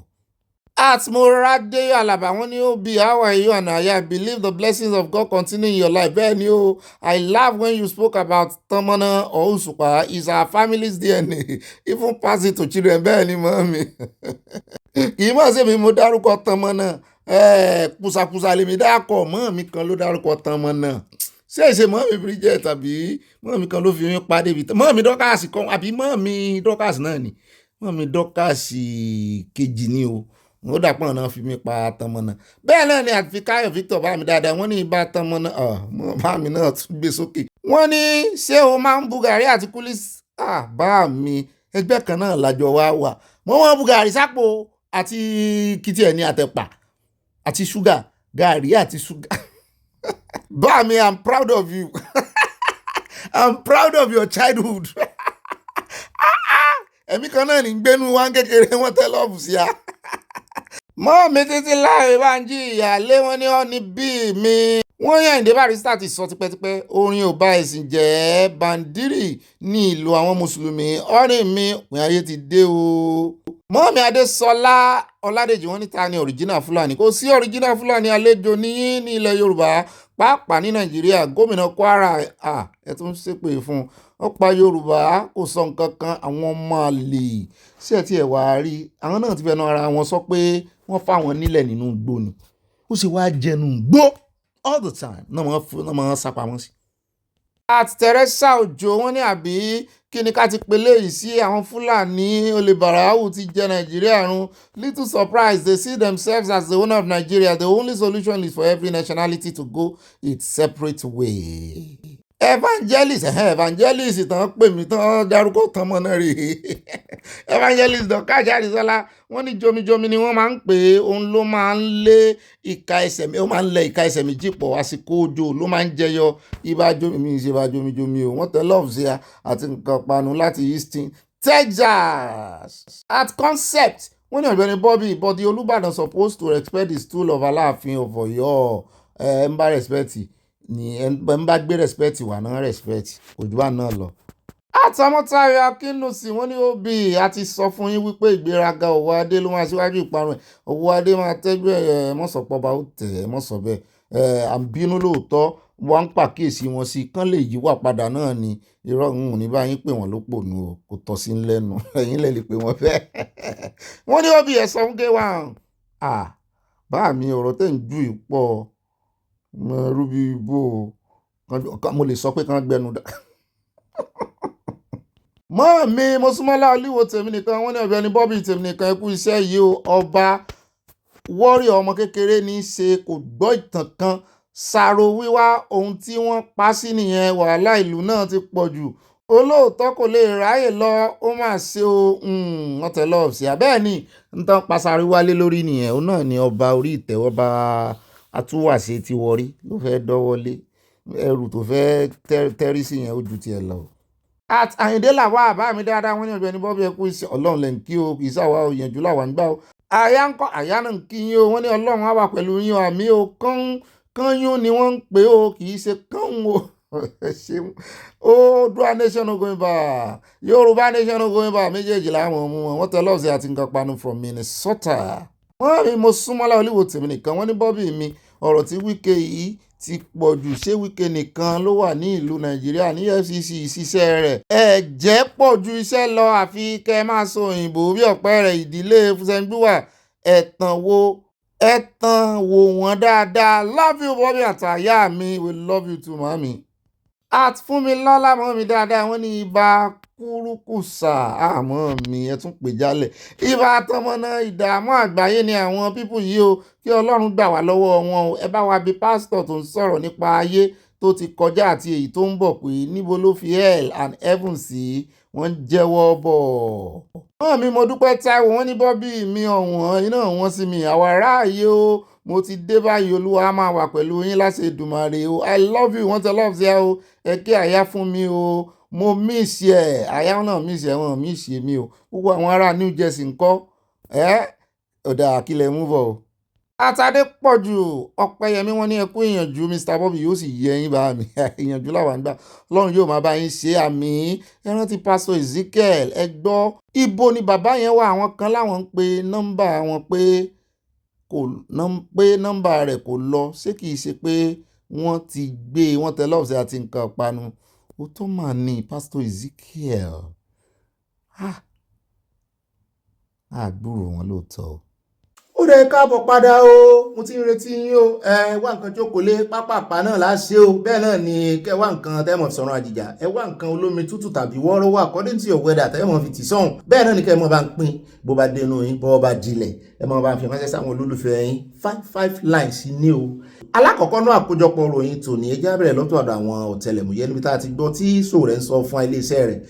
Atmorade Alaba wọ́n ní Obi, how are you? And I believe the blessings of God continue in your life. Bẹ́ẹ̀ ni o, I love when you spoke about Tamana or Usupa. It's our family's DNA. Even pass it to children. Bẹ́ẹ̀ ni mọ́mí. Kì í mọ̀ sí mi mo dárúkọ Tamana. Kùsàkùsà lèmi dákọ̀ mọ́mí kan ló dárúkọ Tamana. Ṣé ìṣe mọ́mí Bridget tàbí mọ́mí kan ló fi mí pàdé bí mọ́mí Dọ́kàsì kan àbí mọ́mí Dọ́kàsì náà ni. Mọ́mí Dọ́kàsì kejì ni o. Ó dàpọ̀ náà fi mí pa Tamọ́nà. Bẹ́ẹ̀ náà ni àti Káyọ̀ Victor bá mi dáadáa wọ́n ní ibà Tamọ́nà bá mi náà tún gbé sókè. Wọ́n ní ṣé o máa ń bu gàrí àti kúlísì? Bá mi ẹgbẹ́ kan náà lájọ wá wà. Wọ́n bu gàrí sápò àti kìtì ẹ̀ ní àtẹ̀pà àti ṣúgà gàrí àti ṣúgà. Bá mi, I'm proud of you. I'm proud of your childhood. Ẹ̀mí kan náà ní gbénu wá kékeré wọ́n tẹ́ lọ́ọ̀bù sí a. Mọ́ọ̀mí Títí Láre Bánjí ìyáálé wọn ní ọ́ní bí mi. Wọ́n yàn Ìdè Barrister ti sọ tipẹ́tipẹ́ orin ò bá ẹ̀sìn jẹ́ bàǹdírì ní ìlú àwọn mùsùlùmí ọ̀rìn mi òpin ayé ti dé o. Mọ́ọ̀mí Adésọlá Ọládèjì wọ́n ní ta ni original Fúlàní. Kò sí original Fúlàní, àlejò níyìn ní ilẹ̀ Yorùbá pàápàá ní Nàìjíríà. Gómìnà Kwara ẹ tún ṣépè fún un. Ó pa Yorùbá kò sọ nǹkan kan àwọn ọmọ àlè sí ẹ̀ tí ẹ̀ wá rí àwọn náà ti fẹ́nu ara wọn sọ pé wọ́n fáwọn nílẹ̀ nínú igbó ni ó sì wá jẹnu gbó all the time náà máa sápamọ́ sí. Àti Teresa Òjò wọ́n ní àbí kí ni ká ti pelé yìí sí àwọn Fúlàní olè bàràwù ti jẹ Nàìjíríà run. Little surprise, they see themselves as the owner of Nigeria. The only solution is for every nationality to go its separate way. Evangelist tán pè mí tán dárúkọ tán mọ́ náà rèé. Evangelist Dọ̀kàjà Àdìsọ́lá wọ́n ní jomijomi ni wọ́n máa ń pè é òun ló máa ń lé ìka ẹsẹ̀ ó máa ń lẹ ìka ẹsẹ̀ méjì pọ̀ àsìkò òjò ló máa ń jẹyọ ibà jomi ṣe bá jomijomi o wọ́n tẹ love sí àti nǹkan panu láti Houston Texas. At Concept wọ́n ní Ọ̀gbẹ́ni Bobby but the Olúbàdàn supposed to respect the stool of Aláàfin of Ọ̀yọ́ ń bá respect ni ẹ ń bá gbé respect wà náà respect ojú wa náà lọ. Àtàmọ́tayọ̀ Akínúsì wọ́n ní Obi àti sọ fún yín wípé ìgbéraga Ọwọ́ Adé ló máa síwájú ìparun ẹ̀ Ọwọ́ Adé máa tẹ́jú ẹ̀ mọ́sọ̀pọ̀ bá ó tẹ̀ ẹ̀ mọ́sọ̀ bẹ́ẹ̀ àbínú lóòótọ́ wọ́n ń pàkíyèsí wọn sí kán lè yíwà padà náà ni irọ́ ní bá yín pè wọ́n ló pò nù o kò tọ́ sí lẹ́nu ẹ̀yin lè pè wọ́n fẹ́. Wọ́n ní Obi ẹ̀ sọ fún K1 bá mi ọ̀rọ̀ tẹ̀ ń ju ìpọ̀ rúbí bò mo lè sọ pé kán gbẹnu dá. Mọ́ọ̀mí Mọ́súnmọ́lá Olúwo tèmi nìkan wọ́n ní Ọ̀gbẹ́ni Bobby tèmi nìkan ẹ kú iṣẹ́ yìí o ọba wọ́ọ̀rì ọmọ kékeré ní í ṣe kò gbọ́ ìtàn kan ṣàrò wíwá ohun tí wọ́n pa sí nìyẹn wàhálà ìlú náà ti pọ̀ jù olóòótọ́ kò lè ráyè lọ ó mà ṣe o wọ́n tẹ lọ́ọ̀ sí abẹ́ẹ̀ ni ń tán pasari wálé lórí nìyẹn òun náà ni ọba orí ìtẹ́wọ́ba atúwàṣe ti wọrí ló fẹ́ dọ́wọ́lé ẹrù tó fẹ́ tẹ́rí sí yẹn ó ju tiẹ̀ lọ. Àyìndé làwọn àbá mi dáadáa wọ́n ní Ọ̀gbẹ́ni Bobby ẹkú iṣẹ́ ọlọ́run lẹ́ ń kí o kì í ṣàwá òyìnjú làwọn ń gbà o. àyà ń kọ́ àyà náà ń kí yín o wọ́n ní ọlọ́run á wà pẹ̀lú yín o àmì o kányún ni wọ́n ń pè o kì í ṣe kán o. Oòduà nation no going back, Yorùbá nation no going back, méjèèjì làwọn ọmọ wọn wọ́n tẹ lọ́ọ̀sì àti nǹkan panu from Minnesota. wọ́n rí mo súnmọ́lá olúwo tèmi nìkan wọ́n ní Bobby mi ọ̀rọ̀ tí Wike yìí ti pọ̀ jù ṣé Wike nìkan ló wà ní ìlú Nàìjíríà ní FCC ìṣiṣẹ́ rẹ̀ ẹ̀jẹ̀ pọ̀ ju iṣẹ́ lọ àfi kẹ́ máa sọ òyìnbó bí ọ̀pẹ rẹ̀ ìdílé fúsẹ́ńgbúwà ẹ̀tàn wo wọ́n dáadáa. Love you Bobby àtàyà mi, we love you too mami. Fúnmilọ́lá mọ́ mi dáadáa wọ́n ní ibà kúrúkùsà àmọ́ mi ẹ tún pè jálẹ̀ ibà tọmọnà ìdààmú àgbáyé ni àwọn pípù yìí o kí Ọlọ́run gbà wá lọ́wọ́ wọn o ẹ bá wa bí pásítọ̀ tó ń sọ̀rọ̀ nípa ayé tó ti kọjá àti èyí tó ń bọ̀ pé níbo ló fi hell and heaven sí wọ́n jẹ́wọ́ bọ̀. wọ́n mi mo dúpẹ́ Táíwò wọ́n ní Bobby mi ọ̀wọ́n iná wọ́n sí mi àwọn aráàyè o mo ti dé báyìí Olúwa máa wà pẹ̀lú yín láṣẹ Èdùmàrè o I love you wọ́n tẹ love ṣe o ẹ kí àyà fún mi o mo miss ẹ àyà náà miss ẹ wọn miss mi o gbogbo àwọn ará New Jersey ńkọ́ ọ̀dà àkílẹ̀ mú bọ̀ o. Àtàdé pọ̀jù Ọpẹ́yẹmí wọ́n ní ẹkú ìyànjú Mr. Bobby yóò sì yẹ yín bá mi ìyànjú làwọn àgbà Ọlọ́run yóò máa bá yín ṣe àmì ẹ rántí pásítọ̀ Ezekiel ẹ gbọ́ ibo ni bàbá yẹn wà àwọn kan láwọn ń pe nọ́mbà wọn pé nọ́mbà rẹ̀ kò lọ ṣé kìí ṣe pé wọ́n ti gbé wọ́n tẹ lọ́ọ̀sẹ̀ àti nǹkan panu ó tó mà ní pásítọ̀ Ezekiel àgbúrò wọn lóòótọ́ o. ó dẹ̀ káàbọ̀ padà o mo ti ń retí yín o wá nǹkan jókòó lé pápápá náà láṣẹ o bẹ́ẹ̀ náà ni kẹ́ wá nǹkan tẹ́mọ̀ sọ̀rọ̀ àjìjà ẹ wá nǹkan olómi tútù tàbí wọ́ọ́rọ́wọ́ according to your weather tẹ́mọ̀ fi tì sọ́hùn bẹ́ẹ̀ náà ni kẹ́ mọ̀ bá ń pín bó bá dénú yín bó bá dilẹ̀ ẹ mọ̀ bá ń fi ránṣẹ́ sáwọn olólùfẹ́ yín 5 lines ní o. alákọ̀ọ́kọ́ náà àkójọpọ̀ ròyìn tòní ẹjá bẹ̀rẹ̀ lọ́tọ̀ àdọ̀ àwọn ọ̀tẹlẹ̀múyẹ́ níbi tá a ti gbọ́ tí Sowore ń sọ fún iléeṣẹ́ rẹ̀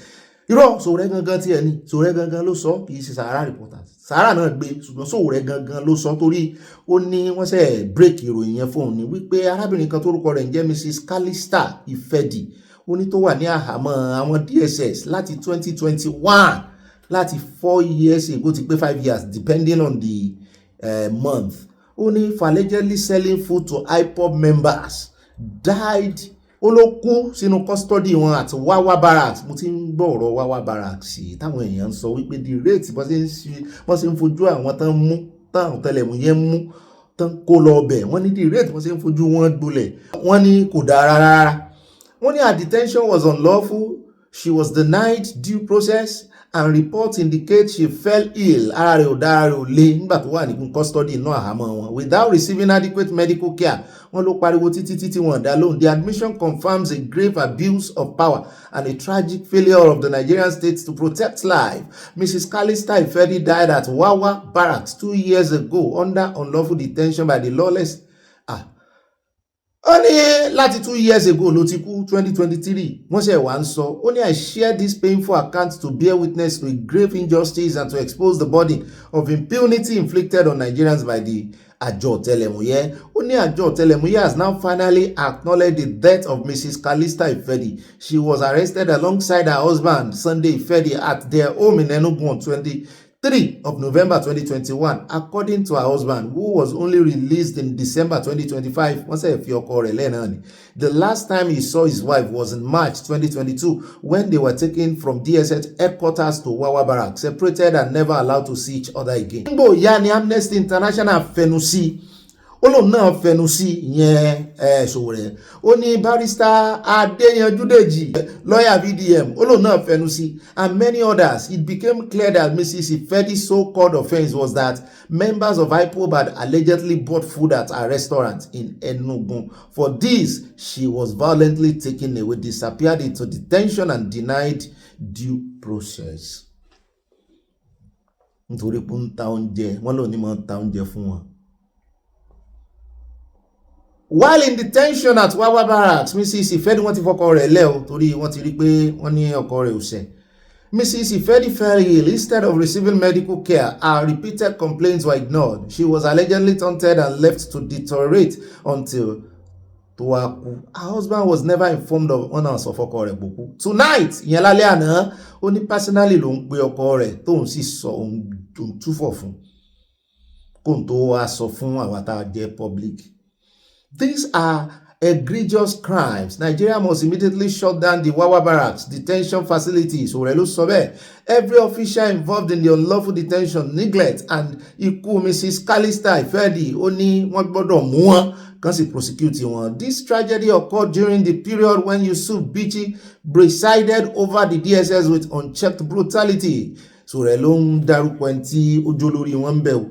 irọ́ Sowore gangan tí ẹni Sowore gangan ló sọ kì í ṣe Sahara Reporters Sahara náà gbé ṣùgbọ́n Sowore gangan ló sọ torí ó ní wọ́n ṣe break ìròyìn yẹn fóun ní wípé arábìnrin kan tórúkọ rẹ̀ ń jẹ́ Mrs. Calista Ifedi ó ní tó wà ní àhámọ́ àwọn DSS láti 2021 láti 4 years ago ti pé 5 years depending on the month ó ní for allegedly selling food to IPOB members died ó ló kú sínú custody wọn àti Wawa barracks mo ti ń gbọ́ ọ̀rọ̀ Wawa barracks táwọn èèyàn ń sọ wípé the rate bọ́n ṣe ń fojú àwọn tán mú táwọn tẹlẹ̀múyẹ́ mú tán kó lọ ọbẹ̀ wọ́n ní the rate bọ́n ṣe ń fojú wọn gbolẹ̀ wọ́n ní kò dáa rárá wọ́n ní her detention was unlawful she was denied due process and reports indicate she fell ill ara rẹ̀ ò dára rẹ̀ ò lé nígbà tó wà ní custody inú àhámọ́ wọn without receiving adequate medical care wọ́n ló pariwo títí wọ́n dá lóhùn. The admission confirms a grave abuse of power and a tragic failure of the Nigerian state to protect life. Mrs. Calista Ifedi died at Wawa barracks 2 years ago under unlawful detention by the lawless. Ó ní láti 2 years ago ló ti kú 2023 wọ́n ṣe wá ń sọ ó ní I share this painful account to bear witness to a grave injustice and to expose the burden of impunity inflicted on Nigerians by the àjọ ọ̀tẹlẹ̀múyẹ́ ó ní àjọ ọ̀tẹlẹ̀múyẹ́ has now finally acknowledged the death of Mrs. Calista Ifedi. She was arrested alongside her husband Sunday Ifedi at their home in Enugu on 23 of November 2021 according to her husband who was only released in December 2025 wọ́n sẹ̀ fi ọkọ rẹ̀ lẹ́ẹ̀náà ni. The last time he saw his wife was in March 2022 when they were taken from DSS headquarters to Wawa barracks, separated and never allowed to see each other again. Nígbò ìyá ni Amnesty International fẹnu sí olóhùn náà fẹnu sí ìyẹn Sowore ó ní barrister Adéyanjúdèjì lawyer VDM olóhùn náà fẹnu sí and many others. It became clear that Mrs. Ifedi's so-called offense was that members of IPOB had allegedly bought food at a restaurant in Enugu. For this, she was violently taken away, disappeared into detention and denied due process. Nítorí pé ń ta oúnjẹ wọ́n lò ní máa ń ta oúnjẹ fún wọn. While in detention at Wawa Barracks, Mrs. Ifedi wọ́n ti fọkọ rẹ̀ lẹ́ o torí wọ́n ti rí pé wọ́n ní ọkọ rẹ̀ ò ṣẹ̀. Mrs. Ifedi fell ill. Instead of receiving medical care, her repeated complaints were ignored. She was allegedly taunted and left to deteriorate until Towaku. Her husband was never informed of honors of ọkọ rẹ̀ gbogbo. Tonight, ìyẹn lálẹ́ àná, ó ní personally ló ń pe ọkọ rẹ̀ tóun sì sọ òun túfọ̀ fún kóun tó wá sọ fún àwọn tá a jẹ́ public. These are egregious crimes. Nigeria must immediately shut down the Wawa Barracks detention facilities. Every official involved in the unlawful detention, neglect, and ikú Mrs. Calista Ifedi ó ní wọ́n gbọ́dọ̀ mú wọn kan sì prosecute wọn. This tragedy occurred during the period when Yusuf Bichi presided over the DSS with unchecked brutality. Sọ̀rọ̀ ló ń dárúkọ ẹni tí ó jó lórí wọn ń bẹ̀ o.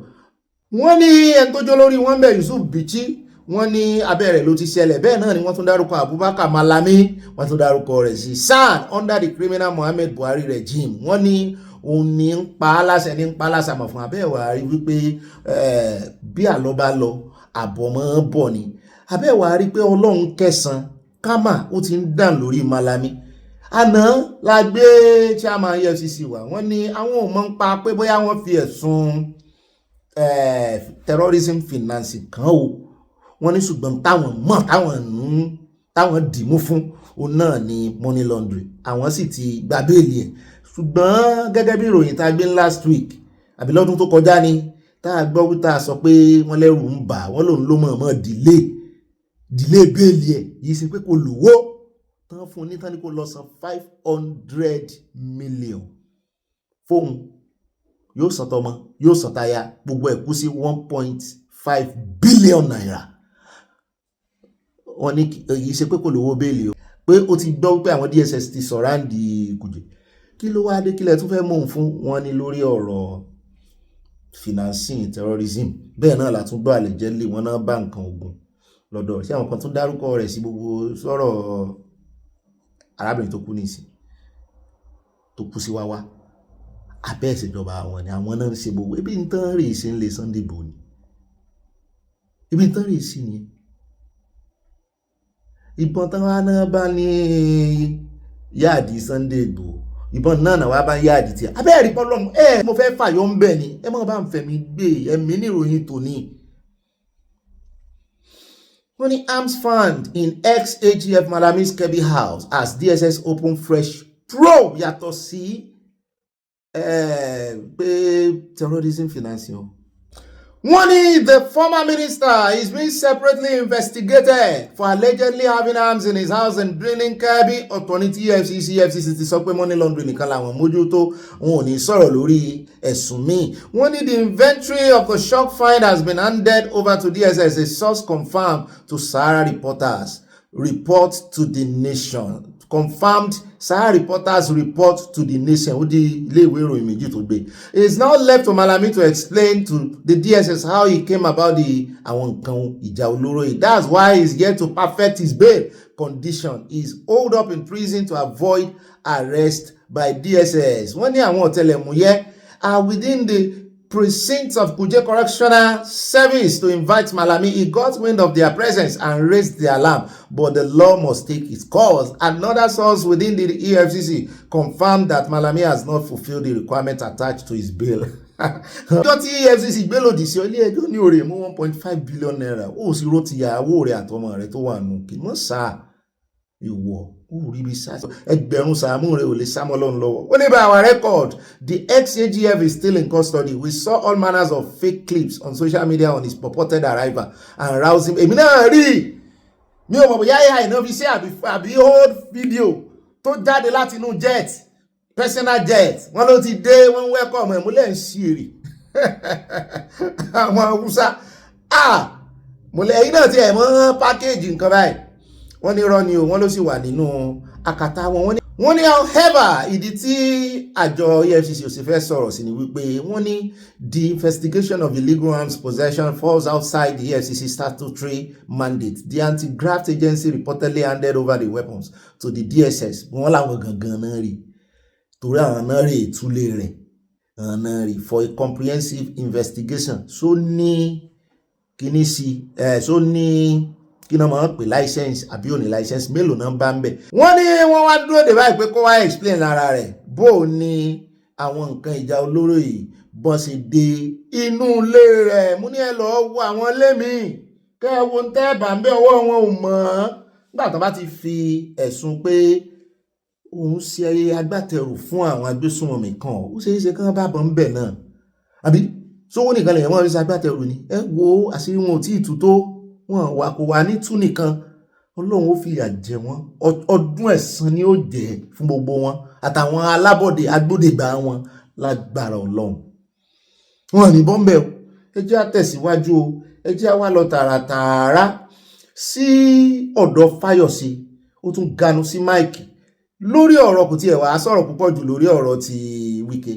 Wọ́n ní ẹni tó jó lórí wọn ń bẹ̀ Yusuf Bichi. Wọ́n ní abẹ́rẹ́ ló ti ṣẹlẹ̀ bẹ́ẹ̀ náà ni wọ́n tún dárúkọ Abubakar Malami wọ́n tún dárúkọ rẹ̀ sí SAN under the criminal Muhammad Buhari regime. Wọ́n ní òun ní ń pa á láṣẹ ní ń pa á láṣẹ àmọ̀ fún abẹ́wà rí wípé bí àlọ́ bá lọ àbọ̀ mọ́ bọ̀ ni abẹ́wà rí pé Ọlọ́run kẹsàn-án kámà ó ti ń dàn lórí Malami. Àná la gbé chairman EFCC wá wọ́n ní àwọn ò mọ̀ ń pa pé bóyá wọ́n fi ẹ̀sùn terrorism financing kan o. Wọ́n ní ṣùgbọ́n táwọn dìmú fún òun náà ni money laundering. Àwọn sì ti gba béèlì ẹ̀. Ṣùgbọ́n gẹ́gẹ́ bí ìròyìn tá a gbé last week àbí lọ́dún tó kọjá ni tá a gbọ́ wí tá a sọ pé wọ́n lẹ́rù ń bà wọ́n lòun ló mọ̀ọ́mọ̀ delay béèlì ẹ̀ yìí ṣe pé kò lówó tán fún un ní tán ní kó lọ san 500 million fóun yóò san tọmọ yóò san táyà gbogbo ẹ̀ kú sí 1.5 billion naira. Wọ́n ní èyí ṣe pé kò lówó béèlì o pé ó ti gbọ́ pé àwọn DSS ti sọ̀ráǹdì Kuje kí ló wá dé kílẹ̀ tún fẹ́ mọ̀ òun fún wọn ní lórí ọ̀rọ̀ financing terrorism bẹ́ẹ̀ náà látún gbọ́ allegedly wọn náà bá nǹkan ogun lọ́dọ̀ sí àwọn kan tún dárúkọ rẹ̀ sí gbogbo sọ̀rọ̀ arábìnrin tó kú nísìn tó kú sí Wáwá abẹ́ ìṣèjọba àwọn ni àwọn náà ń ṣe gbogbo ibi ń tán rèé sí ń lè Sunday Igboho ni ibi ń tán rèé sí ni ìbọn tán wá náà bá ní yáàdì Sunday Igboho ìbọn náà náà wá bá yáàdì tí abẹ́ ẹ̀rí pọ́lọ́mù mo fẹ́ fàyọ́ ń bẹ̀ ni ẹ mọ̀ bá ń fẹ̀mí gbé ẹ̀mí níròyìn tòní. Wọ́n ní arms found in ex-AGF Malami's Kebbi house as DSS open fresh probe yàtọ̀ sí pé terrorism financing. Wọ́n ní the former minister is being separately investigated for allegedly having arms in his house and draining Kebbi. Authority EFCC ti sọ pé money laundering nìkan làwọn mójútó wọn ò ní sọ̀rọ̀ lórí ẹ̀sùn míì. Wọ́n ní the inventory of the shock find has been handed over to DSS. A source confirmed to Sahara reporters. Report to the Nation. Confirmed Sahara reporters report to the Nation. Ó di ilé ìwé ìròyìn méjì tó gbé. It is now left to Malami to explain to the DSS how he came about the àwọn nǹkan ìjà olóró yìí. That's why he's yet to perfect his bail condition. He's holed up in prison to avoid arrest by DSS. Wọ́n ní àwọn ọ̀tẹlẹ̀múyẹ́ are within the precincts of Kuje Correctional Service to invite Malami. He got wind of their presence and raised the alarm, but the law must take its course. Another source within the EFCC confirmed that Malami has not fulfilled the requirement attached to his bail. Ọjọ́ tí EFCC gbé lòdì sí ilé ẹjọ́ ní òrè mú 1.5 billion naira ó sì ró ti ìyàwó rẹ̀ àtọmọ rẹ̀ tó wà nù kí mọ́ sáà ìwọ̀ ó rí bí sáà ẹgbẹ̀rún sàámú rẹ̀ ò lè sámọ́ lọ́nà lọ́wọ́. Ó ní by our record, the ex-AGF is still in custody. We saw all manners of fake clips on social media on his purported arrival and rousing. Èmi náà rí mi ò mọ̀ bóyá AI náà fi ṣe àbí old video tó jáde láti inú jet personal jet wọ́n ló ti dé wọ́n welcome ẹ̀ múlẹ̀ ń ṣe èrè àwọn Haúsá múlẹ̀ yìí náà ti ẹ̀ mọ́ package nǹkan báyìí wọ́n ní irọ́ ni o wọ́n ló sì wà nínú akata wọn. Wọ́n ní however ìdí tí àjọ EFCC ò sì fẹ́ sọ̀rọ̀ sí ni wípé wọ́n ní the investigation of illegal arms possession falls outside the EFCC statutory mandate. The anti-graft agency reportedly handed over the weapons to the DSS. Wọ́n láwọn gangan náà rí torí àwọn náà rí ìtúlé rẹ̀ àwọn náà rí for a comprehensive investigation. So ní kíní sí so ní kí náà máa ń pè license àbí òní license mélòó náà bá ń bẹ̀. wọ́n ní wọ́n wá dúró dè báyìí pé kó wá explain ara rẹ̀ bó o ní àwọn nǹkan ìjà olóró yìí bọ́n ṣe dé inú ilé rẹ̀. mo ní ẹ lọ́ọ́ wo àwọn ilé mi kẹ́ ẹ wo ń tẹ́ bá ń bẹ́ ọwọ́ wọn ò mọ̀ ọ́n nígbà tó bá ti fi ẹ̀sùn pé òun ṣe agbátẹrù fún àwọn agbésùnmọ̀mí kan ó ṣeé ṣe kán bá bọ̀ ń bẹ̀ náà àbí sówó nìkan lèyàn mọ́ oríṣi agbátẹrù ni ẹ wo àṣírí wọn ò tí ì tú tó wọn wà kò wà ní tú nìkan ọlọ́run ó fìyà jẹ wọ́n ọdún ẹ̀san ni ó jẹ́ fún gbogbo wọn àtàwọn alábọ̀dé agbódegbà wọn lágbára ọlọ́run wọn ní bọ́m̀bẹ̀ o ẹ jẹ́ àtẹ̀síwájú o ẹ jẹ́ àwa lọ tààràtààrà sí ọ̀dọ̀ Fáyọ̀sé ó tún ganu sí máìkì lórí ọ̀rọ̀ kò tiẹ̀ wá sọ̀rọ̀ púpọ̀ jù lórí ọ̀rọ̀ ti Wike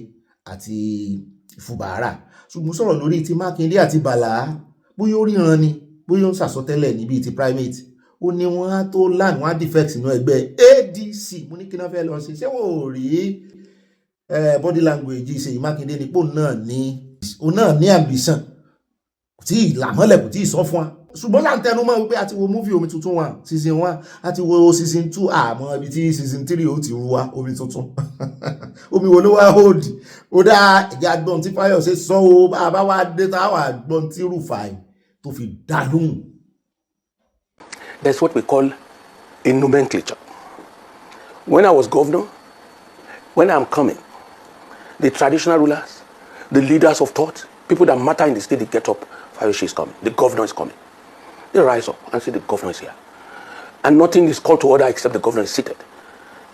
àti Fubara ṣùgbọ́n sọ̀rọ̀ lórí ti Mákindé àti Bàlá bóyá ó ríran ni bóyá ó ń sàsọtẹ́lẹ̀ níbi ti primate ó ní wọ́n á tó land wọ́n á defect sínú ẹgbẹ́ ADC mo ní kí náà fẹ́ lọ sí ṣé wò ó rí body language Ṣèyí Mákindé nípò náà ní ambition kò tí ì làmọ́lẹ̀ kò tí ì sọ fún wa ṣùgbọ́n là ń tẹnu mọ́ wípé a ti wo múfì omi tuntun 1 season 1 a ti wo season 2 àmọ́ ibi tí season 3 ó ti ru wa omi tuntun omi wo ló wá hold ó dá ẹ̀jẹ̀ agbọ́n tí Fáyọ̀sé sọ o bá a bá wá dé táwọn agbọ́n tí Rufai tó fi dá lóhùn. That's what we call a nomenclature. When I was governor, when I'm coming, the traditional rulers, the leaders of thought, people that matter in the state, they get up. Fayose is coming. The governor is coming. They rise up and say the governor is here. And nothing is called to order except the governor is seated.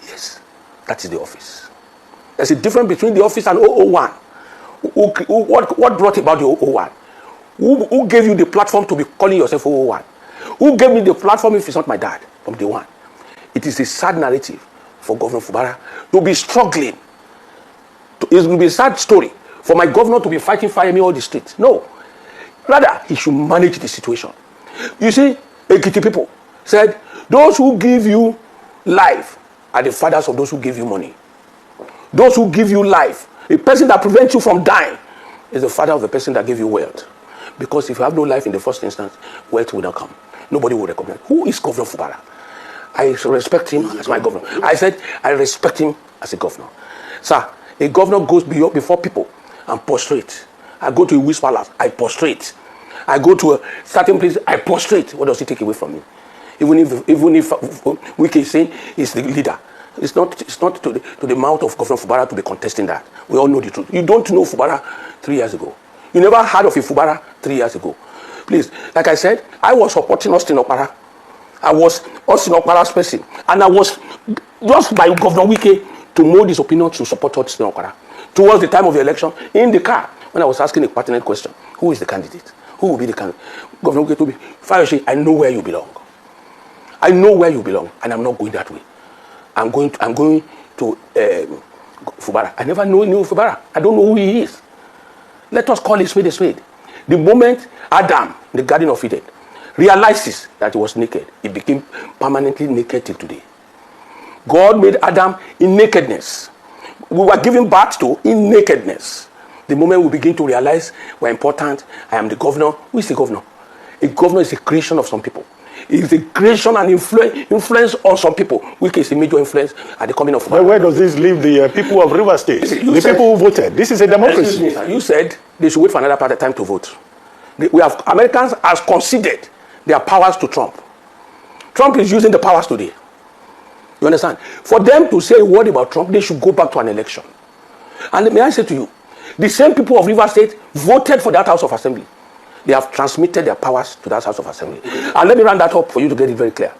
Yes, that is the office. There's a difference between the office and 001. What brought about the 001? Who gave you the platform to be calling yourself 001? Who gave me the platform if it's not my dad from day one? It is a sad narrative for Governor Fubara to be struggling. It will be a sad story for my governor to be fighting fire me all the streets. No. Rather, he should manage the situation. You see, Ekiti people said, those who give you life are the fathers of those who give you money. Those who give you life, the person that prevents you from dying, is the father of the person that gave you wealth. Because if you have no life in the first instance, wealth will not come. Nobody will recognize. Who is Governor Fubara? I respect him as my governor. I said, I respect him as a governor. Sir, a governor goes before people and prostrate. I go to a whisper palace, I prostrate. I go to a certain place, I prostrate. What does he take away from me? Even if Wike is saying he's the leader, it's not to the mouth of Governor Fubara to be contesting that. We all know the truth. You don't know Fubara 3 years ago. You never heard of a Fubara 3 years ago. Please, like I said, I was supporting Austin Okpara. I was Austin Okpara's person. And I was just by Governor Wike to mold his opinion to support Austin Okpara. Towards the time of the election, in the car, when I was asking a pertinent question, who is the candidate? Who will be the candidate? Governor Wike told me, Fayose, I know where you belong. I know where you belong, and I'm not going that way. I'm going to Fubara. I never knew Fubara. I don't know who he is. Let us call a spade a spade. The moment Adam, in the Garden of Eden, realizes that he was naked, he became permanently naked till today. God made Adam in nakedness. We were given birth to in nakedness. The moment we begin to realize we're important, I am the governor. Who is the governor? A governor is a creation of some people. It is a creation and influence on some people, which is a major influence at the coming of. But where does this leave the people of River State? The people who voted. This is a democracy. Me, you said they should wait for another part of time to vote. Americans have conceded their powers to Trump. Trump is using the powers today. You understand? For them to say a word about Trump, they should go back to an election. And may I say to you, the same people of River State voted for that House of Assembly. They have transmitted their powers to that House of Assembly. And let me round that up for you to get it very clear.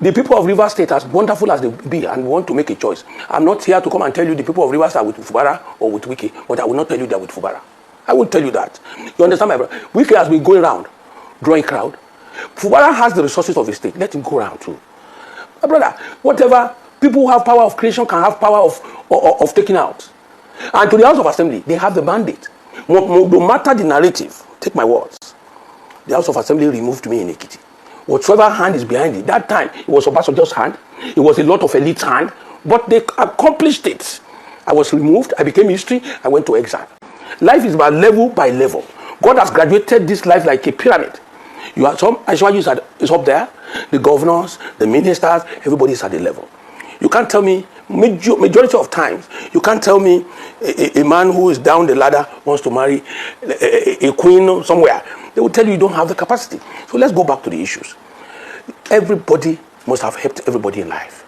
The people of River State, as wonderful as they be and want to make a choice, I'm not here to come and tell you the people of River State are with Fubara or with Wike, but I will not tell you they're with Fubara. I won't tell you that. You understand, my brother? Wike has been going around, drawing crowd. Fubara has the resources of the state. Let him go around too. My brother, whatever people who have power of creation can have power of taking out. And to the House of Assembly, they have the mandate. No matter the narrative, take my words. The House of Assembly removed me in Ekiti. Whatsoever hand is behind it, that time, it was Obasanjo's hand. It was a lot of elite's hand. But they accomplished it. I was removed. I became history. I went to exile. Life is about level by level. God has graduated this life like a pyramid. You are some Ashwaju is up there, the governors, the ministers, everybody is at the level. You can't tell me, majority of times, you can't tell me a man who is down the ladder wants to marry a queen somewhere. They will tell you don't have the capacity. So let's go back to the issues. Everybody must have helped everybody in life.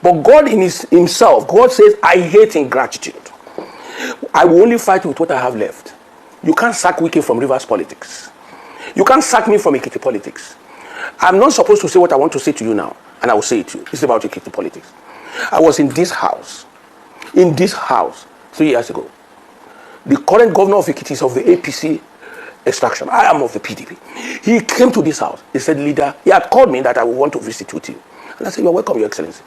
But God in himself, God says, I hate ingratitude. I will only fight with what I have left. You can't sack Wike from Rivers politics. You can't sack me from Ekiti politics. I'm not supposed to say what I want to say to you now, and I will say it to you. It's about Ekiti politics. I was in this house 3 years ago. The current governor of Ekiti is of the APC extraction. I am of the PDP. He came to this house. He said, leader, he had called me that I would want to visit with you. And I said, you're welcome, Your Excellency.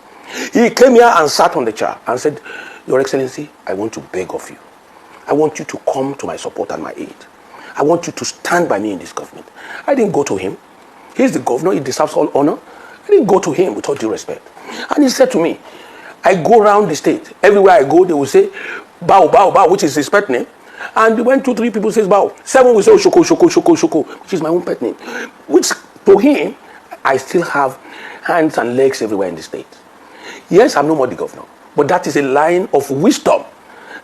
He came here and sat on the chair and said, Your Excellency, I want to beg of you. I want you to come to my support and my aid. I want you to stand by me in this government. I didn't go to him. He's the governor. He deserves all honor. I didn't go to him with all due respect. And he said to me, I go around the state. Everywhere I go, they will say, bow, bow, bow, which is his pet name. And when 2, 3 people say bow, 7 will say, Shoko, Shoko, Shoko, Shoko, which is my own pet name. Which, to him, I still have hands and legs everywhere in the state. Yes, I'm no more the governor. But that is a line of wisdom.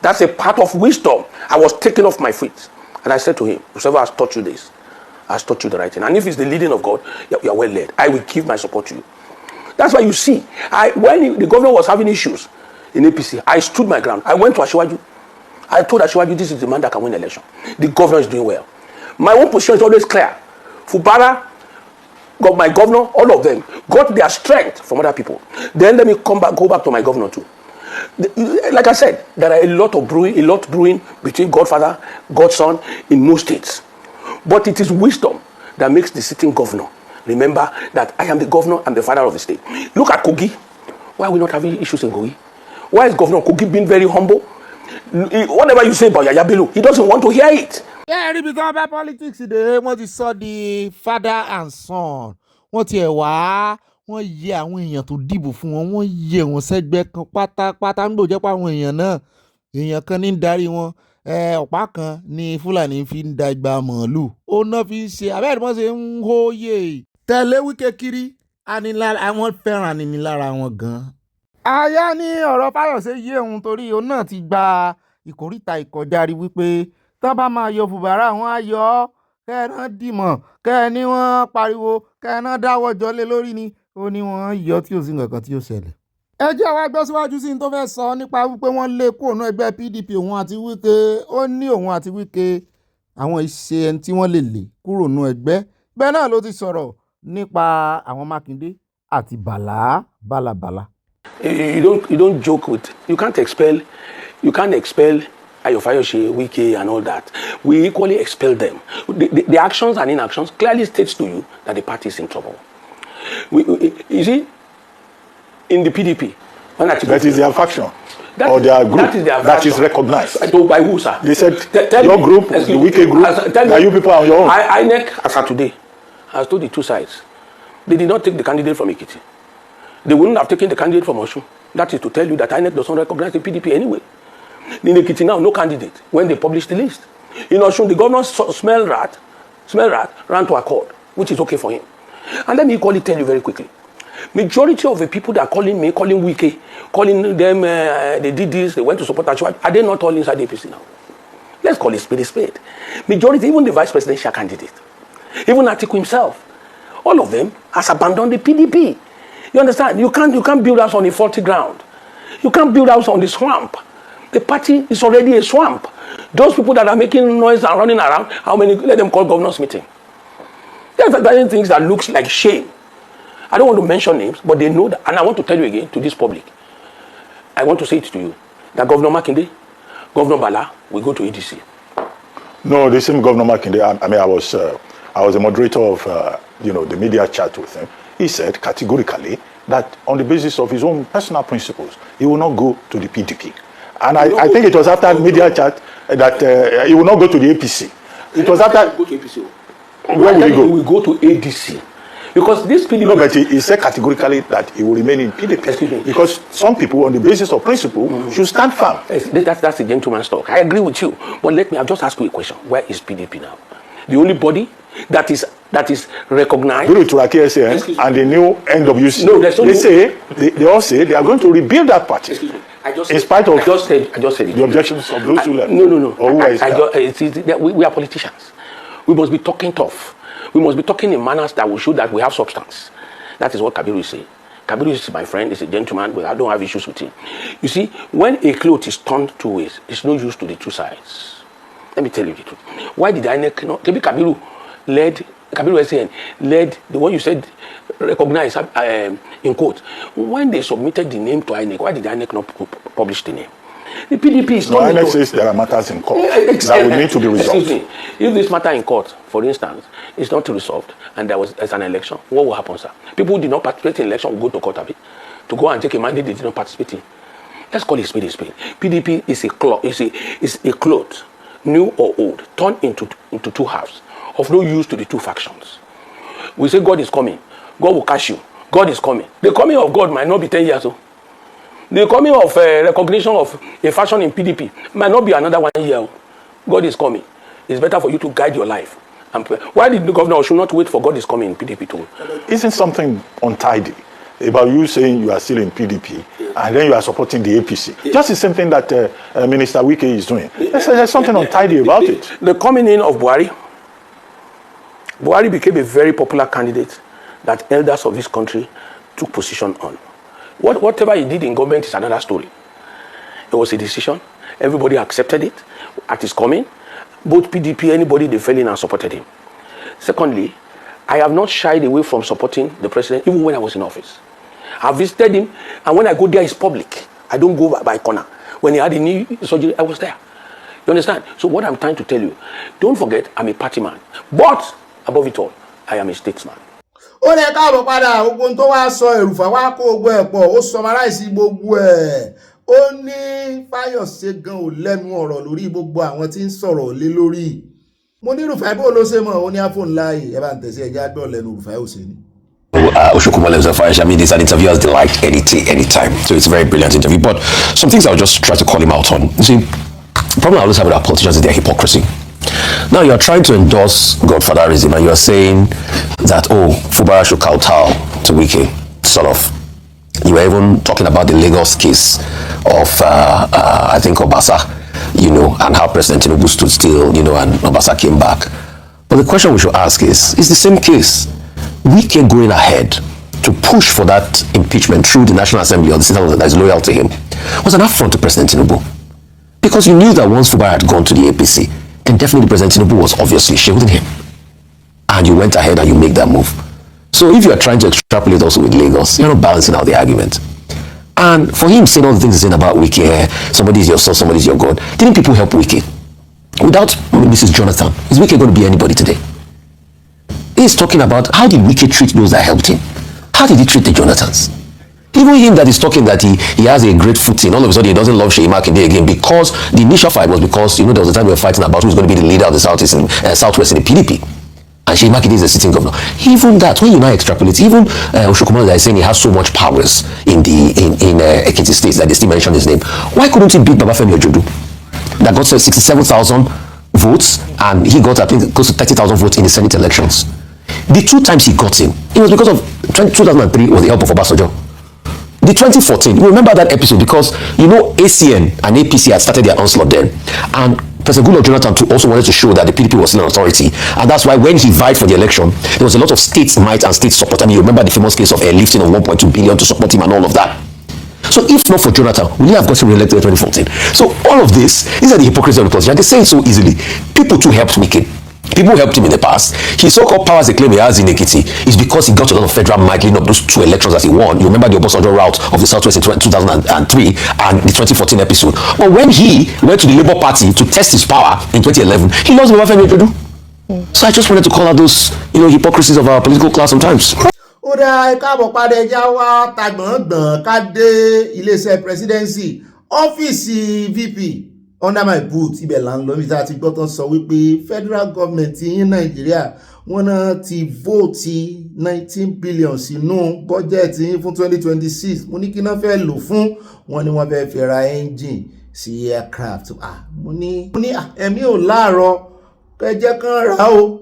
That's a part of wisdom. I was taken off my feet. And I said to him, whoever has taught you this, has taught you the right thing. And if it's the leading of God, you are well led. I will give my support to you. That's why you see, when the governor was having issues in APC, I stood my ground. I went to Ashwaju. I told Ashwaju, this is the man that can win the election. The governor is doing well. My own position is always clear. Fubara, my governor, all of them got their strength from other people. Then let me go back to my governor too. Like I said, there are a lot brewing between Godfather, Godson in most states. But it is wisdom that makes the sitting governor remember that I am the governor and the father of the state. Look at Kogi. Why are we not having issues in Kogi? Why is Governor Kogi being very humble? Whatever you say about Yaya Bello, he doesn't want to hear it. Yeah, rí bí tí wọ́n bá politics dé wọ́n ti sọ di father and son. Wọ́n ti ẹ̀ wá wọ́n yẹ àwọn èèyàn tó dìbò fún wọn wọ́n yẹ wọn sẹ́gbẹ́ kan pátápátá nígbà jẹ́ pé àwọn èèyàn náà èèyàn kan ní darí wọn ọ̀pá kan ní Fúlàní fi ń da igba màálù ó náà fi ń ṣe abẹ́rẹ́ wọ́n ṣe ń hóye tẹ̀lé Wike kiri àwọn fẹ́ràn aninilára wọn gan-an. Aya ní ọ̀rọ̀ Fáyọ̀sé yé òun torí òun náà ti gba ìkóríta ìkọjá rí wípé tán bá máa yọ Fubara wọn á yọ ọ́ kẹ́ẹ̀ná dìmọ̀ kẹ́ẹ̀ní wọ́n pariwo kẹ́ẹ̀ná dáwọ́ jọlé lórí ni ó ní wọ́n yọ tí ò sí nǹkan tí ó ṣẹlẹ̀. Ẹ jẹ́ wá gbọ́ síwájú sí ní tó fẹ́ sọ nípa wípé wọ́n lé kúrò ní ẹgbẹ́ PDP òun àti Wike ó ní òun àti Wike àwọn iṣẹ́ ẹni tí wọ́n lè lé kúrò ní ẹgbẹ́ bẹ́ẹ̀ náà ló ti sọ̀rọ̀ nípa àwọn Mákindé àti Bàlá. You don't joke with. You can't expel Ayo Fayose, Wike, and all that. We equally expel them. The actions and inactions clearly states to you that the party is in trouble. You see, in the PDP, that is their faction or their group that is recognized. By who, sir? They said your group, the Wike group, that you people are on your own. INEC, as of today, has told the two sides. They did not take the candidate from Ekiti. They wouldn't have taken the candidate from Osun. That is to tell you that INEC doesn't recognize the PDP anyway. In Ekiti now, no candidate when they published the list. In Osun, the governor smell rat, ran to accord, which is okay for him. And let me equally tell you very quickly. Majority of the people that are calling me, calling Wike, calling them, they did this, they went to support Achua, are they not all inside the APC now? Let's call it spade a spade. Majority, even the vice presidential candidate, even Atiku himself, all of them has abandoned the PDP. You understand? You can't build house on a faulty ground. You can't build house on the swamp. The party is already a swamp. Those people that are making noise and running around, how many? Let them call governors meeting. There's things that looks like shame. I don't want to mention names, but they know that. And I want to tell you again to this public. I want to say it to you that Governor Makinde, Governor Bala will go to EDC. No, the same Governor Makinde. I was a moderator of the media chat with him. He said categorically that on the basis of his own personal principles, he will not go to the PDP. And I think it was after media chat that he will not go to the APC. It was after. Go to APC. Where will he go? He will go to ADC. Because this PDP. No, but he said categorically that he will remain in PDP. Because some people, on the basis of principle, should stand firm. That's a gentleman's talk. I agree with you. But let me, I'll just ask you a question. Where is PDP now? The only body that that is recognized. And the new NWC. No, there's no. They all say they are going to rebuild that party. In spite of I just said it. The objections of those who left. No. Or who we are politicians. We must be talking tough. We must be talking in manners that will show that we have substance. That is what Kabiru is saying. Kabiru is my friend, he's a gentleman, but I don't have issues with him. You see, when a cloth is turned two ways, it's no use to the two sides. Let me tell you the truth. Why did INEC not? Maybe Kabiru SAN led the one you said recognize in quote. When they submitted the name to INEC, why did INEC not publish the name? The PDP is not. INEC says there are matters in court that will need to be resolved. Excuse me. If this matter in court, for instance, is not resolved and there's an election, what will happen, sir? People who did not participate in election will go to court to go and take a mandate they did not participate in. Let's call it spade a spade. PDP is a cloth, new or old, turned into two halves, of no use to the two factions. We say God is coming. God will catch you. God is coming. The coming of God might not be 10 years old. The coming of recognition of a faction in PDP might not be another 1 year. God is coming. It's better for you to guide your life. Why did the governor should not wait for God is coming in PDP too? Isn't something untidy about you saying you are still in PDP and then you are supporting the APC? Just the same thing that Minister Wike is doing. There's something untidy about it. The coming in of Buhari became a very popular candidate that elders of this country took position on. Whatever he did in government is another story. It was a decision. Everybody accepted it at his coming. Both PDP, anybody, they fell in and supported him. Secondly, I have not shied away from supporting the president even when I was in office. I visited him, and when I go there, it's public. I don't go by corner. When he had a knee surgery, I was there. You understand? So what I'm trying to tell you, don't forget, I'm a party man. But, above it all, I am a statesman. Ó lè káàbọ̀ padà ogun tó wá sọ ẹ̀rùfà wá kó ogun ẹ̀ pọ̀ ó summarize gbogbo ẹ̀ ó ní Fáyọ̀ṣe gan ò lẹ́nu ọ̀rọ̀ lórí gbogbo àwọn tí ń sọ̀rọ̀ lé lórí mo ní Rufai bó ló ṣe mọ̀ ó ní iPhone láàyè ẹ bá ń tẹ̀sí ẹja gbọ́ lẹ́nu Rufai ò ṣe ní. I mean, this an interview as they like anytime. So it's a very brilliant interview. But some things I'll just try to call him out on. You see, the problem I always have with our politicians is their hypocrisy. Now you're trying to endorse godfatherism and you're saying that, Fubara should kowtow to Wike, sort of. You were even talking about the Lagos case of, I think, Obasa, and how President Tinubu stood still, and Obasa came back. But the question we should ask is the same case. Wike going ahead to push for that impeachment through the National Assembly or the Senate that is loyal to him was an affront to President Tinubu. Because you knew that once Fubara had gone to the APC, and definitely President Tinubu was obviously shielding him. And you went ahead and you make that move. So if you are trying to extrapolate also with Lagos, you're not balancing out the argument. And for him saying all the things he's saying about Wike, somebody is your source, somebody is your God, didn't people help Wike? Without Mrs. Jonathan, is Wike going to be anybody today? He's talking about how did Wike treat those that helped him? How did he treat the Jonathans? Even him that is talking that he has a great footing, all of a sudden he doesn't love Sheyi Makinde again because the initial fight was because, there was a time we were fighting about who's going to be the leader of the Southwest in the PDP. And Sheyi Makinde is a sitting governor. Even that, when you now extrapolate, even Oshokumana is saying he has so much powers in Ekiti State that they still mention his name. Why couldn't he beat Babafemi Ojodu? That got 67,000 votes and he got, I think, close to 30,000 votes in the Senate elections. The two times he got him, it was because of 2003 was the help of Obasanjo. The 2014, you remember that episode because, ACN and APC had started their onslaught then. And President Goodluck Jonathan too also wanted to show that the PDP was still an authority. And that's why when he vied for the election, there was a lot of state might and state support. I mean, you remember the famous case of lifting of 1.2 billion to support him and all of that. So if not for Jonathan, will he have gotten re-elected in 2014? So all of these are the hypocrisy of the politician. They say it so easily. People too helped Wike. People helped him in the past. His so-called powers they claim he has in Ekiti is because he got a lot of federal might leading up those two elections that he won. You remember the Obasanjo route of the Southwest in 2003 and the 2014 episode. But when he went to the Labour Party to test his power in 2011, he lost Babafemi Ojodu. So I just wanted to call out those, hypocrisies of our political class sometimes. Ó dá káàbọ̀ padà ẹja wá tagbọ̀ngbọ̀n ká dé iléeṣẹ́ presidency ọ́fíìsì VP under my boot ibẹ̀ là ń lọ níbi tá a ti gbọ́ tán sọ wípé federal government yín Nàìjíríà wọ́n náà ti vote 19 billion sínú budget yín fún 2026 mo ní kí náà fẹ́ lò fún wọn ni wọ́n fẹ́ fi ra engine sí aircraft mo ní ẹ̀mí ò láàárọ̀ kẹjẹ́ kan rà ó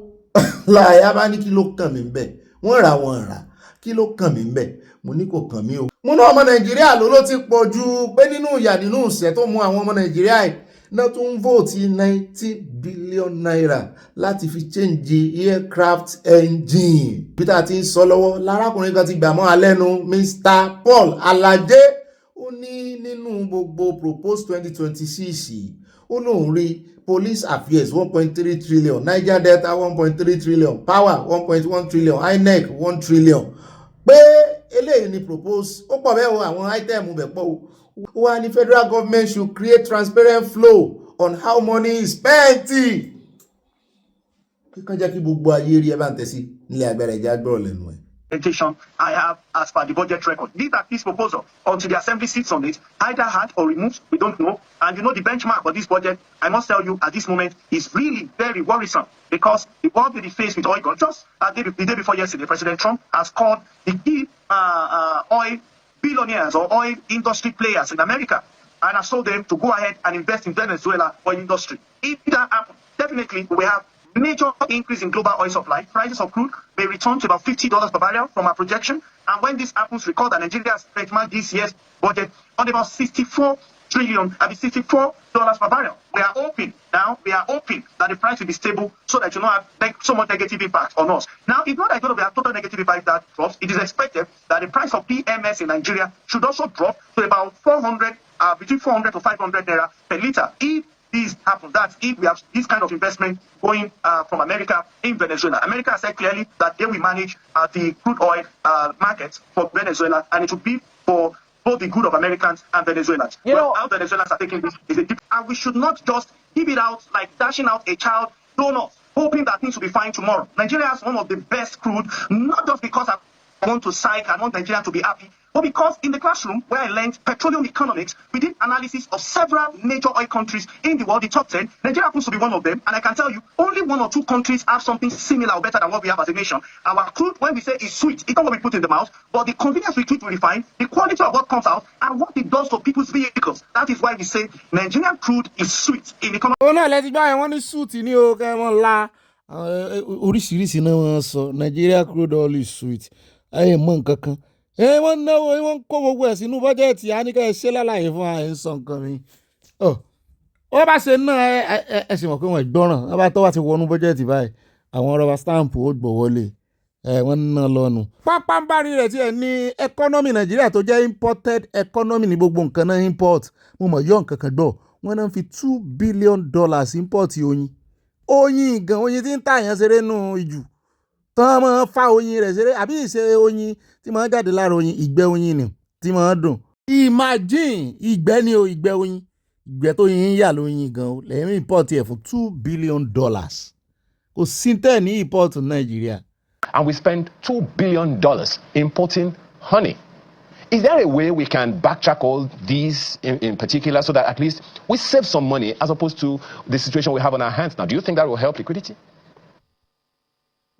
láyà bá ní kí ló kàn mí bẹ́ẹ̀ wọ́n rà wọ́n rà kí ló kàn mí bẹ́ẹ̀ mo ní kò kàn mí o. mo ní ọmọ nàìjíríà ló ti pọ̀ ju pé nínú ìyà nínú ìṣẹ́ tó mú àwọn ọmọ nàìjíríà yìí náà tún ń vóòtì 90 billion naira láti fi change aircraft engine. bí tá a ti ń sọ lọ́wọ́ lárákùnrin kan ti gbà mọ́ alẹ́nu Mr. Paul Alleges ó ní nínú gbogbo propose 2026 ó lóun rí police affairs 1.3 trillion, Niger Delta 1.3 trillion, power 1.1 trillion, INEC 1 trillion. pé eléyìí ni propose ó pọ̀ bẹ́ẹ̀ o àwọn item bẹ̀ pọ̀ o. wá ní federal government should create transparent flow on how money is spent. kíkan jẹ́ kí gbogbo ayé rí ẹ bá ń tẹ̀sí nílé agbára ìjà gbọ́rọ̀ lẹ́nu ẹ̀. I have as per the budget record. These are this proposal until the assembly sits on it, either had or removed, we don't know. And you know the benchmark for this budget, I must tell you at this moment, is really very worrisome because the world will be faced with oil. Just the day before yesterday, President Trump has called the key oil billionaires or oil industry players in America and has told them to go ahead and invest in Venezuela oil industry. If that happens, definitely we have major increase in global oil supply. Prices of crude may return to about $50 per barrel from our projection. And when this happens, recall that Nigeria's benchmark this year's budget on about $64 per barrel. We are hoping that the price will be stable so that you don't have so much negative impact on us. Now, it's not like going to be a total negative impact that drops. It is expected that the price of PMS in Nigeria should also drop to about between 400 to 500 naira per liter. If this happens, that's if we have this kind of investment going from America in Venezuela. America has said clearly that they will manage the crude oil market for Venezuela, and it will be for both the good of Americans and Venezuelans. How Venezuelans are taking this is and we should not just give it out like dashing out a child donut, hoping that things will be fine tomorrow. Nigeria has one of the best crude, not just because I want to psych, I want Nigeria to be happy, but because in the classroom where I learned petroleum economics, we did analysis of several major oil countries in the world, the top 10. Nigeria happens to be one of them, and I can tell you, only 1 or 2 countries have something similar or better than what we have as a nation. Our crude, when we say is sweet, it's not what we put in the mouth, but the convenience we keep, we refine, the quality of what comes out, and what it does to people's vehicles. That is why we say Nigerian crude is sweet in economics. ó náà lẹ́tí gbá ẹ̀wọ̀n ní suit ní o kẹ́ wọ́n la oríṣiríṣi náà wọ́n sọ Nigeria crude oil is sweet ẹ̀ mọ̀ nǹkan kan. wọ́n náwó wọ́n kó gbogbo ẹ̀ sínú bọ́jẹ́ẹ̀tì àníkẹ́ ṣe lálàyé fún àìsàn nǹkan mi. ó bá ṣe náà ẹ sì mọ̀ pé wọ́n gbọ́ràn wọ́n bá tọ́ wá ti wọnú bọ́jẹ́ẹ̀tì báyìí àwọn rọba stamp ó gbọ́ wọlé wọ́n ná lọ́nu. pápánbárí rẹ̀ tiẹ̀ ní economy Nàìjíríà tó jẹ́ imported economy ní gbogbo nǹkan náà import mo mọ̀ yọ̀ nǹkan kan gbọ́ wọ́n náà fi $2 billion import oyin gan oyin tí ń tàyàn ṣeré nù ìjù tán máa fa oyin rẹ̀ ṣeré àbí ìṣe oyin tí máa jáde lára oyin ìgbẹ́ oyin ni tí máa dùn. imagine ìgbẹ́ ni o ìgbẹ́ oyin ìgbẹ́ tó yin ń yà lóyin gan o lẹ́yìn import ẹ̀ fún $2 billion kò sí tẹ̀ ní import Nàìjíríà. And we spend $2 billion importing honey. Is there a way we can backtrack all these in particular so that at least we save some money as opposed to the situation we have on our hands now? Do you think that will help liquidity?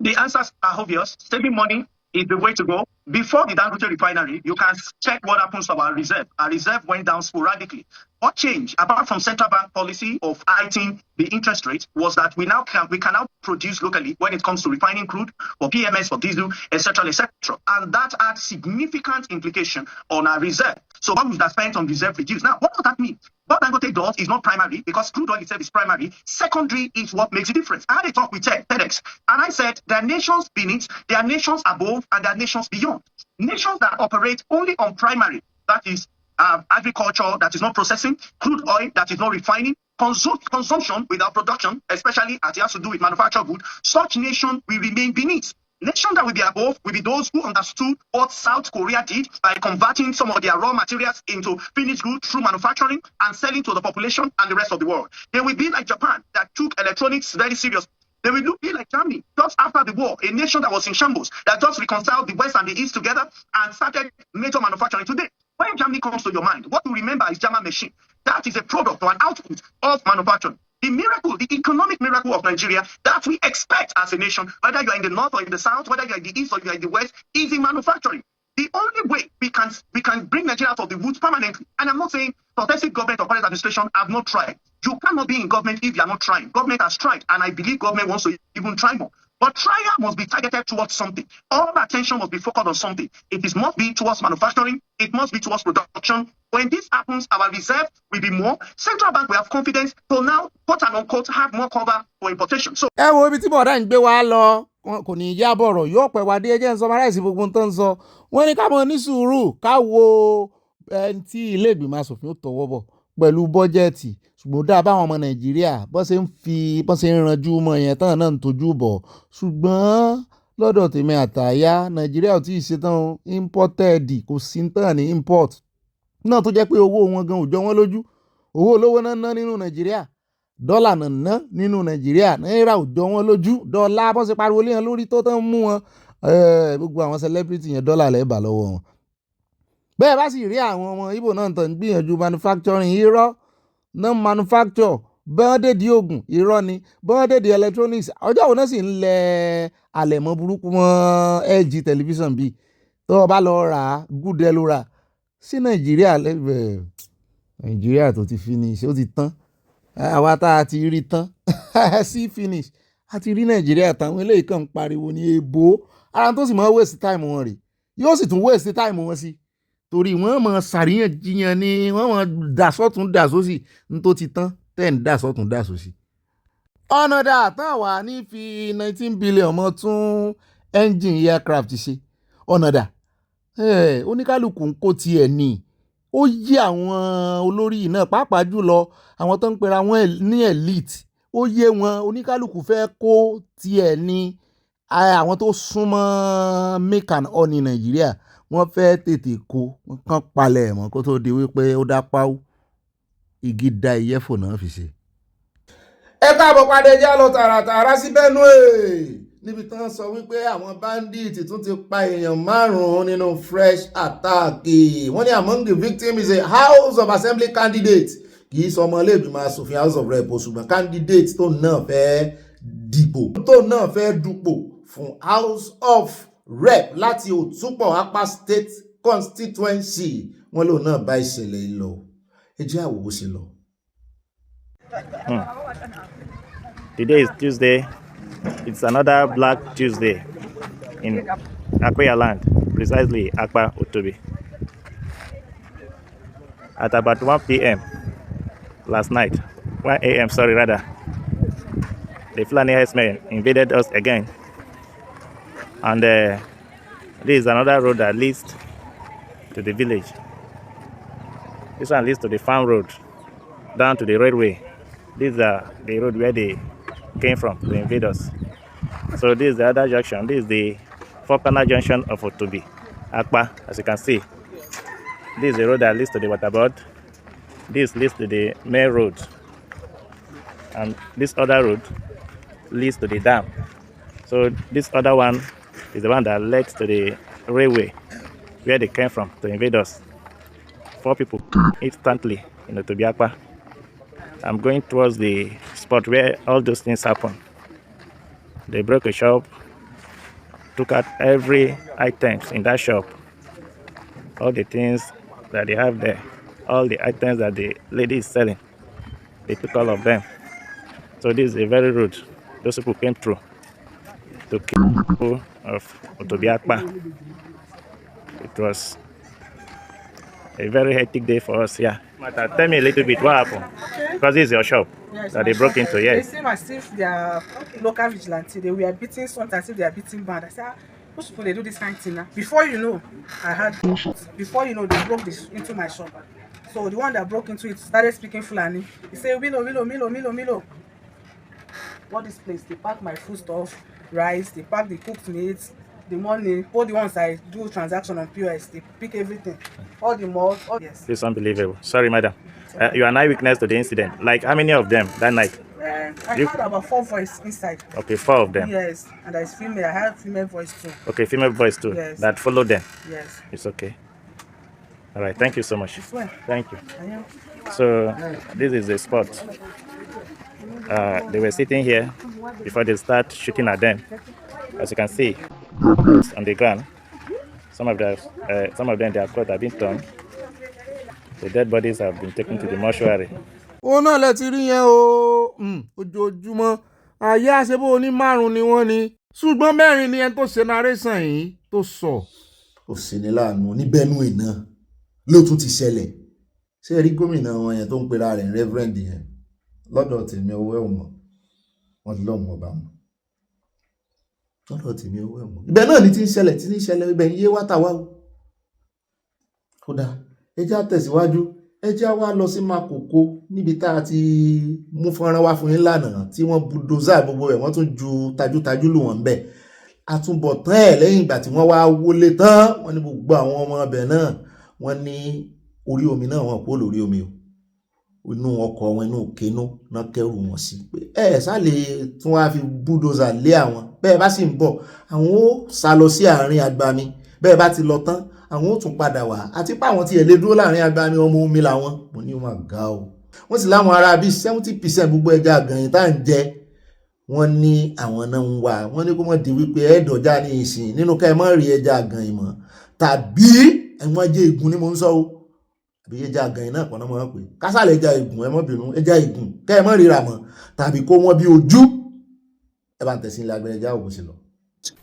The answers are obvious. Saving money is the way to go. Before the Dangote refinery, you can check what happens to our reserve. Our reserve went down sporadically. What changed, apart from central bank policy of hiking the interest rate, was that we can now produce locally when it comes to refining crude, for PMS, for diesel, etc., etc. And that had significant implication on our reserve. So what we've spent on reserve reduced. Now, what does that mean? What Dangote does is not primary, because crude oil itself is primary. Secondary is what makes a difference. I had a talk with TEDx, and I said there are nations beneath, there are nations above, and there are nations beyond. Nations that operate only on primary, that is agriculture, that is not processing, crude oil, that is not refining, consumption without production, especially as it has to do with manufactured goods, such nation will remain beneath. Nations that will be above will be those who understood what South Korea did by converting some of their raw materials into finished goods through manufacturing and selling to the population and the rest of the world. They will be like Japan, that took electronics very seriously. They will be like Germany, just after the war, a nation that was in shambles, that just reconciled the West and the East together and started major manufacturing today. When Germany comes to your mind, what you remember is German machine. That is a product or an output of manufacturing. The miracle, the economic miracle of Nigeria that we expect as a nation, whether you are in the north or in the south, whether you are in the east or you are in the west, is in manufacturing. The only way we can bring Nigeria out of the woods permanently, and I'm not saying successive government or current administration have not tried. You cannot be in government if you are not trying. Government has tried, and I believe government wants to even try more. But trial must be targeted towards something. All attention must be focused on something. It must be towards manufacturing. It must be towards production. When this happens, our reserve will be more. Central bank will have confidence to now, quote and unquote, have more cover for importation. So, ẹ wo ibi tí bọ̀dá ń gbé wa lọ kò ní í yá bọ̀rọ̀ yóò pẹ́ wá dé ẹjẹ́ ń sọ maráìsì gbogbo tó ń sọ wọ́n ní ká mọ̀ ní sùúrù ká wo ẹni tí ilé ìgbìmọ̀ asòfin ó tọwọ́ bọ̀ pẹ̀lú bọ́jẹ́ẹ̀tì ṣùgbọ́n dá báwọn ọmọ nàìjíríà bọ́n ṣe ń ranjú mọ́ yẹn tán náà ń tojú bọ̀ ṣùgbọ́n lọ́dọ̀ tèmi àtàyà nàìjíríà ò tí ì ṣetán imported kò sí tán ní import náà tó jẹ́ pé owó wọn gan ò jọ wọ́n lójú owó olówó náà ná nínú nàìjíríà dọ́là náà ná nínú nàìjíríà náírà ò jọ wọ́n lójú dọ́là bọ́n ṣe pariwo léèyàn lórí tó tán mú wọn gbogbo àwọn celebrity yẹn dọ́là lẹ́ẹ̀bà lọ́wọ́ wọn. bẹ́ẹ̀ bá sì rí àwọn ọmọ Ìgbò náà tán gbìyànjú manufacturing irọ́ náà manufacture bọ́n dèdí oògùn irọ́ ni bọ́n dèdí electronics ọjọ́ òun náà sì ń lẹ àlẹ̀mọ́ burúkú mọ́ LG television bíi tó o bá lọ rà á gúdẹ ló rà sí nàìjíríà nàìjíríà tó ti finish ó ti tán àwa tá a ti rí tán sí finish a ti rí nàìjíríà táwọn eléyìí kan ń pariwo ní èbó ara tó sì máa waste time wọn rè yóò sì tún waste time wọn sí torí wọ́n máa ṣàríyànjiyàn ni wọ́n máa dà sọ́tún dà sósì ní tó ti tán tẹ́ ń dà sọ́tún dà sósì. ọ̀nà dà tán wà ní fi 19 billion mọ́ tún engine aircraft ṣe ọ̀nà dà oníkálukú ń kó tiẹ̀ ní ó yé àwọn olórí yìí náà pàápàá jùlọ àwọn tó ń pera wọn ní elite ó yé wọn oníkálukú fẹ́ kó tiẹ̀ ní àwọn tó súnmọ́ make and honey nàìjíríà wọ́n fẹ́ tètè kó kán palẹ̀ mọ́ kó tó di wípé ó dá páwó igi da ìyẹ́fò náà fi ṣe. ẹ káàbọ̀ padà já lọ tààràtààrà sí Benue níbi tí wọ́n sọ wípé àwọn bandits tún ti pa èèyàn 5 nínú fresh attack wọ́n ní among the victims is a house of assembly candidate kì í sọ ọmọ ilé ìgbìmọ̀ asòfin house of rep ṣùgbọ́n candidate tó náà fẹ́ dupò fún house of rep láti Òtúpọ̀ Apá state constituency wọ́n lòun náà bá ìṣẹ̀lẹ̀ yìí lọ ẹ jẹ́ àwòwò sí lọ. Today is Tuesday. It's another Black Tuesday in Akwa land, precisely Akpa Utobi. At about 1 p.m. last night, 1 a.m. sorry rather, the Fulani herdsmen invaded us again. And this is another road that leads to the village. This one leads to the farm road, down to the railway. This is the road where they came from to invade us. So this is the other junction. This is the four-corner junction of Utobi, Akpa, as you can see. This is the road that leads to the waterboard. This leads to the main road. And this other road leads to the dam. So this other one is the one that led to the railway where they came from to invade us. 4 people instantly in Utobi, Akpa. I'm going towards the spot where all those things happen. They broke a shop, took out every item in that shop, all the things that they have there, all the items that the lady is selling. They took all of them. So this is a very rude. Those people came through to kill people of Utobi, Akpa. It was a very hectic day for us here. Tell me a little bit what happened. Because this is your shop that they broke into, yes. They seem as if they are local vigilante. They were beating something as if they are beating band. I said, those people, they do this kind of thing now. Before you know, before you know, they broke this into my shop. So the one that broke into it started speaking Fulani. He said, Milo. What this place? They pack my food stuff, rice, they pack the cooked meat, the money, all the ones I do transaction on POS, they pick everything. All the malls, all yes. It's unbelievable. Sorry, madam. You are an eyewitness to the incident. Like, how many of them that night? I had about 4 voices inside. Okay, 4 of them. Yes, and there's female. I had female voice too. Okay, female voice too. Yes. That followed them. Yes. It's okay. All right, thank you so much. Well. Thank you. So this is the spot. They were sitting here before they start shooting at them. As you can see, on the ground, some of them, their clothes have been torn. The dead bodies have been taken to the mortuary. ó náà lẹ ti rí yẹn o ojoojúmọ́ ayé àṣebó oní 5 ni wọ́n ni ṣùgbọ́n mẹ́rin ni ẹni tó ṣe narration yìí tó sọ. Ó sì ní láàánú ní Benue náà ló tún ti ṣẹlẹ̀. Ṣé rí gómìnà wọn yẹn tó ń pera rẹ̀ reverend yẹn lọ́dọ̀ tèmi owó ẹ̀wọ̀n wọ́n ti lọ́mọ ọba mọ́ lọ́dọ̀ tèmi owó ẹ̀wọ̀n. Ibẹ̀ náà ni ti ń ṣẹlẹ̀ ibẹ̀ yé wá tà wá o. Kódà ẹ jẹ́ á tẹ̀síwájú ẹ jẹ́ á wá lọ sí Makoko níbi tá a ti mú fọ́nrán wá fún yín lánàá tí wọ́n bulldozer gbogbo ẹ̀ wọ́n tún ju tajútajú lù wọ́n bẹ̀. Àtúbọ̀tán ẹ̀ lẹ́yìn ìgbà tí wọ́n wá wọlé tán wọ́n ní gbogbo àwọn ọmọ ọbẹ̀ náà wọ́n ní orí omi náà wọ́n kó lórí omi o. Inú ọkọ̀ wọn inú kénú náà kẹrù wọn sí pé sálè tún wá fi bulldozer lé àwọn bẹ́ẹ̀ bá sì ń bọ̀ àwọn ó sá lọ sí àárín agbami bẹ́ẹ̀ bá ti lọ tán àwọn ó tún padà wá àti pé àwọn tí ẹ̀ lè dúró láàrin agbami ọmọ omi làwọn mo ní wọn ga o. Wọ́n sì láwọn ará bíi 70% gbogbo ẹja àgànyìn tá à ń jẹ wọ́n ní àwọn náà ń wà wọ́n ní kó mọ̀ di wípé ẹ̀ẹ́dọ̀já ní ìsìn nínú ká ẹ mọ̀ rí ẹja àgànyìn mọ́ tàbí ẹ̀wọ̀n jẹ́ ìgún ní mo ń sọ o àbí ẹja àgànyìn náà pọ̀ náà mọ̀ pé kásàlẹ̀ ẹja ìgún ẹ mọ̀ bínú ẹja ìgún kẹ́ ẹ mọ̀ ríra mọ́ tàbí kó wọ́n bí ojú ẹ bá ń tẹ̀sí ilé agbẹ̀rẹ̀ ẹja ògùn sí lọ.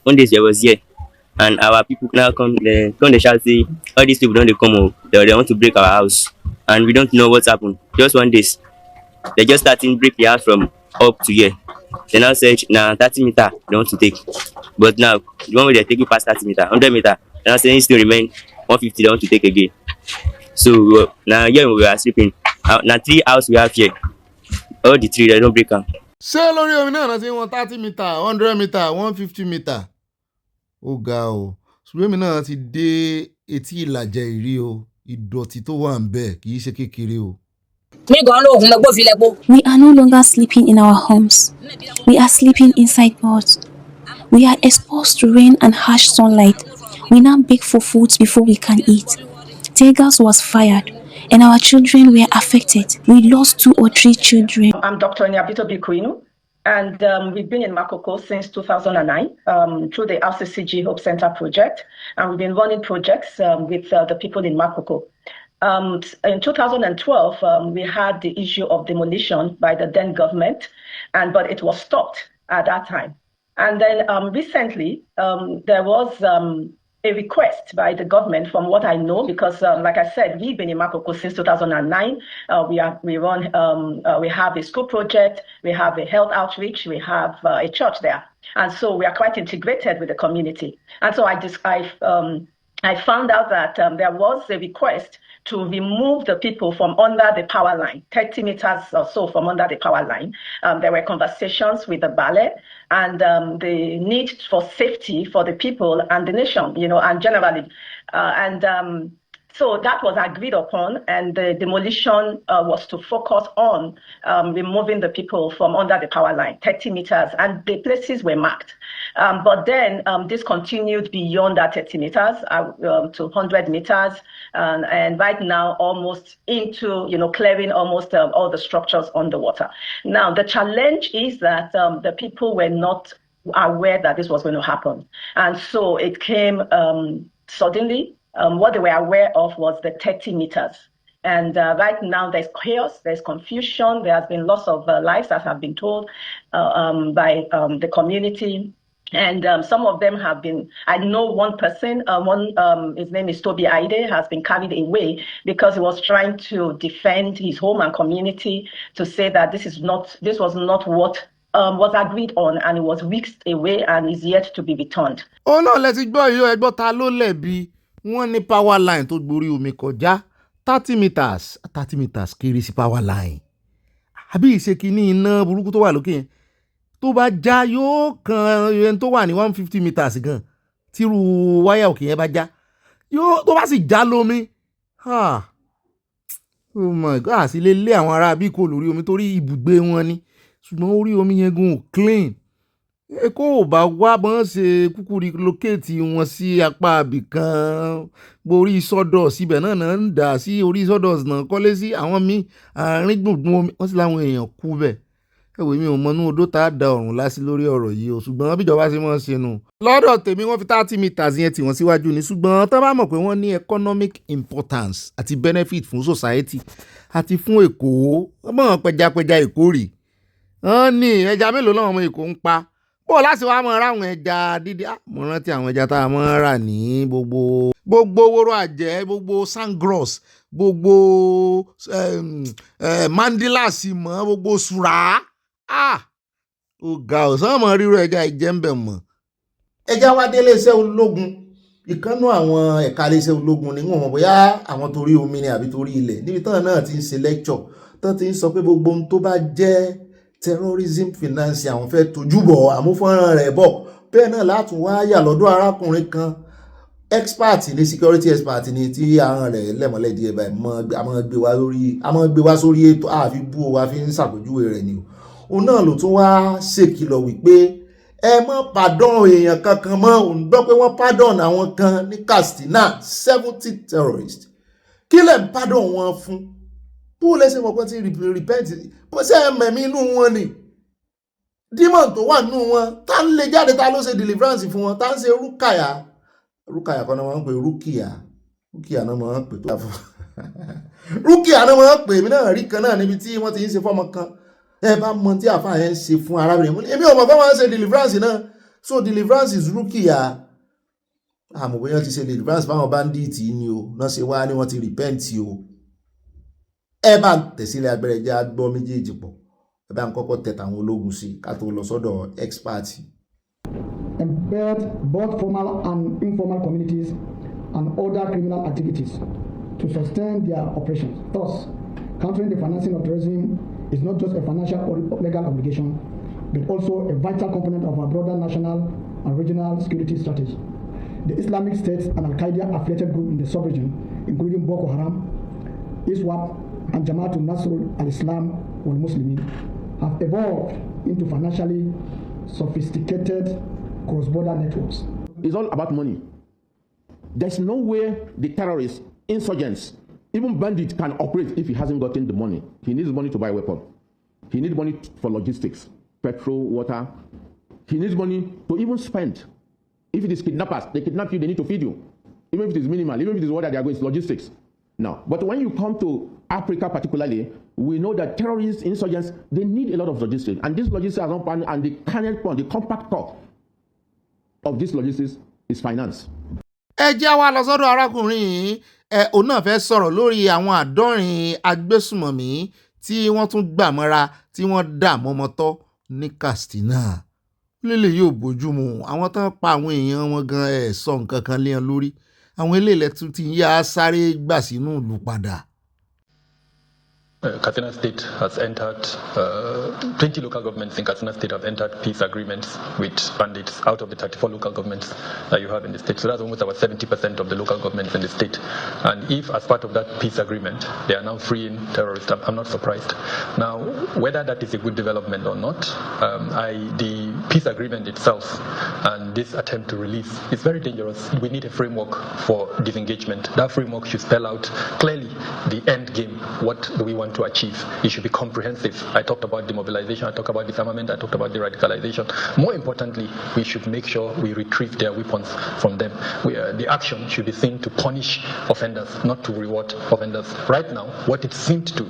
One day there was here and our people now come they shout say all these people don't come they want to break our house and we don't know what's happened. Just one day they just starting break the house from up to here. They now said now 30 meter they want to take, but now the one way they're taking past 30 meter 100 meter they now saying it still remain 150 they want to take again. So now here we are sleeping now 3 houses we have here, all the 3 they don't break them. Ṣé lórí omi náà ti wọ́n 30 meter 100 meter 150 meter ó ga o ṣùgbọ́n èmi náà ti dé etí ìlàjẹ ìrí o ìdọ̀tí tó wà ń bẹ̀ kì í ṣe kékeré o. We are no longer sleeping in our homes. We are sleeping inside boats. We are exposed to rain and harsh sunlight. We now beg for food before we can eat. Tear gas was fired and our children were affected. We lost 2 or 3 children. I'm Dr. Nyabito, and we've been in Makoko since 2009 through the RCCG Hope Center project, and we've been running projects with the people in Makoko. In 2012, we had the issue of demolition by the then government, but it was stopped at that time. And then recently, there was a request by the government, from what I know, because like I said, we've been in Makoko since 2009. We have a school project, we have a health outreach, we have a church there. And so we are quite integrated with the community. And so I found out that there was a request to remove the people from under the power line, 30 meters or so from under the power line. There were conversations with the Bale and the need for safety for the people and the nation, and generally. So that was agreed upon, and the demolition was to focus on removing the people from under the power line, 30 meters, and the places were marked. But then this continued beyond that 30 meters to 100 meters, and right now almost into, clearing almost all the structures underwater. Now, the challenge is that the people were not aware that this was going to happen. And so it came suddenly. What they were aware of was the 30 meters. And right now there's chaos, there's confusion, there has been loss of lives that have been told by the community. And some of them have been, I know one person, his name is Toby Aide, has been carried away because he was trying to defend his home and community, to say that this was not what was agreed on, and it was whisked away and is yet to be returned. Oh no, let's go. Ẹgbọ́n ta ló lẹ́bi. Wọ́n ní power line tó gborí omi kọjá 30 meters kiri sí power line. Àbí ìṣe kìíní iná burúkú tó wà lókè yẹn tó bá já yóò kan ẹni tó wà ní 150 meters gan tírú wáyà òkè yẹn bá já yóò tó bá sì já lómi. Oh my God, àti lè lé àwọn ará bí kò lórí omi torí ibùgbé wọn ni, ṣùgbọ́n orí omi yẹn gan ò clean. Èkó ò bá wá bọ́n ṣe kúkú relocate wọn sí apá abìkan borí sọ́dọ̀ síbẹ̀ náà ń dà sí orí sọ́dọ̀ náà kọ́lé sí àwọn míì àárín gbùngbùn omi wọ́n sì láwọn èèyàn kú bẹ̀. Ẹ̀wẹ̀ mi ò mọnú odó tá a da ọ̀run lásì lórí ọ̀rọ̀ yìí o, ṣùgbọ́n bíjọba ṣe mọ́ ṣe nù. Lọ́dọ̀ tèmi wọ́n fi 30 meters yẹn tì wọ́n síwájú ni, ṣùgbọ́n tó bá mọ̀ pé wọ́n ní economic importance àti benefit fún society àti fún Èkó, wọ́n mọ̀ pẹjapẹja Èkó rì. Wọ́n ní ẹja mélòó làwọn ọmọ Èkó ń pa. bó láti wá mọ̀ ráwọn ẹja dídí mo rántí àwọn ẹja tá a mọ̀ rà ní gbogbo wóró àjẹ́ gbogbo sangros gbogbo mandilas mọ́ gbogbo sùrà ó ga ọ̀sán mọ̀ ríro ẹja ìjẹ́ńbẹ̀ mọ̀. ẹja wá dé iléeṣẹ́ ológun ìkànnú àwọn ẹ̀ka iléeṣẹ́ ológun ni wọ́n mọ̀ bóyá àwọn torí omi ni àbí torí ilẹ̀ níbi tán náà ti ń ṣe lecture tán ti ń sọ pé gbogbo ohun tó bá jẹ́ terrorism finance àwọn fẹ́ tojúbọ̀ àmúfọ́nrán rẹ̀ bọ̀ bẹ́ẹ̀ náà látún wá yà lọ́dọ̀ arákùnrin kan expert ní security expert ní tí àwọn rẹ̀ lẹ́mọ̀lẹ́ díẹ̀ báyìí àmọ́ gbé wá sórí ètò àfi bú wa fi ń ṣàpèjúwe rẹ̀ ni òun náà ló tún wá ṣèkìlọ̀ wípé ẹ mọ́ pardon èèyàn kankan mọ́ òun gbọ́ pé wọ́n pardon àwọn kan ní Katsina 70 terrorists kí lẹ̀ ń pardon wọn fún bó lẹ́sẹ̀ mọ̀ pé tí repent bó ṣe mẹ̀mí inú wọn ni demon tó wà nínú wọn tá ń lè jáde tá ló ṣe deliverance fún wọn tá ń ṣe rúkàyà kan náà wọ́n ń pè rúkìá náà wọ́n ń pè tó fún rúkìá náà wọ́n ń pè mí náà rí kan náà níbi tí wọ́n ti ń ṣe fọ́mọ kan ẹ bá mọ tí àfáà yẹn ń ṣe fún arábìnrin mú èmi ò mọ̀ pé wọ́n ń ṣe deliverance náà so deliverance is rúkìá àmọ́ bóyá ti ṣe deliverance fáwọn bandits ni o náà ṣe wá ní wọ́n ti repent o ẹ bá ń tẹ̀sílẹ̀ abẹ́rẹ́ jẹ́ agbọ́ méjèèjì pọ̀ ẹ bá ń kọ́kọ́ tẹ̀ tàwọn ológun sí ká tó lọ sọ́dọ̀ expert. Embed both formal and informal communities and other criminal activities to sustain their operations. Thus, countering the financing of terrorism is not just a financial or legal obligation, but also a vital component of our broader national and regional security strategy. The Islamic State and Al-Qaeda affiliated group in the sub-region, including Boko Haram, ISWAP, and Jamaatul Nasrul al-Islam wal Muslimin, have evolved into financially sophisticated cross-border networks. It's all about money. There's no way the terrorists, insurgents, even bandits can operate if he hasn't gotten the money. He needs money to buy a weapon. He needs money for logistics, petrol, water. He needs money to even spend. If it is kidnappers, they kidnap you, they need to feed you. Even if it is minimal, even if it is what they are going, it's logistics. Now, but when you come to Africa particularly, we know that terrorists, insurgents, they need a lot of logistics. And this logistics are not planned, and the kernel point, the compact core of this logistics is finance. ẹ jẹ́ wá lọ sọ́dọ̀ arákùnrin òun náà fẹ́ sọ̀rọ̀ lórí àwọn àádọ́rin agbésùmọ̀mí tí wọ́n tún gbà mọ́ra tí wọ́n dà mọ́mọ́tọ́ ní Katsina. lélẹ̀ yóò bójúmu àwọn tán pa àwọn èèyàn wọn gan sọ nǹkan kan lé wọn lórí àwọn eléyìí tún ti yá sáré gbà sínú ìlú padà. Katsina State has entered, 20 local governments in Katsina State have entered peace agreements with bandits out of the 34 local governments that you have in the state. So that's almost about 70% of the local governments in the state. And if, as part of that peace agreement, they are now freeing terrorists, I'm not surprised. Now, whether that is a good development or not, the peace agreement itself and this attempt to release is very dangerous. We need a framework for disengagement. That framework should spell out clearly the end game. What do we want to achieve? It should be comprehensive. I talked about demobilization, I talked about disarmament, I talked about de-radicalization. More importantly, we should make sure we retrieve their weapons from them. The action should be seen to punish offenders, not to reward offenders. Right now, what it seemed to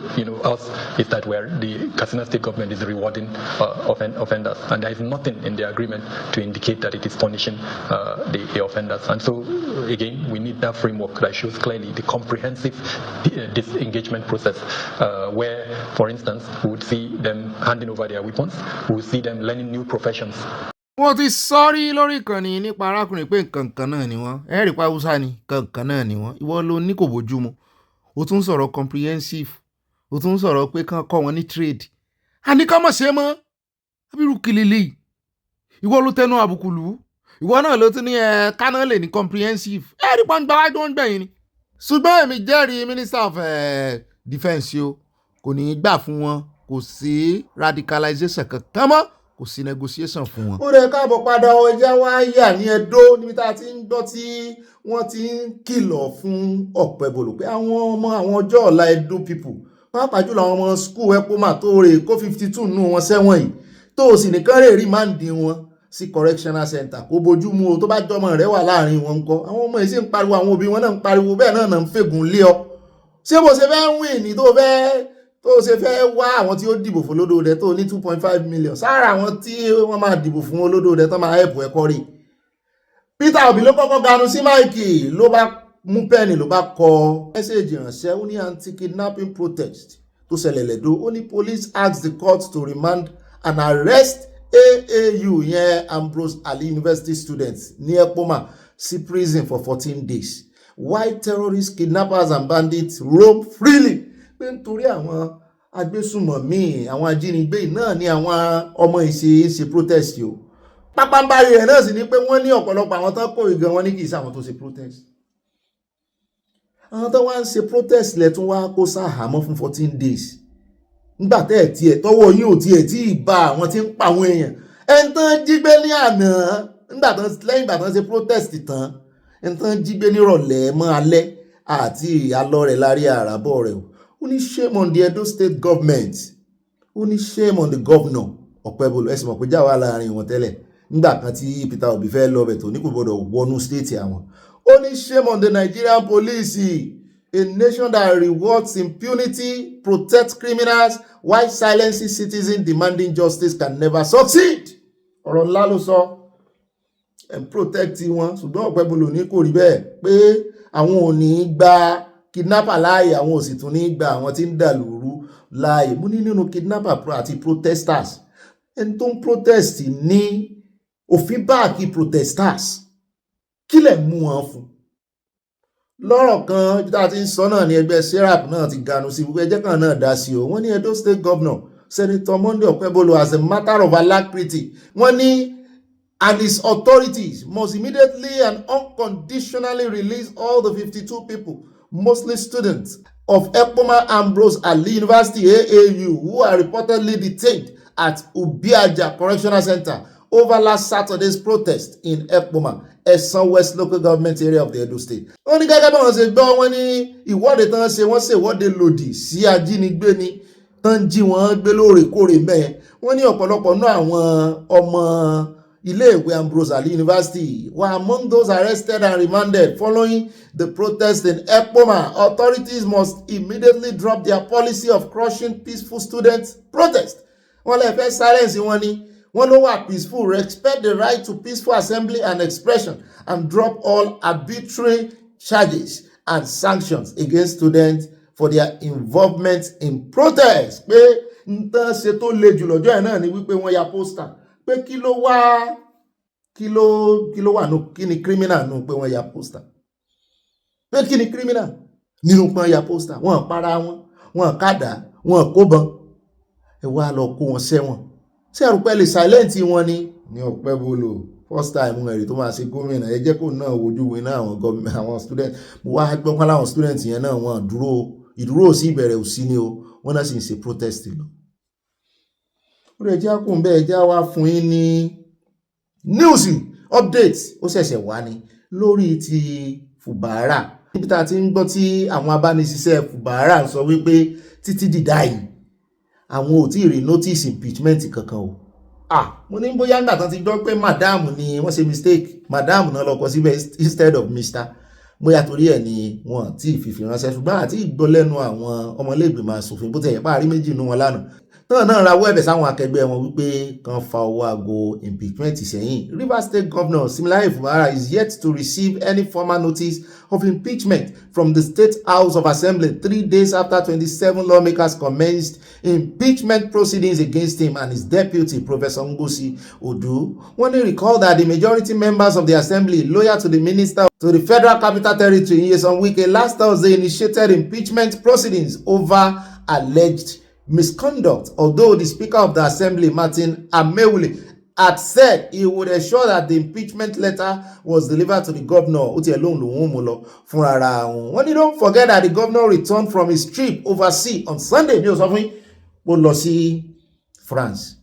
us is that the Katsina State government is rewarding offenders, and there is nothing in the agreement to indicate that it is punishing the offenders. And so, again, we need that framework that shows clearly the comprehensive disengagement process. Where, for instance, we would see them handing over their weapons, we would see them learning new professions. wọ́n ti sọ́rí lórí ìkànnì nípa arákùnrin pé nǹkan kan náà ni wọ́n ẹ̀rí pa Hausa ni nǹkan náà ni wọ́n ìwọ ló ní kò bójúmu o tún sọ̀rọ̀ comprehensive o tún sọ̀rọ̀ pé kán kọ́ wọn ní trade àní ká mọ̀ ṣe mọ́ abirú kìlìlì ìwọ ló tẹnu àbùkù lù ìwọ náà ló tún ní kánà lè ní comprehensive ẹ̀rí pa ń gbà wájú ń gbẹ̀yìn ni ṣùgbọ́n èmi jẹ́rìí minister of defense o kò ní í gbà fún wọn kò sí radicalization kankan mọ́ kò sí negotiation fún wọn. ó rẹ̀ káàbọ̀ padà ọjà wáyà ní Ẹdó níbi tá a ti ń gbọ́ tí wọ́n ti ń kìlọ̀ fún Ọ̀pẹ́bọlò pé àwọn ọjọ́ ọ̀la Ẹdó people pàápàá jùlọ àwọn ọmọ school epoma tó rè kó 52 nù wọn sẹ́wọ̀n yìí tó o sì nìkan rè rí máǹdì wọn sí correctional center kó bójú mu o tó bá jọmọ rẹ̀ wà láàrin wọn ńkọ́ àwọn ọmọ yìí sì ń pariwo àwọn òbí wọn náà ń pariwo bẹ́ẹ̀ náà ń fègùn lé ọ ṣé bó ṣe fẹ́ win ní tó fẹ́ tó ṣe fẹ́ wá àwọn tí ó dìbò fún olódòdẹ tó ní 2.5 million sára àwọn tí wọ́n máa dìbò fún olódòdẹ tó máa help ẹ̀kọ́ rí. Peter Obi ló kọ́kọ́ ganu sí máìkì ló bá mú pẹ́ẹ̀nì ló bá kọ mẹ́sẹ̀jì ránṣẹ́ ó ní anti-kidnapping protest tó ṣẹlẹ̀ lẹ́dọ̀ ó ní police asked the court to remand and arrest AAU yẹn Ambrose Ali University students ní Ekpoma sí prison for 14 days while terrorists, kidnappers and bandits roam freely. Pé nítorí àwọn agbésùmọ̀mí àwọn ajínigbé náà ní àwọn ọmọ ìṣe protest o. Pápánbárí rẹ̀ náà sì ní pé wọ́n ní ọ̀pọ̀lọpọ̀ àwọn tó kó ìgan wọn ní kì í sáwọn tó ṣe protest. Àwọn tó wá ń ṣe protest lẹ́tún wá kó sáhàmọ́ fún 14 days. Nígbà tẹ́ ẹ̀ tiẹ̀ tọ́wọ́ yín ò tiẹ̀ tí ì bá àwọn tí ń pa àwọn èèyàn. Ẹni tán jí gbé ní àná lẹ́yìn ìgbà tán ṣe protest tán ẹni tán jí gbé nírọ̀lẹ́ mọ́ alẹ́ àti àlọ́ rẹ̀ lárí àràbọ̀ rẹ̀ o. Ó ní shame on the Edo state government. Ó ní shame on the governor Ọ̀pẹ́bọlú ẹ̀sìn mọ̀ pé já wà láàrin wọn tẹ́lẹ̀ nígbà kan tí Peter Obi fẹ́ lọ bẹ̀ tó ní kò gbọdọ̀ wọnú state àwọn. Ó ní shame on the Nigerian police, a nation that rewards impunity, protects criminals while silencing citizens demanding justice can never succeed. Ọ̀rọ̀ ńlá ló sọ and protect wọn ṣùgbọ́n Ọ̀pẹ́bọlú ní kò rí bẹ́ẹ̀ pé àwọn ò ní gba kidnapper láàyè àwọn ò sì tún ní gba àwọn tí ń dàlúrú láàyè. Mo ní nínú kidnapper àti protesters ẹni tó ń protest ní òfin báàkì protesters kí lẹ̀ mú wọn fún. Lọ́rọ̀ kan ibi tá a ti ń sọ náà ní ẹgbẹ́ serap náà ti ganu sí gbogbo ẹjẹ́ kan náà dá sí o. Wọ́n ní Edo State Governor Senator Monday Ọ̀pẹ́bọlú as a matter of alacrity wọ́n ní and his authorities must immediately and unconditionally release all the 52 people, mostly students, of Ekpoma Ambrose Ali University AAU who are reportedly detained at Ubiaja Correctional Center over last Saturday's protest in Ekpoma, Esan West local government area of the Edo State. Wọ́n ní gẹ́gẹ́ bí wọ́n ṣe gbọ́ wọ́n ní ìwọ́de tán ṣe wọ́n ṣe ìwọ́de lòdì sí ajínigbé ni tán jí wọ́n gbé lóòrèkóòrè mẹ́ẹ̀. Wọ́n ní ọ̀pọ̀lọpọ̀ náà àwọn ọmọ Iléèwé Ambrose Ali University were among those arrested and remanded following the protest in Ekpoma. Authorities must immediately drop their policy of crushing peaceful students' protest. Wọ́n lè fẹ́ silence wọn ni wọ́n ló wà peaceful, respect the right to peaceful assembly and expression and drop all arbitrary charges and sanctions against students for their involvement in protest. Pé n tán ṣe tó le jù lọ́jọ́ ẹ̀ náà ni wípé wọ́n ya pósítà pé kí ló wà nù kí ni criminal nù pé wọ́n ya pósítà pé kí ni criminal nínú pọ́n ya pósítà wọ́n para wọ́n kádà wọ́n kóbọn ẹ wá lọ kó wọn sẹ́wọ̀n ṣé àrùpẹ́ lè silent wọn ni Ọ̀pẹ́bọlú first time ẹ̀rí tó máa ṣe gómìnà ẹ jẹ́ kó náà wojú wí náà àwọn student mo wá gbọ́ pọ́n láwọn student yẹn náà wọ́n ìdúró sí ìbẹ̀rẹ̀ òsì ni o wọ́n náà sì ń ṣe protest lọ. Ó rẹ̀ jẹ́ àkùn bẹ́ẹ̀ já wá fún yín ní news update ó ṣẹ̀ṣẹ̀ wá ní lórí ti Fubara níbi tá a ti ń gbọ́ tí àwọn abániṣiṣẹ́ Fubara sọ wípé títí dìdá yìí àwọn ò tí ì rí notice impeachment kankan o. Mo ní bóyá nígbà tán ti gbọ́ pé madam ni wọ́n ṣe mistake madam náà lọ kọ síbẹ̀ instead of Mr. Bóyá torí ẹ̀ ni wọ́n tí ì fìfì ránṣẹ́ ṣùgbọ́n àti ìgbọ́ lẹ́nu àwọn ọmọlẹ́gbẹ̀mọ aṣòfin bó ti yẹ páàrí méjì nínú wọn lánàá náà rawọ́ ẹ̀bẹ̀ sáwọn akẹgbẹ́ wọn wípé kan fa ọwọ́ aago impeachment sẹ́yìn. Rivers State Governor Siminalayi Fubara is yet to receive any formal notice of impeachment from the State House of Assembly 3 days after 27 lawmakers commenced impeachment proceedings against him and his deputy, Professor Ngozi Odu. When they recall that the majority members of the Assembly, loyal to the Minister to the Federal Capital Territory, Nyesom Wike, last Thursday initiated impeachment proceedings over alleged misconduct, although the Speaker of the Assembly, Martin Amewule, had said he would ensure that the impeachment letter was delivered to the governor. When you don't forget that the governor returned from his trip overseas on Sunday, France.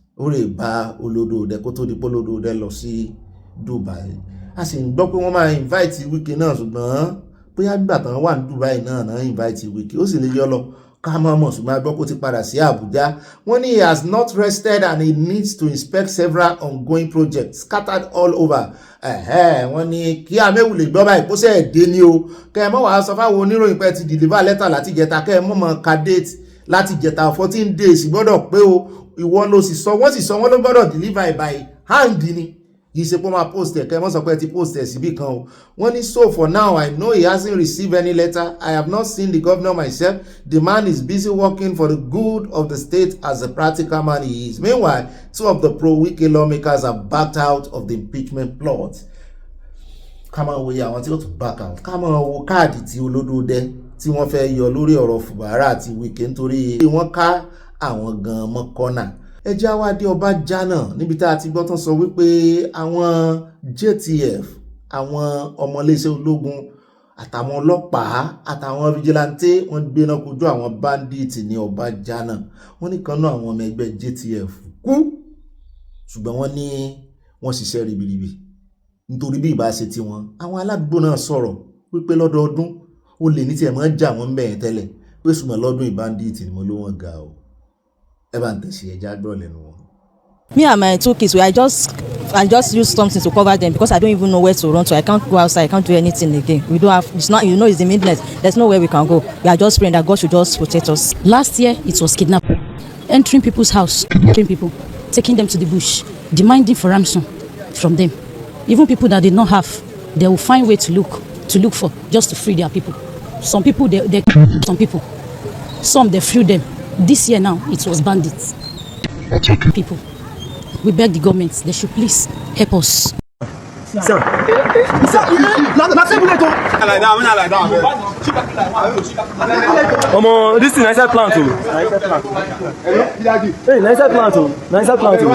Dubai. A sì ń gbọ́ pé wọ́n máa invite Wike náà ṣùgbọ́n bóyá nígbà tán wà ní Dubai náà invite Wike ó sì lè yọ lọ ká mọ̀ ṣùgbọ́n gbọ́ kó ti padà sí Abuja. Wọ́n ní he has not rested and he needs to inspect several ongoing projects scattered all over. Wọ́n ní kí Amewule gbọ́ báyìí kó sẹ́ẹ̀ dé ní o kẹ́ ẹ mọ́ wàá sọ fáwọn oníròyìn pé ti deliver letter láti jẹta kẹ́ ẹ mọ́ ka date láti jẹta 14 days gbọ́dọ̀ pé o ìwọ ló sì sọ wọ́n sì sọ wọ́n ló gbọ́dọ̀ deliver by hand ni kì í ṣe pé máa post ẹ̀ kẹ́ wọ́n sọ pé ti post ẹ̀ síbí kan o wọ́n ní so for now I know he hasn't received any letter. I have not seen the governor myself. The man is busy working for the good of the state as a practical man he is. Meanwhile, 2 of the pro-Wike lawmakers have backed out of the impeachment plot. Ká máa wo àwọn tí ó tún back out. Ká máa wo káàdì tí olódódé tí wọ́n fẹ́ yọ lórí ọ̀rọ̀ Fubara àti Wike nítorí wọ́n ká àwọn gan mọ́ kọ́nà. Ẹ jẹ́ wá dé ọba jánà níbi tá a ti gbọ́ tán sọ wípé àwọn JTF àwọn ọmọléeṣẹ́ ológun àtàwọn ọlọ́pàá àtàwọn vigilante wọ́n gbéná kojú àwọn bandit ní ọba jánà. Wọ́n ní kan náà àwọn ọmọ ẹgbẹ́ JTF kú ṣùgbọ́n wọ́n ní wọ́n ṣiṣẹ́ ribiribi nítorí bí ìbá ṣe ti wọn. Àwọn aládùúgbò náà sọ̀rọ̀ wípé lọ́dọọdún ó lè ní tiẹ̀ mọ́ jà wọ́n bẹ̀yẹn tẹ́lẹ̀ pé ṣùgbọ́n lọ́dún ìbandit ni mo ló wọ́n ga o. Me and my 2 kids, I just use something to cover them because I don't even know where to run to. I can't go outside. I can't do anything again. We don't have. It's not. You know, it's the midnight. There's nowhere we can go. We are just praying that God should just protect us. Last year, it was kidnapping, entering people's house, killing people, taking them to the bush, demanding for ransom from them. Even people that did not have, they will find way to look for just to free their people. Some people they some people, some they free them. This year now, it was bandits. People. We beg the government, they should please help us. Sir. This is nicer plant too. Hey, nicer plant too. Nicer plant too.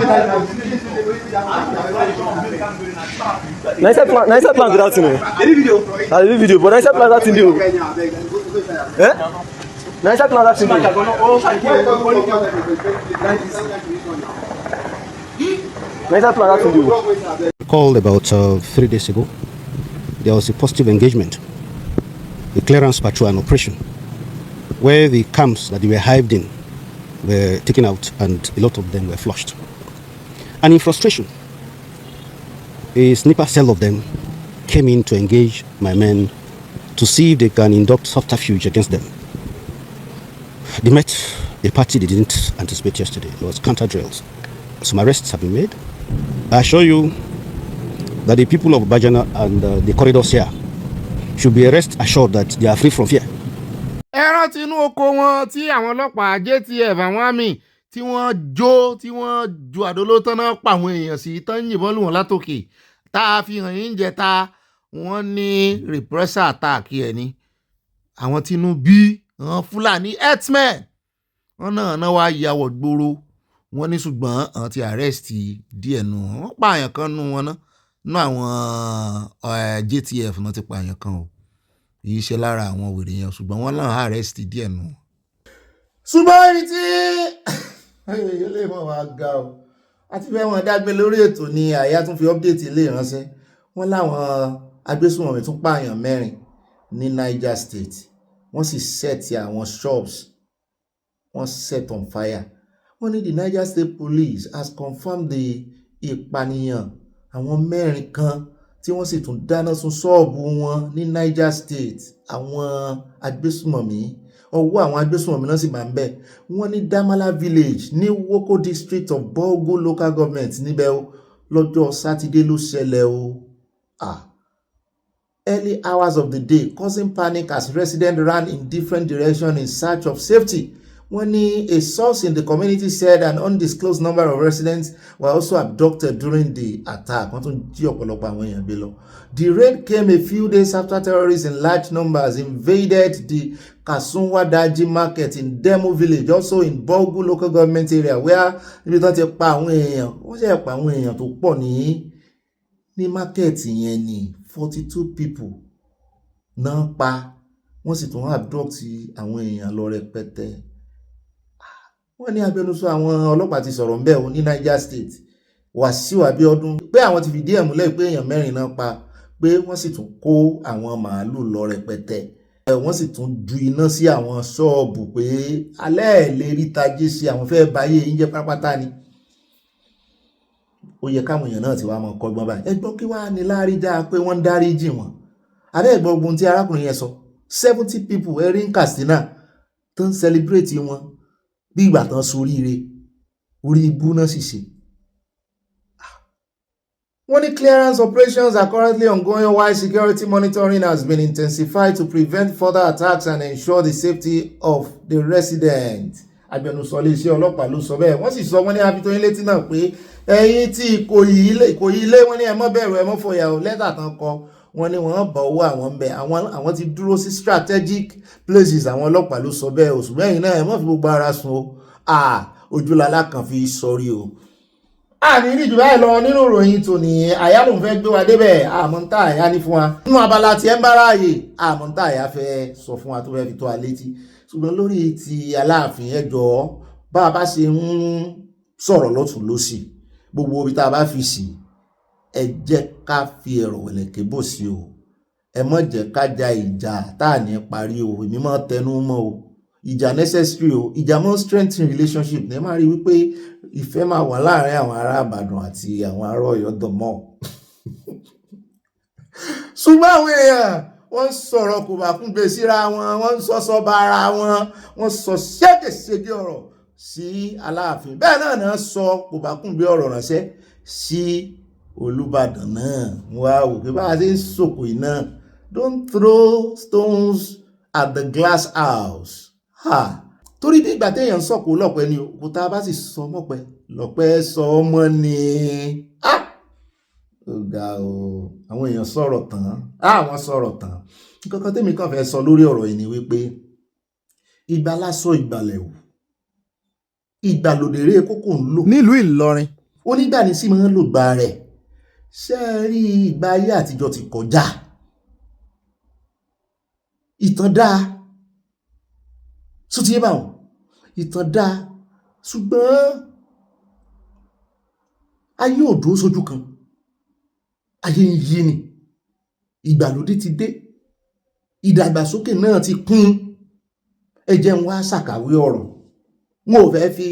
Nicer plant without thing. I did video, but nicer plant that thing do. Eh? Nicer plant that thing do. Nicer plant that thing do. Called about 3 days ago, there was a positive engagement, a clearance patrol and operation, where the camps that they were hived in were taken out and a lot of them were flushed. And in frustration, a sniper cell of them came in to engage my men to see if they can induct subterfuge against them. They met a party they didn't anticipate yesterday. It was counter drills. Some arrests have been made. I assure you that the people of Bajana and the corridors here should be rest assured that they are free from fear. Ẹran tinú oko wọn tí àwọn ọlọ́pàá JTF àwọn àmì tí wọ́n ju àdóló tán náà pa àwọn èèyàn sí tán yìnbọn lù wọ́n látòkè tá a fi hàn yín jẹta wọ́n ní repressor attack ẹ̀ ní àwọn Tinubu àwọn Fúlàní herdsmen wọ́n náà wá yàwọ̀ gbòòrò wọ́n ní ṣùgbọ́n àwọn ti arrest díẹ̀ nù wọ́n pààyàn kan nù wọn náà nú àwọn JTF náà ti pààyàn kan o yìí ṣe lára àwọn wèrè yẹn ṣùgbọ́n wọ́n náà arrest díẹ̀ nù. ṣùgbọ́n èyí tí ilé ìmọ̀ wa ga o àti fẹ́ wọn dágbé lórí ètò ni àyà tún fi update ilé ìránṣẹ́ wọ́n láwọn agbésùnmọ̀mí tún pààyàn 4 ní Niger State wọ́n sì set àwọn shops wọ́n set on fire. Wọ́n ní the Niger State Police has confirmed the ìpànìyàn àwọn 4 kan tí wọ́n sì tún dáná sun ṣọ́ọ̀bù wọn ní Niger State àwọn agbésùnmọ̀mí ọwọ́ àwọn agbésùnmọ̀mí náà sì máa ń bẹ̀. Wọ́n ní Damala Village ní Woko District of Bogo Local Government níbẹ̀ o lọ́jọ́ Sátidé ló ṣẹlẹ̀ o. Early hours of the day causing panic as residents ran in different directions in search of safety. Wọ́n ní a source in the community said an undisclosed number of residents were also abducted during the attack. Wọ́n tún jí ọ̀pọ̀lọpọ̀ àwọn èèyàn gbé lọ. The raid came a few days after terrorists in large numbers invaded the Kasunwa Daji market in Demo village, also in Bogu local government area, where níbi tí wọ́n ti pa àwọn èèyàn wọ́n ṣe pa àwọn èèyàn tó pọ̀ ní market yẹn ní 42 people náà pa wọ́n sì tún abduct àwọn èèyàn lọ rẹpẹtẹ. Wọ́n ní agbẹnusọ àwọn ọlọ́pàá ti sọ̀rọ̀ ńbẹ̀ o ní Niger State Wàsíù Abíọ́dún pé àwọn ti fìdí ẹ̀ múlẹ̀ pé èèyàn 4 náà pa pé wọ́n sì tún kó àwọn màálù lọ rẹpẹtẹ wọ́n sì tún ju iná sí àwọn ṣọ́ọ̀bù pé alẹ́ lè rí tajé sí àwọn fẹ́ báyé yín jẹ́ pátápátá ni. Ó yẹ káwọn èèyàn náà ti wá mọ́ kọ́gbọ́n báyìí. Ẹgbọ́n kí wàá ní láàrí dáa pé wọ́n ń dáríjì wọn. Abẹ́ ẹ̀gbọ́n ogun tí arákùnrin yẹn sọ 70 people ẹ̀rí ń Katsina tó ń celebrate wọn bí ìgbà tán soríire orí ibú náà sì ṣe. Wọ́n ní clearance operations are currently ongoing while security monitoring has been intensified to prevent further attacks and ensure the safety of the residents. Agbẹnusọ iléeṣẹ́ ọlọ́pàá ló sọ bẹ́ẹ̀. Wọ́n sì sọ wọ́n ní abitóyin létí náà pé ẹ̀yin tí Ìkòyí ilé wọ́n ní ẹ má bẹ̀rù ẹ má fòyà ò lẹ́tà tán kọ wọ́n ní wọ́n bọ̀ owó àwọn ń bẹ̀ àwọn ti dúró sí strategic places àwọn ọlọ́pàá ló sọ bẹ́ẹ̀ oṣù mẹ́rin náà ẹ má fi gbogbo ara sun o ojúlala kan fi sọrí o. Àní rí jù báyìí lọ nínú ìròyìn tòní àyà ló ń fẹ́ gbé wa débẹ̀ àmọ́ ń tà àyà ní fún wa nínú abala tí ẹ ń bá ráàyè àmọ́ ń tà àyà fẹ́ sọ fún wa tó fẹ́ fi tó wa létí ṣùgbọ́n lórí ti Aláàfin ẹ jọ̀ọ́ bá a bá ṣe ń sọ̀rọ̀ lọ́tún lósì gbogbo ibi tá a bá fi sí ẹ jẹ́ ká fi ẹ̀rọ wẹ̀lẹ̀kẹ́ bò sí o ẹ má jẹ́ ká ja ìjà tá à ní parí o èmi máa tẹnu mọ́ o ìjà necessary o ìjà mọ́ strengthen relationship ní ẹ máa rí wípé ìfẹ́ máa wà láàrin àwọn ará Ìbàdàn àti àwọn ará Ọ̀yọ́ dọ̀mọ́ ṣùgbọ́n àwọn èèyàn wọ́n sọ̀rọ̀ kò bá kún gbé síra wọn wọ́n sọ́sọ́ bá ara wọn wọ́n sọ ṣégeṣége ọ̀rọ̀ sí Aláàfin bẹ́ẹ̀ náà náà sọ kò bá kún gbé ọ̀rọ̀ ránṣẹ́ sí Olúbàdàn náà wá wò pé bá a ṣe ń sòkò iná don't throw stones at the glass house torí bí ìgbà téèyàn ń sọ̀kò lọ́pẹ́ ni òkúta bá sì sọ mọ́pẹ́ lọ́pẹ́ sọ ọmọ ni ó ga o àwọn èèyàn sọ̀rọ̀ tán àwọn sọ̀rọ̀ tán nǹkan kan tèmi kàn fẹ́ sọ lórí ọ̀rọ̀ yìí ni wípé ìgbà lásọ ìgbàlẹ̀wò ìgbàlódéré kókò ń lò nílùú Ìlọrin onígbà ní sí máa ń lò gba rẹ̀ ṣe rí ìgbà ayé àtijọ́ ti kọjá ìtàn dáa sóti yé báwọn ìtàn dáa ṣùgbọ́n ayé ò dúró sójú kan ayé ń yí ni ìgbàlódé ti dé ìdàgbàsókè náà ti kún ẹ jẹ́ n wá ṣàkàwé ọ̀rọ̀ wọn ò fẹ́ fi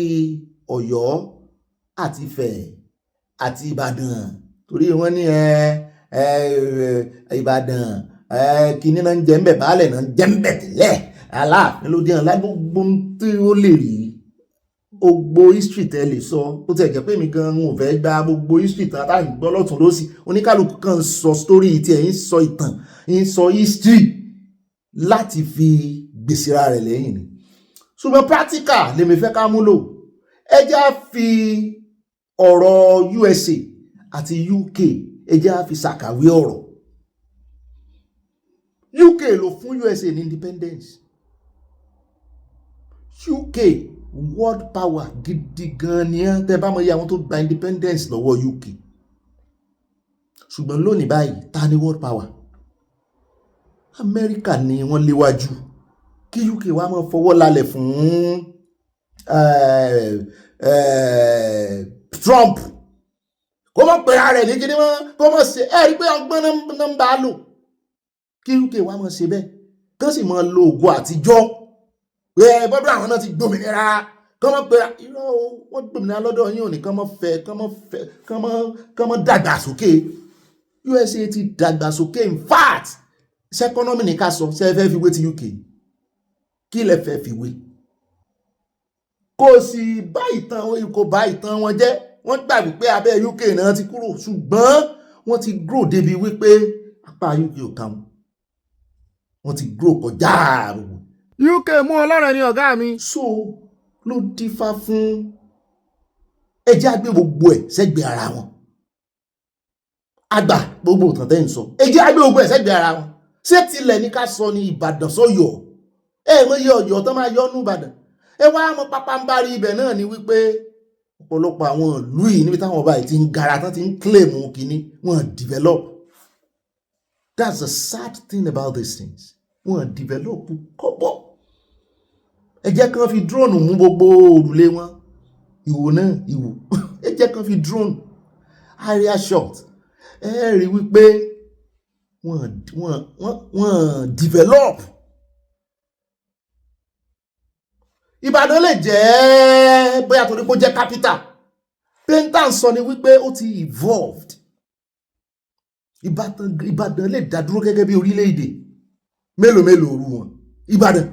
Ọ̀yọ́ àti Ifẹ̀ àti Ìbàdàn torí wọ́n ní Ìbàdàn kìíní náà ń jẹ́ ń bẹ̀ baálẹ̀ náà ń jẹ́ ń bẹ̀ tẹ́lẹ̀ Aláàfin ló dé hàn lágbógbó tí ó lè rí gbogbo history tẹ́ lè sọ ó tẹ̀ jẹ́ pé mi gan ò fẹ́ gba gbogbo history tán táà ń gbọ́ lọ́tún lósì oníkálukú kan sọ story tí ẹ̀ ń sọ ìtàn ń sọ history láti fi gbèsèrà rẹ̀ lẹ́yìn ni ṣùgbọ́n practical lèmi fẹ́ ká múlò ẹ jẹ́ á fi ọ̀rọ̀ USA àti UK ẹ jẹ́ á fi ṣàkàwé ọ̀rọ̀ UK ló fún USA ní independence UK world power gidi gan ni ẹ tẹ́ bá mọ̀ iye àwọn tó gba independence lọ́wọ́ UK ṣùgbọ́n lónìí báyìí ta ni world power America ni wọ́n léwájú kí UK wá máa fọwọ́ lálẹ̀ fún Trump kó mọ̀ pé ara rẹ̀ ní kíní mọ́ kó mọ̀ ṣe rí pé ọgbọ́n náà ń bá lò kí UK wá máa ṣe bẹ́ẹ̀ kán sì máa lo ògo àtijọ́ pé bọ́dọ̀ àwọn náà ti gbòmìnira kán mọ̀ pé irọ́ wọ́n gbòmìnira lọ́dọ̀ yín ò ní kán mọ̀ dàgbà sókè USA ti dàgbà sókè in fact ṣẹ́kọ́nọ́mì ní ká sọ ṣe fẹ́ fi wé ti UK kí lẹ fẹ́ fi wé kò sì bá ìtàn wọn jẹ́ wọ́n gbà wípé abẹ́ UK náà ti kúrò ṣùgbọ́n wọ́n ti grow débi wípé apá UK ò kà wọ́n ti grow kọjá gbogbo. UK mú ọlọ́run ní ọ̀gá mi. So ló dífá fún ẹjẹ́ àgbé gbogbo ẹ̀ sẹ́gbẹ̀ẹ́ ara wọn àgbà gbogbo ìtàn tẹ́ ń sọ ẹjẹ́ àgbé gbogbo ẹ̀ sẹ́gbẹ̀ẹ́ ara wọn ṣé tilẹ̀ ní ká sọ ní Ìbàdàn sọ́yọ̀ mọ iye Ọ̀yọ́ tó máa yọ nú Ìbàdàn wá mọ pápá ń bá rí ibẹ̀ náà ni wípé ọ̀pọ̀lọpọ̀ àwọn ìlú yìí níbi táwọn ọba yìí ti ń gara tán ti ń claim kínní wọn develop. That's the sad thing about these things. Wọn develop kọ́bọ̀. Ẹ jẹ́ kán fi drone mú gbogbo òrùlé wọn ìwò náà ìwò ẹ jẹ́ kán fi drone area shot rí wípé wọ́n develop. Ìbàdàn lè jẹ́ bóyá torí pé ó jẹ́ capital painter sọ ni wípé ó ti evolved. Ìbàdàn lè dá dúró gẹ́gẹ́ bí orílẹ̀-èdè mélòó òru wọn Ìbàdàn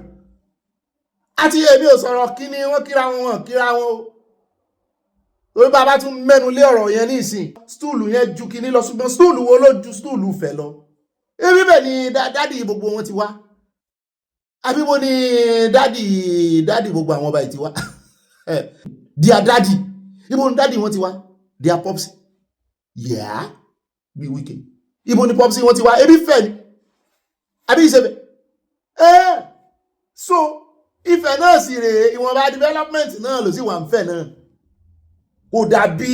àti èmi ò sọ̀rọ̀ kíní wọ́n kíra wọn orí bàbá tún mẹ́nu lé ọ̀rọ̀ yẹn ní ìsìn stúùlù yẹn ju kíní lọ ṣùgbọ́n stúùlù wo ló ju stúùlù fẹ̀ lọ ebi bẹ́ẹ̀ ni dádì gbogbo wọn ti wá àbí mo ní dádì gbogbo àwọn ọba yìí ti wá dia dádì ibo ni dádì wọn ti wá dia popsi yeah me-Wik ibo ni popsi wọn ti wá ebi fẹ̀ ni àbí ìṣẹ̀fẹ̀ so Ifẹ̀ náà sì rèé ìwọ̀nba development náà ló sì wà ń fẹ̀ náà kò dàbí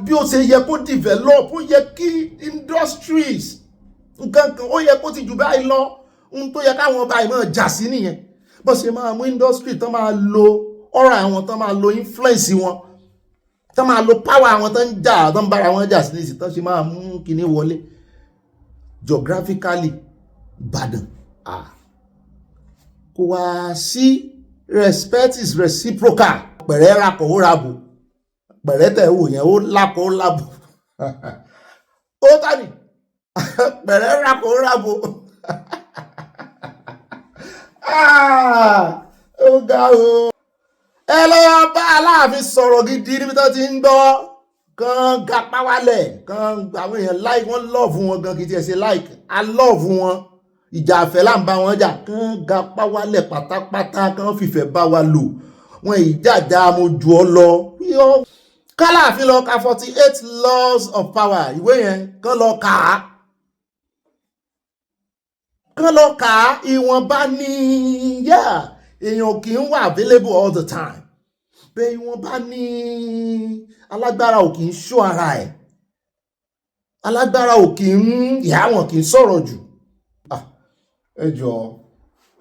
bí ó ṣe yẹ kó develop ó yẹ kí industries nǹkan kan ó yẹ kó ti jù báyìí lọ ohun tó yẹ káwọn ọba ìmọ̀ jà sí nìyẹn bó ṣe máa mú industry tán máa lo ọ̀rọ̀ àwọn tán máa lo influence wọn tán máa lo power àwọn tán ń jà tán ń bára wọn jà sí nìyí tán ṣe máa mú kinní wọlé geographically Ìbàdàn kò wá sí respect is reciprocal pẹ̀rẹ́ rakọ̀ ó rabò pẹ̀rẹ́ tẹ̀ wò yẹn ó lákọ̀ ó lábò ó tani pẹ̀rẹ́ rakọ̀ ó rabò ó ga o ẹ lọ́wọ́ bá Aláàfin sọ̀rọ̀ gidi níbi tó ti ń gbọ́ kan gapá wálẹ̀ kan àwọn èèyàn like wọ́n love wọn gan kì í tiẹ̀ ṣe like I love wọn ìjà àfẹ́ là ń bá wọn jà kán gapá wálẹ̀ pátápátá kán fìfẹ́ bá wa lò wọn ìjàjà mo jù ọ lọ k'Aláàfin lọ ka 48 laws of power ìwé yẹn kán lọ kà á ìwọ̀nba ní èèyàn kì í wà available all the time bẹ́ẹ̀ ìwọ̀nba ní alágbára ò kì í ṣó ara ẹ̀ alágbára ò kì í ìyá wọn kì í sọ̀rọ̀ jù ẹ jọ̀ọ́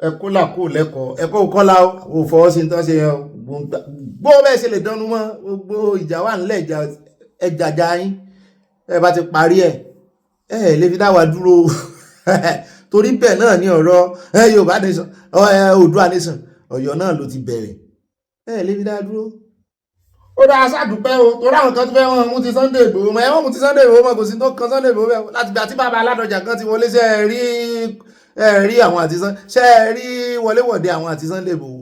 ẹ kó làkó lẹ́kọ̀ọ́ ẹ kó kọ́lá ò fọwọ́ sí tán ṣe gbó bẹ́ẹ̀ ṣe lè dánú mọ́ gbogbo ìjà wà nílẹ̀ ẹjàjà yín ẹ bá ti parí ẹ lè fi dá wa dúró torí bẹ́ẹ̀ náà ní ọ̀rọ̀ Yorùbá nation Oòduà nation Ọ̀yọ́ náà ló ti bẹ̀rẹ̀ ẹ lè fi dá dúró ó dáa ṣàdúpẹ́ o torí àwọn kan tó fẹ́ wọn mú ti Sunday Igboho mọ́ ẹ wọ́n mú ti Sunday Igboho mọ́ kò sí tó kan Sunday Igboho bẹ́ẹ̀ láti gbà tí bàbá Aládọjà kan ti wọlé ṣe rí àwọn àti ṣe rí wọléwọ̀de àwọn àti Sunday Igboho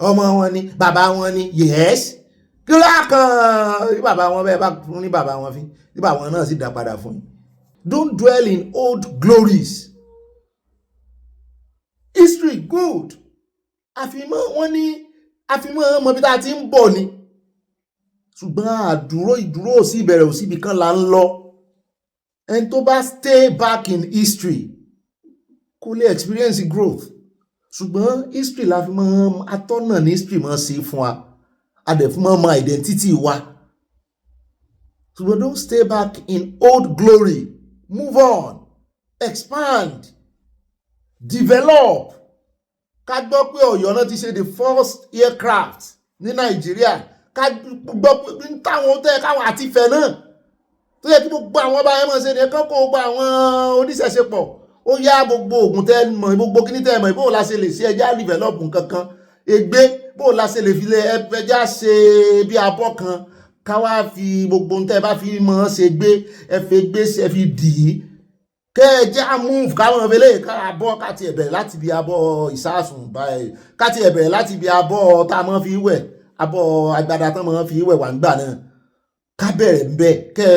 ọmọ wọn ni bàbá wọn ni yes kí ló kàn bí bàbá wọn bẹ́ẹ̀ bá fún ní bàbá wọn fi bí bàbá wọn náà sì dá padà fún yín. Don't dwell in old glories. History good. Àfimọ́ wọn ní àfimọ́ ọmọ bí tá a ti ń bọ̀ ni. Ṣùgbọ́n ìdúró òsì ìbẹ̀rẹ̀ òsì ibì kan là ń lọ. Ẹni tó bá stay back in history kò lè experience growth. Ṣùgbọ́n history la fi mọ́ atọ́nà ní history mọ́ sí fún wa. A dẹ̀ fún mọ́ identity wa. Ṣùgbọ́n don't stay back in old glory. Move on, expand, develop. Ká gbọ́ pé Ọ̀yọ́ náà ti ṣe the first aircraft ní Nàìjíríà. Ká gbọ́ pé táwọn tẹ́ káwọn àti Ifẹ̀ náà tó yẹ kí gbogbo àwọn ọba ẹmọ ṣe ní ẹ̀kọ́ kó gbogbo àwọn oníṣẹ̀ṣe pọ̀. Ó yá gbogbo ògùn tẹ́ mọ̀ gbogbo kíní tẹ́ mọ̀ bó la ṣe lè ṣe ẹja develop nǹkankan. Ègbé bó la ṣe lè fi lè ẹja ṣe bí abọ́ kan. Ká wá fi gbogbo ń tẹ́ bá fi mọ́ ṣe gbé ẹfẹ́ gbé ṣe fi dì í kẹjá move káwọn ọbẹ̀lẹ̀ ká abọ́ káti ẹ̀bẹ̀rẹ̀ láti bí abọ́ ìsásùn báyìí káti ẹ̀bẹ̀rẹ̀ láti bí abọ́ tá a mọ́ fi wẹ̀ abọ́ agbada tán mọ́ fi wẹ̀ wà ń gbà náà ká bẹ̀rẹ̀ ń bẹ̀ kẹ́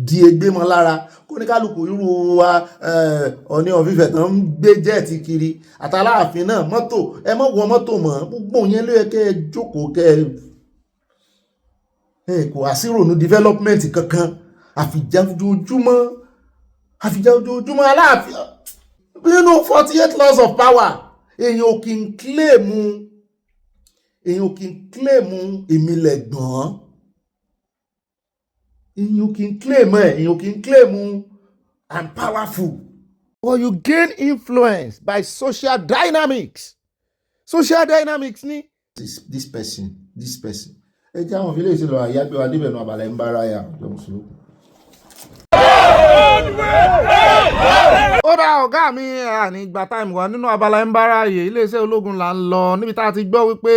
di egbé mọ́ lára kó ní kálukú irú wa Ọọ̀ni of Ifẹ̀ tán ń gbé jẹ́ẹ̀tì kiri àtàláàfin náà mọ́tò ẹ mọ́ wọ mọ́tò mọ́ gbogbo yẹn ló yẹ kẹ́ jókòó kẹ́ kò àsírònú development kankan àfìjà ojoojúmọ́ Aláàfin nínú 48 laws of power èyàn ò kì í kílèmù èmi lẹ̀gbọ́n èyàn ò kì í kílèmù I'm powerful. Or you gain influence by social dynamics ni this person ẹ jẹ́ àwọn fílẹ̀ ìṣẹ̀lẹ̀ àyágbé wa débẹ̀ náà Abala ń bára yà ọjọ́ mùsùlùmí. ó dá ọ̀gá mi àní ìgbà táìmù wa nínú Abala ń bára yè iléeṣẹ́ ológun là ń lọ níbi tá a ti gbọ́ wípé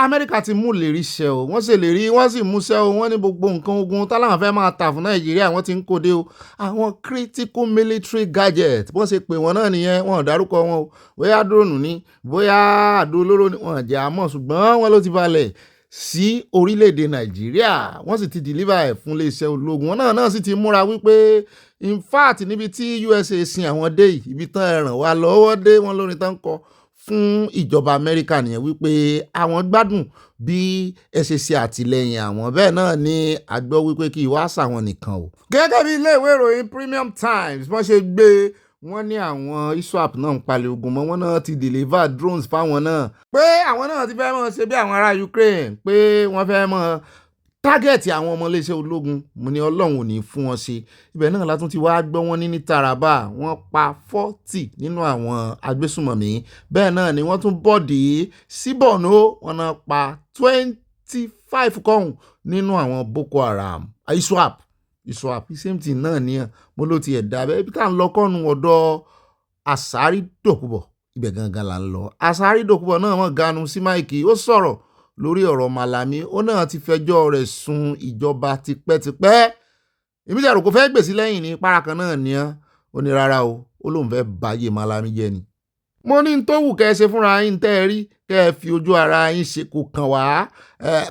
Amẹ́ríkà ti mú lérí ṣẹ o, wọ́n ṣe lérí wọ́n sì mú ṣẹ o, wọ́n ní gbogbo nǹkan ogun táláwọn fẹ́ máa tà fún Nàìjíríà wọ́n ti ń kóde o. Àwọn critical military gadget bọ́n ṣe pè wọ́n náà nìyẹn, wọ́n ò dárúkọ wọn o, bóyá drone ní bóyá àdó olóró ni wọ́n jẹ́ àmọ́, ṣùgbọ́n wọ́n ló ti balẹ̀ sí orílẹ̀-èdè Nàìjíríà, wọ́n sì ti deliver ẹ̀ fún iléeṣẹ́ ológun. Wọn náà sì ti múra wípé in fact níbi tí USA sin àwọn dé yìí, ibi tán ẹ̀ràn wa lọ́wọ́ dé wọn lórin tán kọ fún ìjọba Amẹ́ríkà nìyẹn wípé àwọn gbádùn bí ẹ ṣe ṣe àtìlẹyìn àwọn, bẹ́ẹ̀ náà ni a gbọ́ wípé kí ìwà sàwọn nìkan o. Gẹ́gẹ́ bí ilé ìwé ìròyìn Premium Times wọ́n ṣe gbé wọ́n ní àwọn ISWAP náà ń palẹ̀ ogun mọ́, wọ́n náà ti deliver drones fáwọn náà, pé àwọn náà ti fẹ́ mọ́ ṣe bí àwọn ará Ukraine, pé wọ́n fẹ́ mọ́ tágẹ́ẹ̀tì àwọn ọmọ iléeṣẹ́ ológun. Mo ní Ọlọ́run ò ní fún wọn ṣe. Ibẹ̀ náà látún ti wá gbọ́ wọn ní Taraba wọ́n pa 40 nínú àwọn agbésùmọ̀mí, bẹ́ẹ̀ náà ni wọ́n tún bọ́ọ̀dì sí Borno wọ́n náà pa 25 kọ́hùn nínú àwọn Boko Haram. ISWAP same thing náà ni mo ló ti ẹ̀dá bẹ́ẹ̀ bí ká ń lọ kọ́nu ọ̀dọ̀ Asari Dokubo, ibẹ̀ gangan là ń lọ. Asari Dokubo náà mọ̀ ganu sí máìkì, ó sọ̀rọ̀ lórí ọ̀rọ̀ Malami, ó náà ti fẹjọ́ rẹ̀ sun ìjọba tipẹ́tipẹ́. Èmi jẹ́ àròkọ fẹ́ gbèsè lẹ́yìn ní parakan náà ni ó ní rárá o, ó lóun fẹ́ báyé Malami jẹ́ ni. Mo ní tó wù kẹ́ ẹ ṣe fúnra yín tẹ́ ẹ rí, kẹ́ ẹ fi ojú ara yín ṣe kò kàn wá,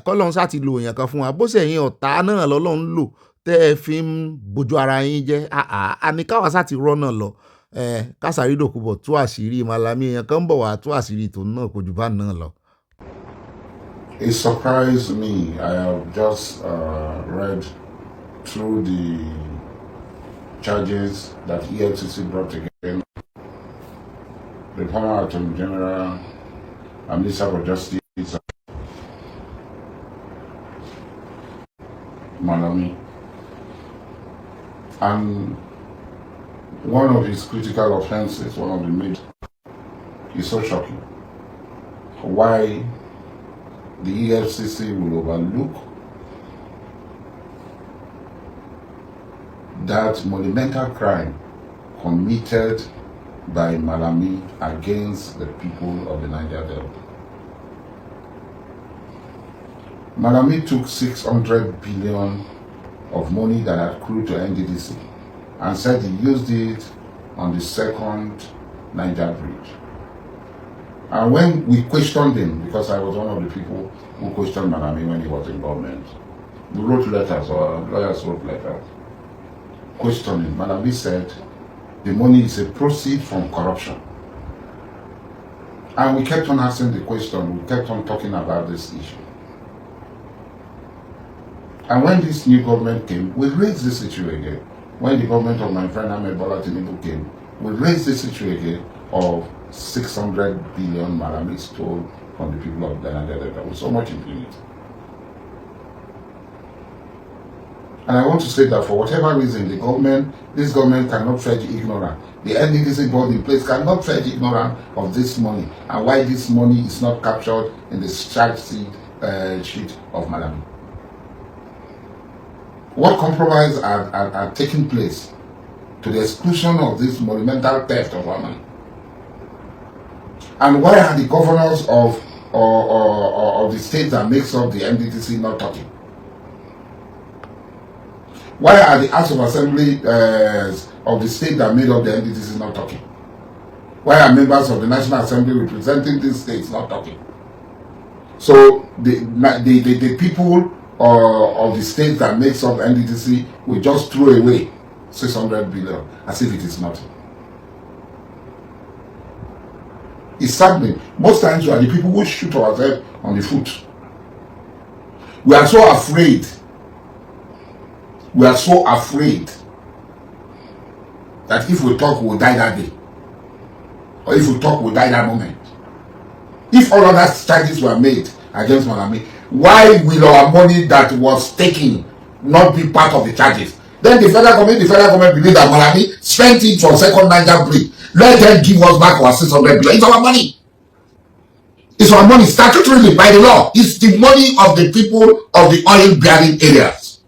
kọ́lọ́run sá ti lo èèyàn kan fún wa, bó ṣe ẹ̀yin ọ̀tá náà lọ́lọ́run lò tẹ́ ẹ fi ń bojú ara yín jẹ́. Àní káwa sá ti rọ́nà lọ, k'Asari Dokubo tú àṣírí Malami, èèyàn kan ń bọ̀ wá tú àṣírí tòun náà kò jù bá náà lọ. It surprised me. I have just read through the charges that EFCC brought against the former Attorney General and Minister for Justice, Malami. And one of his critical offenses, one of the major, is so shocking. Why the EFCC will overlook that monumental crime committed by Malami against the people of the Niger Delta. Malami took 600 billion of money that had accrued to NDDC and said he used it on the second Niger bridge. And when we questioned him, because I was one of the people who questioned Malami when he was in government, we wrote letters, or lawyers wrote letters, questioning. Malami said the money is a proceed from corruption. And we kept on asking the question, we kept on talking about this issue. And when this new government came, we raised this issue again. When the government of my friend Abala Tinubu came, we raised this issue again of 600 billion Malami stole from the people of the Niger Delta with so much impunity. And I want to say that for whatever reason, this government cannot trade ignorant. The NDDC board in place cannot trade ignorant of this money and why this money is not captured in the charge sheet of Malami. What compromise are taking place to the exclusion of this monumental theft of our money? And why are the governors of the state that makes up the NDDC not talking? Why are the House of Assembly of the state that made up the NDDC not talking? Why are members of the National Assembly representing these states not talking? So the people of the state that makes up NDDC will just throw away 600 billion as if it is nothing. It's saddening. Most times we are the people who shoot ourselves on the foot. We are so afraid. We are so afraid that if we talk, we'll die that day. Or if we talk, we'll die that moment. If all other charges were made against Malami, why will our money that was taken not be part of the charges? Then the federal government believe that Malami spent it for second Niger bridge. Let them give us back our 600 billion. It's our money. It's our money statutorily by the law. It's the money of the people of the oil-bearing areas.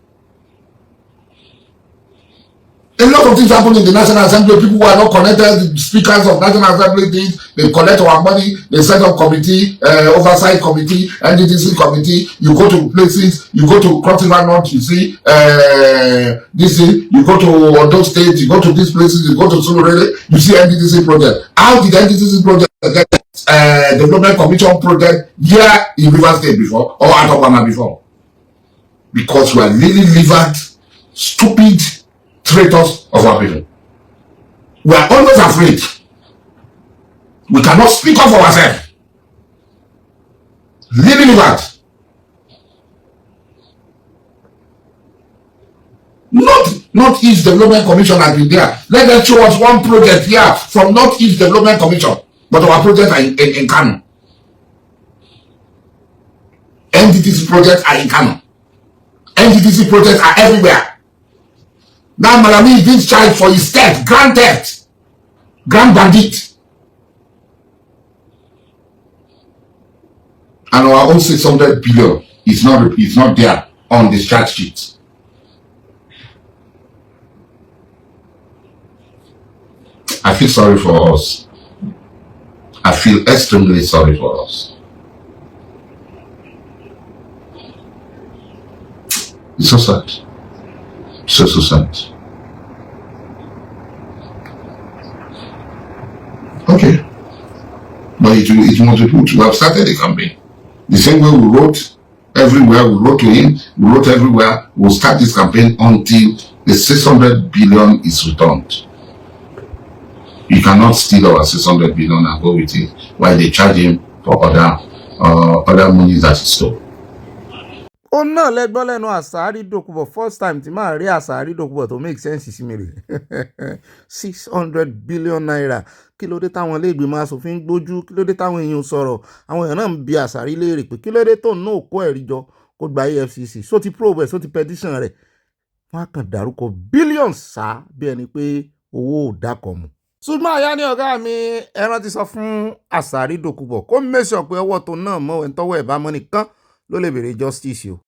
A lot of things happen in the National Assembly. People who are not connected, speakers of National Assembly things, they collect our money, they set up committee, oversight committee, NDDC committee. You go to places, you go to Cross River North, you see this thing, you go to Ondo State, you go to these places, you go to Surulere, you see NDDC project. How did NDDC project get Development Commission project here in River State before or at Obama before? Because we are lily-livered, stupid traitors of our people. We are always afraid. We cannot speak up for ourselves. Lily-livered. Northeast Development Commission has been there. Let them show us one project here from Northeast Development Commission. But our projects are in Kano. NDTC projects are in Kano. NDTC projects are everywhere. Now Malami is being charged for his theft, grand theft, grand bandit. And our own 600 billion is not there on this charge sheet. I feel sorry for us. I feel extremely sorry for us. It's so sad. So sad. Okay. But it was people to have started the campaign. The same way we wrote everywhere, we wrote to him, we wrote everywhere, we'll start this campaign until the 600 billion is returned. You cannot steal our 600 billion and go with it while they charge him for other monies that he stole. Ó náà lẹ́gbọ́n lẹ́nu Asari Dokubo first time tí máa rí Asari Dokubo tó make sense sí mi rè 600 billion naira kí ló dé táwọn ilé ìgbìmọ̀ aṣòfin gbójú kí ló dé táwọn èèyàn sọ̀rọ̀ àwọn èèyàn náà ń bi Asari léèrè pé kí ló dé tó náà kó ẹ̀rí jọ kó gba EFCC só ti probe só ti petition rẹ̀ wọ́n á kàn dárúkọ billions sá bí ẹni pé owó ò dákọ̀ mu. Ṣùgbọ́n àyà ni ọ̀gá mi ẹran ti sọ fún Asari Dokubo kó make sure pé ọwọ́ tó náà mọ́ ẹ̀ ń tọ́wọ́ ẹ̀ bá mọ́ nìkan ló lè béèrè justice o.